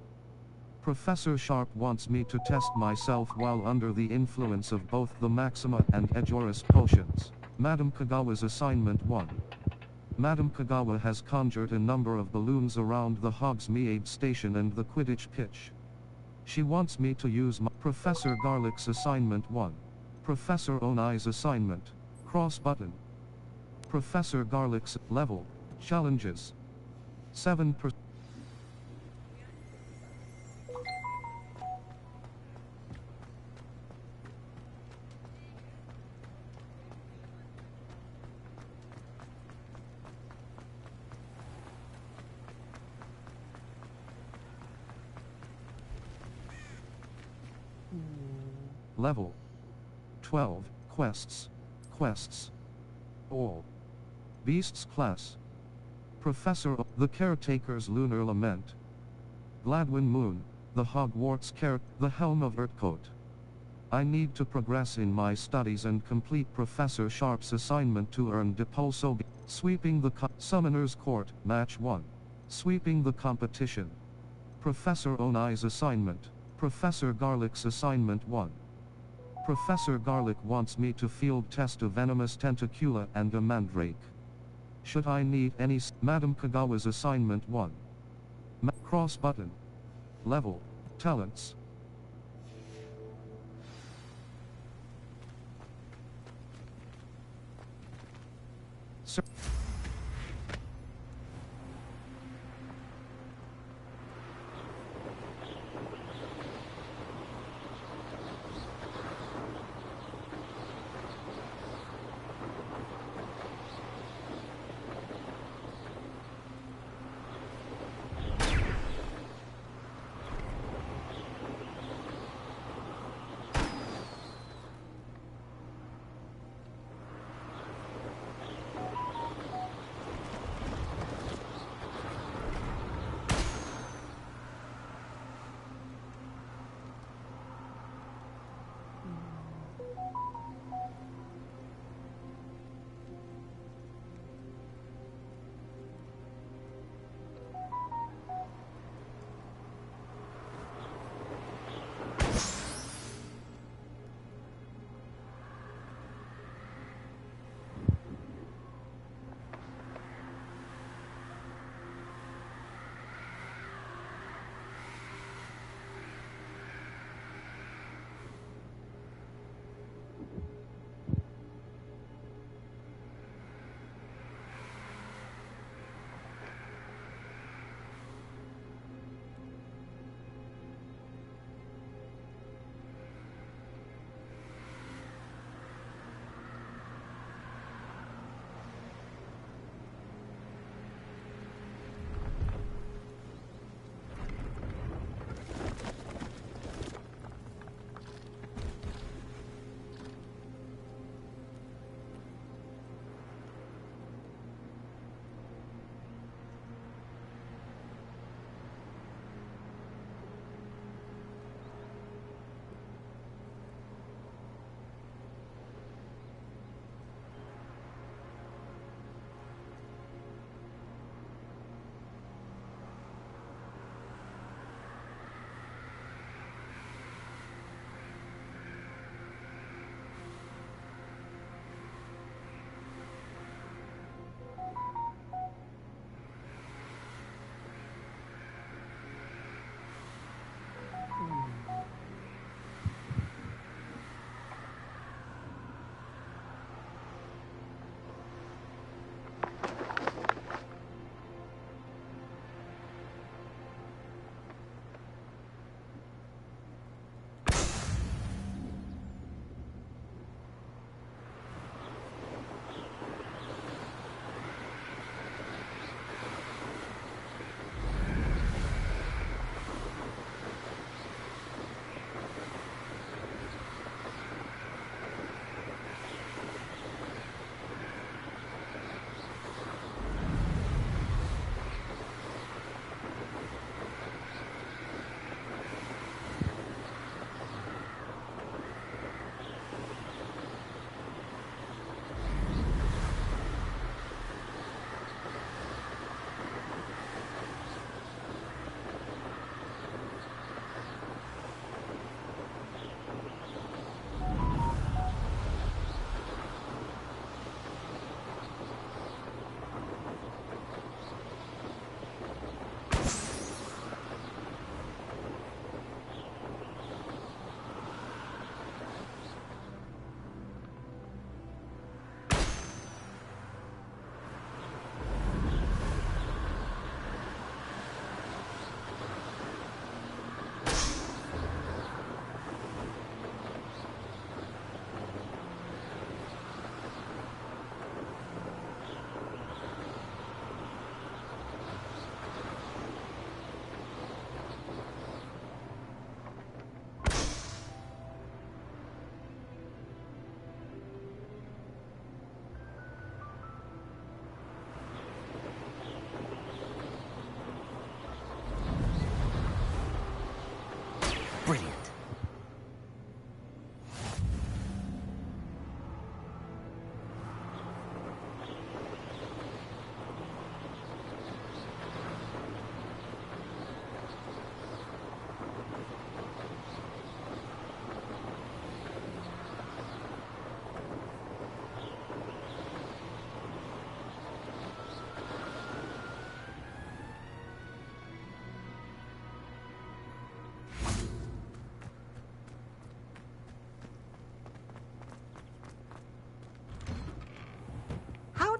Professor Sharp wants me to test myself while under the influence of both the Maxima and Edgeoris potions. Madame Kagawa's assignment 1. Madame Kagawa has conjured a number of balloons around the Hogsmeade station and the Quidditch pitch. She wants me to use my Professor Garlic's assignment 1. Professor Onai's assignment. Cross button. Professor Garlic's level. Challenges. 7%. Level 12. Quests. All. Beasts class. Professor the Caretaker's Lunar Lament. Gladwin Moon, the Hogwarts the Helm of Urtcote. I need to progress in my studies and complete Professor Sharp's assignment to earn Depulso. Sweeping the Summoner's Court, Match 1. Sweeping the competition. Professor Onai's assignment. Professor Garlic's assignment 1. Professor Garlic wants me to field test a venomous tentacula and a mandrake. Should I need any Madame Kagawa's assignment 1. Cross button. Level. Talents.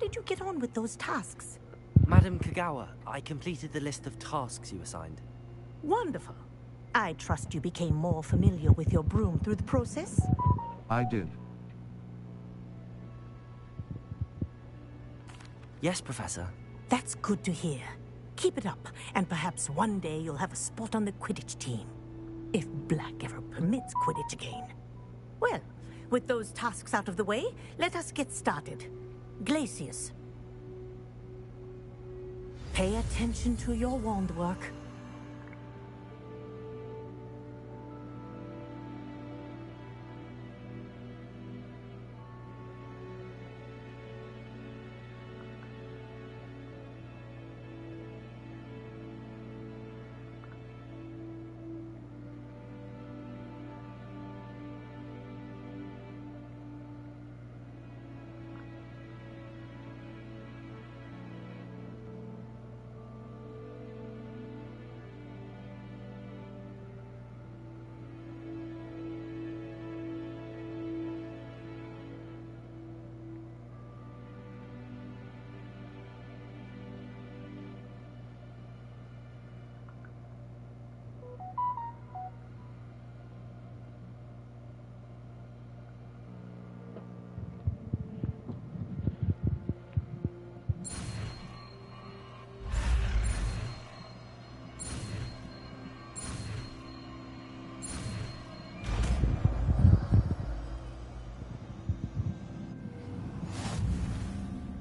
did you get on with those tasks? Madam Kagawa, I completed the list of tasks you assigned. Wonderful. I trust you became more familiar with your broom through the process? I did. Yes, Professor. That's good to hear. Keep it up, and perhaps one day you'll have a spot on the Quidditch team. If Black ever permits Quidditch again. Well, with those tasks out of the way, let us get started. Glacius. Pay attention to your wand work.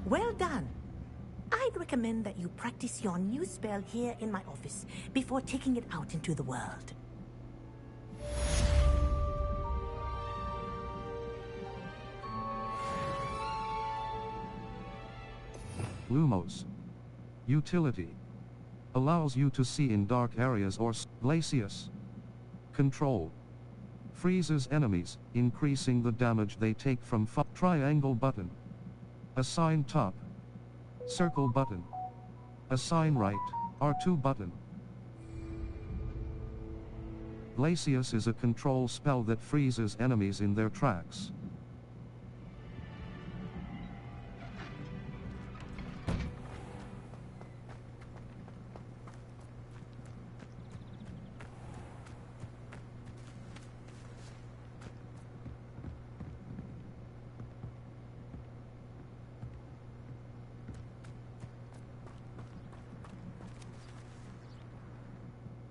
Well done. I'd recommend that you practice your new spell here in my office before taking it out into the world. Lumos. Utility. Allows you to see in dark areas or Glacius. Control. Freezes enemies, increasing the damage they take from triangle button. Assign top. Circle button. Assign right, R2 button. Glacius is a control spell that freezes enemies in their tracks.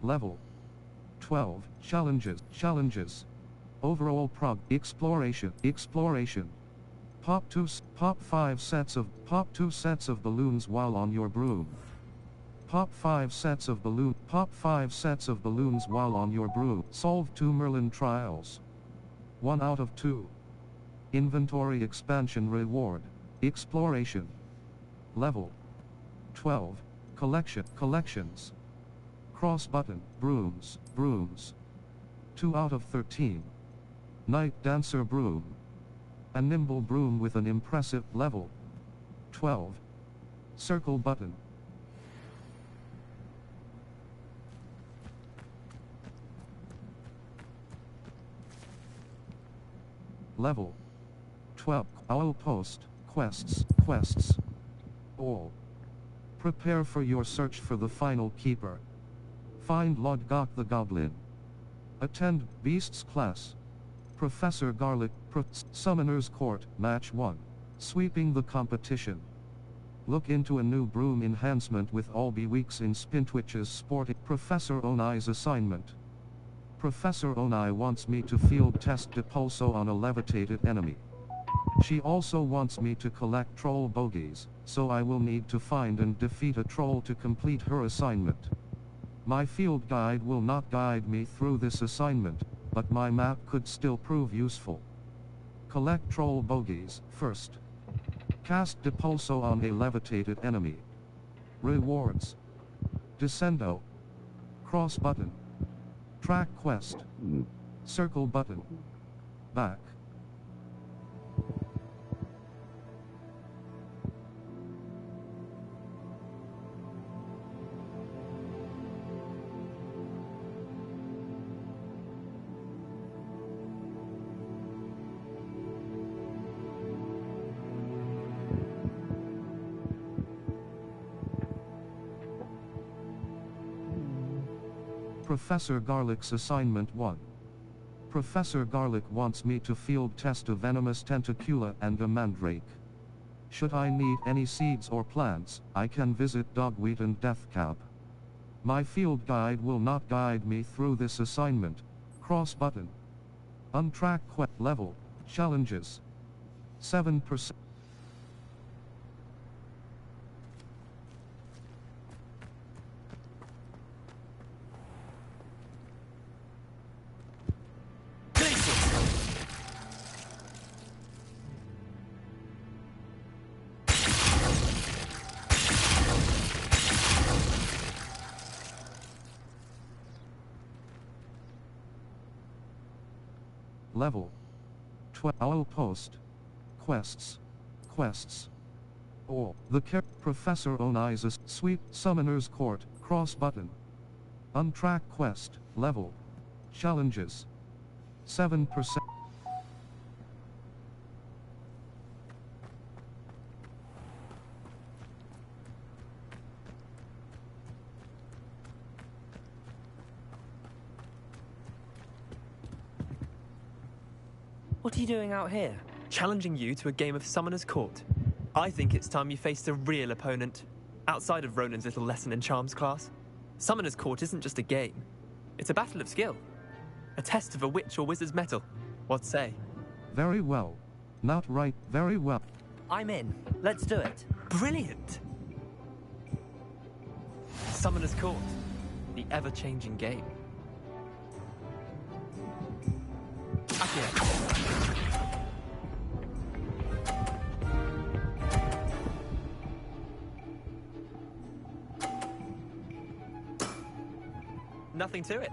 Level 12. Challenges. Overall prog. Exploration. Pop 5 sets of balloons while on your broom. Pop 5 sets of balloons while on your broom. Solve 2 Merlin trials. 1 out of 2. Inventory expansion reward. Exploration. Level 12. Collections. Cross button, brooms. 2 out of 13. Night dancer broom. A nimble broom with an impressive level 12. Circle button. Level 12. Owl post, quests. All. Prepare for your search for the final keeper. Find Lodgok the Goblin. Attend Beasts class. Professor Garlic, Summoner's Court, Match 1. Sweeping the competition. Look into a new broom enhancement with all weeks in Spintwitch's sporting. Professor Onai's assignment. Professor Onai wants me to field test Depulso on a levitated enemy. She also wants me to collect troll bogies, so I will need to find and defeat a troll to complete her assignment. My field guide will not guide me through this assignment, but my map could still prove useful. Collect troll bogies first. Cast Depulso on a levitated enemy. Rewards. Descendo. Cross button. Track quest. Circle button. Back. Professor Garlick's Assignment 1. Professor Garlick wants me to field test a venomous tentacula and a mandrake. Should I need any seeds or plants, I can visit Dogweed and Deathcap. My field guide will not guide me through this assignment. Cross button. Untrack quest level. Challenges. 7%. Level 12. Owl post. Quests. All. The Professor Oniza's Sweet Summoner's Court. Cross button. Untrack quest. Level. Challenges. 7%. What are you doing out here? Challenging you to a game of Summoner's Court. I think it's time you faced a real opponent, outside of Ronan's little lesson in charms class. Summoner's Court isn't just a game. It's a battle of skill. A test of a witch or wizard's mettle. What say? Very well. Not right. Very well. I'm in. Let's do it. Brilliant! Summoner's Court. The ever-changing game. Akira. Nothing to it.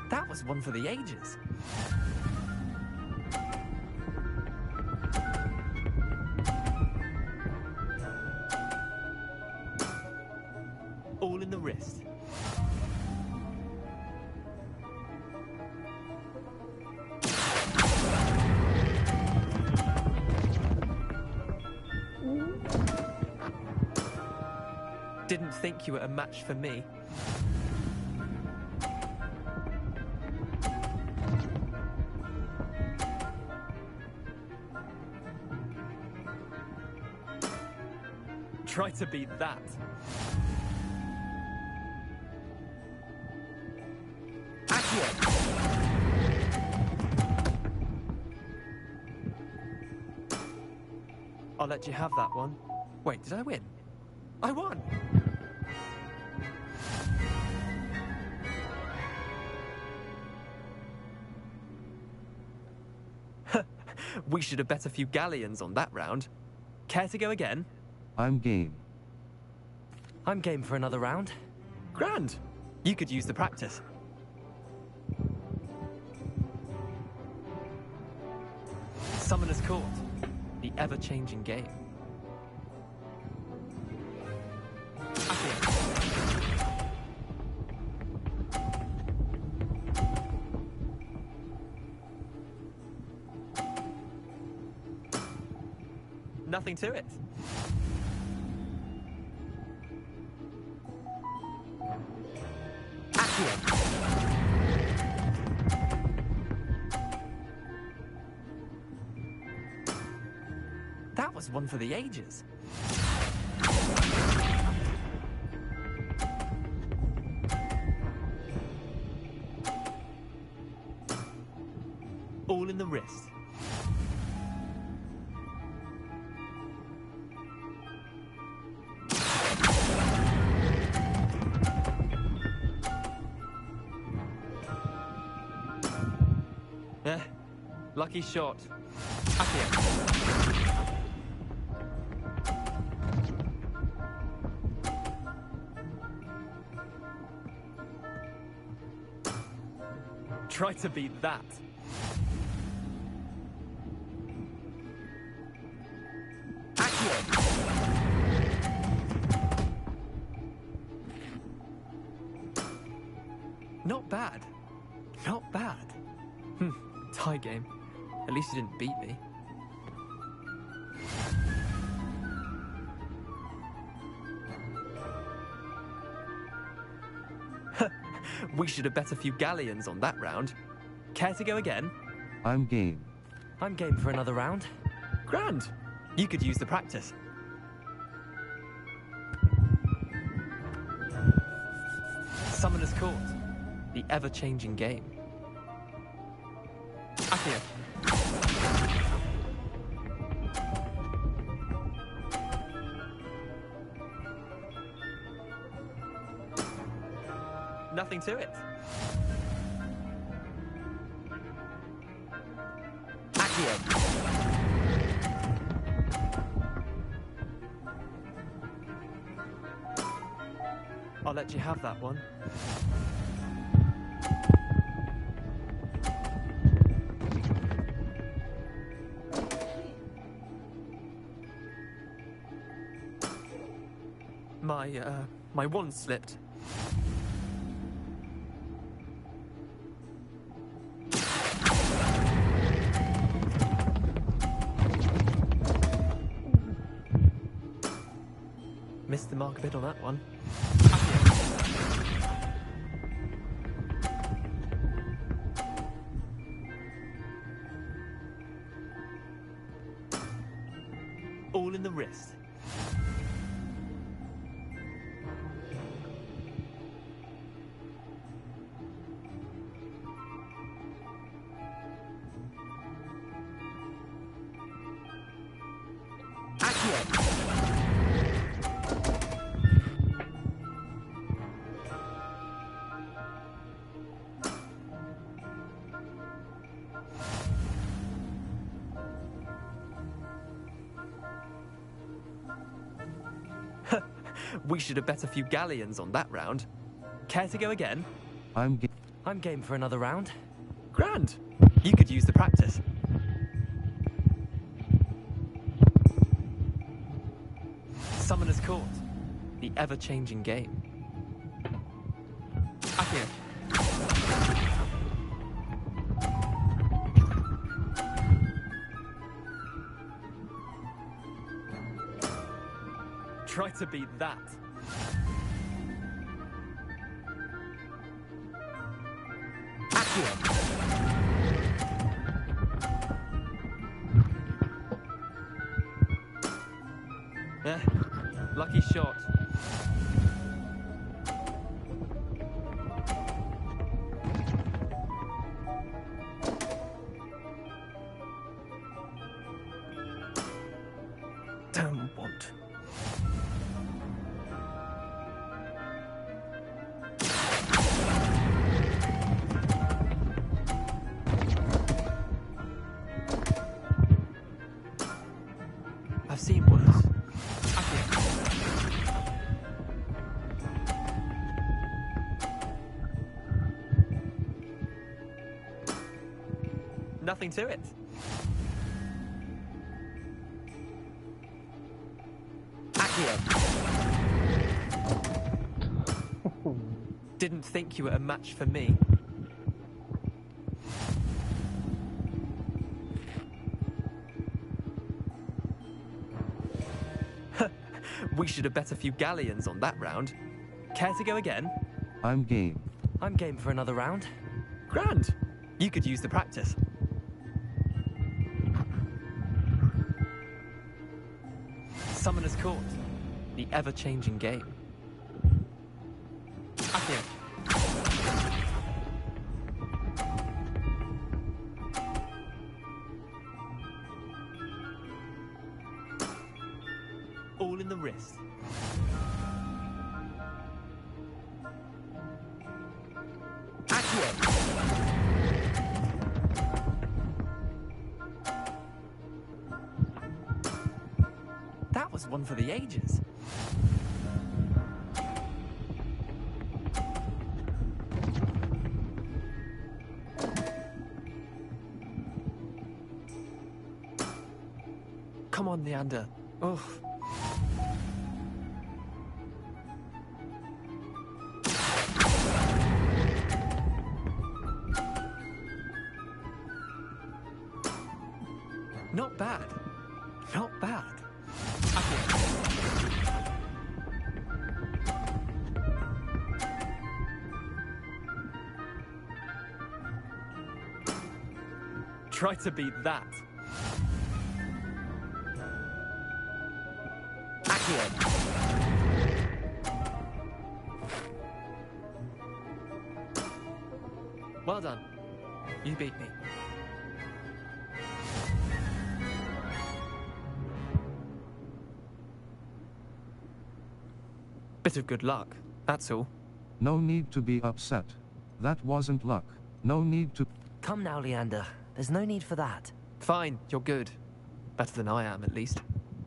That was one for the ages. All in the wrist. Didn't think you were a match for me. Try to beat that. I'll let you have that one. Wait, did I win? I won! We should have bet a few galleons on that round. Care to go again? I'm game. I'm game for another round. Grand! You could use the practice. Summoner's Court. The ever-changing game. Nothing to it. That was one for the ages. All in the wrist. Lucky shot. Try to beat that. bad. Not bad. Tie game. At least you didn't beat me. We should have bet a few galleons on that round. Care to go again? I'm game. I'm game for another round. Grand. You could use the practice. Summoner's Court. The ever-changing game. Accio. Nothing to it. Accio. I'll let you have that one. My wand slipped. Missed the mark a bit on that one. All in the wrist. We should have bet a few galleons on that round. Care to go again? I'm game for another round. Grand. You could use the practice. Summoner's Court. The ever-changing game. Accio. Try to beat that. Accio. Lucky shot. Don't want. I've seen worse. Nothing to it. Accio. Didn't think you were a match for me. We should have bet a few galleons on that round. Care to go again? I'm game. I'm game for another round. Grand. You could use the practice. Summoner's Court. The ever-changing game. Accio. All in the wrist. Accio. That was one for the ages. Come on, Leander. Ugh. Not bad. Not bad. Try to beat that. Well done. You beat me. Bit of good luck, that's all. No need to be upset. That wasn't luck. No need to... Come now, Leander. There's no need for that. Fine, you're good. Better than I am, at least.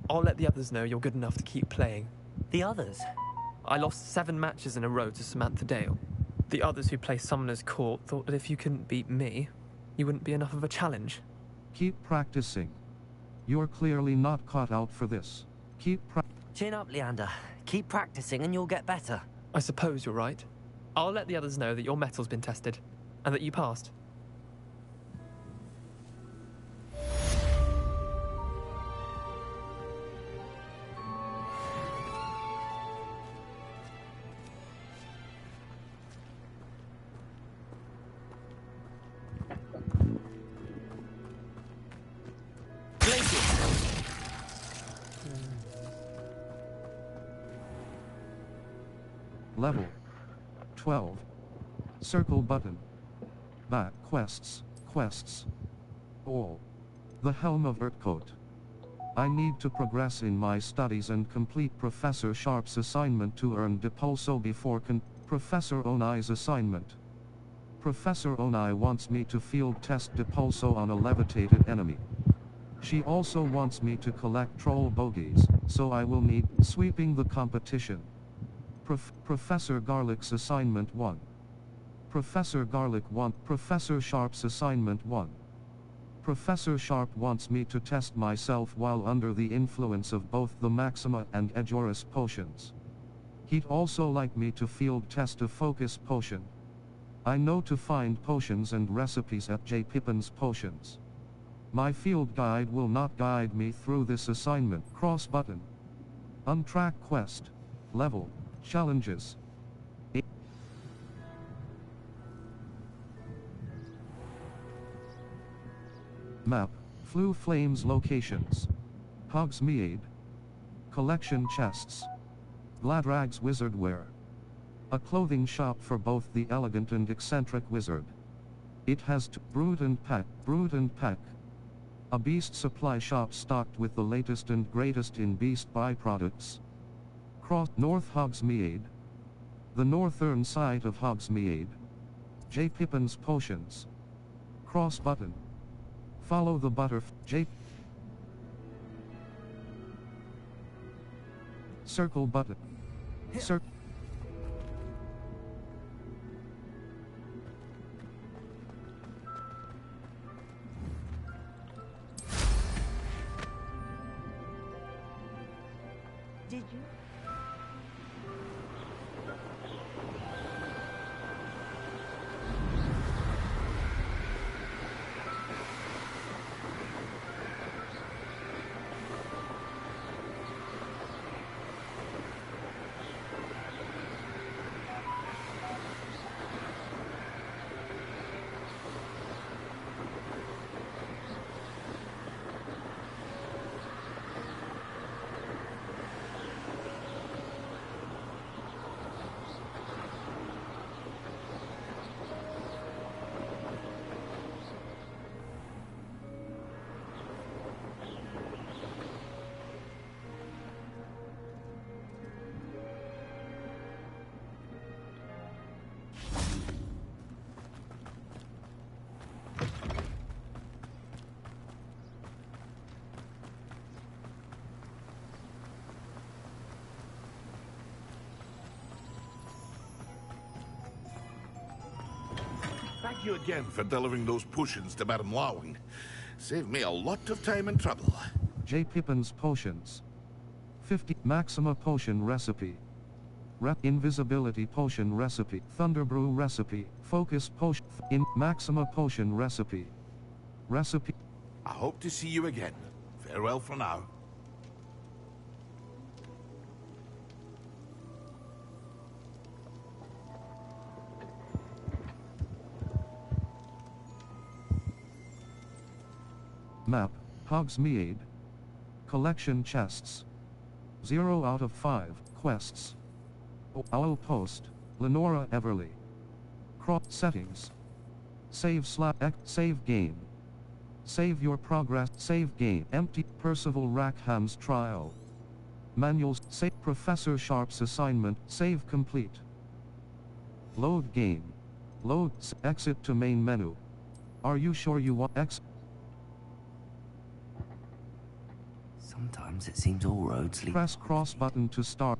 I'll let the others know you're good enough to keep playing. The others? I lost 7 matches in a row to Samantha Dale. The others who play Summoner's Court thought that if you couldn't beat me, you wouldn't be enough of a challenge. Keep practicing. You're clearly not cut out for this. Chin up, Leander. Keep practicing and you'll get better. I suppose you're right. I'll let the others know that your metal's been tested, and that you passed. Level 12. Circle button. Back quests. All. The Helm of Urtcote. I need to progress in my studies and complete Professor Sharp's assignment to earn Depulso before Professor Onai's assignment. Professor Onai wants me to field test Depulso on a levitated enemy. She also wants me to collect troll bogies, so I will need sweeping the competition. Professor Garlick's assignment 1. Professor Sharp's assignment 1. Professor Sharp wants me to test myself while under the influence of both the Maxima and Ejoris potions. He'd also like me to field test a focus potion. I know to find potions and recipes at J. Pippin's Potions. My field guide will not guide me through this assignment. Cross button. Untrack quest. Level. Challenges. Map. Flue Flames locations. Hogsmeade. Collection chests. Gladrag's Wizardwear. A clothing shop for both the elegant and eccentric wizard. It has Brood and Pack. A beast supply shop stocked with the latest and greatest in beast byproducts. North Hogsmeade. The northern side of Hogsmeade. J. Pippin's Potions. Cross button. Follow the Circle button. Circle. Did you? Thank you again for delivering those potions to Madame Lawing. Saved me a lot of time and trouble. J. Pippin's Potions. 50 Maxima Potion Recipe. Invisibility Potion Recipe. Thunderbrew Recipe. Focus Potion. Maxima Potion Recipe. I hope to see you again. Farewell for now. Map, Hogsmeade. Collection chests. 0 out of 5, quests. Owl Post, Lenora Everly. Settings. Save game. Save your progress, save game, empty, Percival Rackham's trial. Manuals, save Professor Sharp's assignment, save complete. Load game. Load, exit to main menu. Are you sure you want Sometimes it seems all roads lead. Press cross button to start.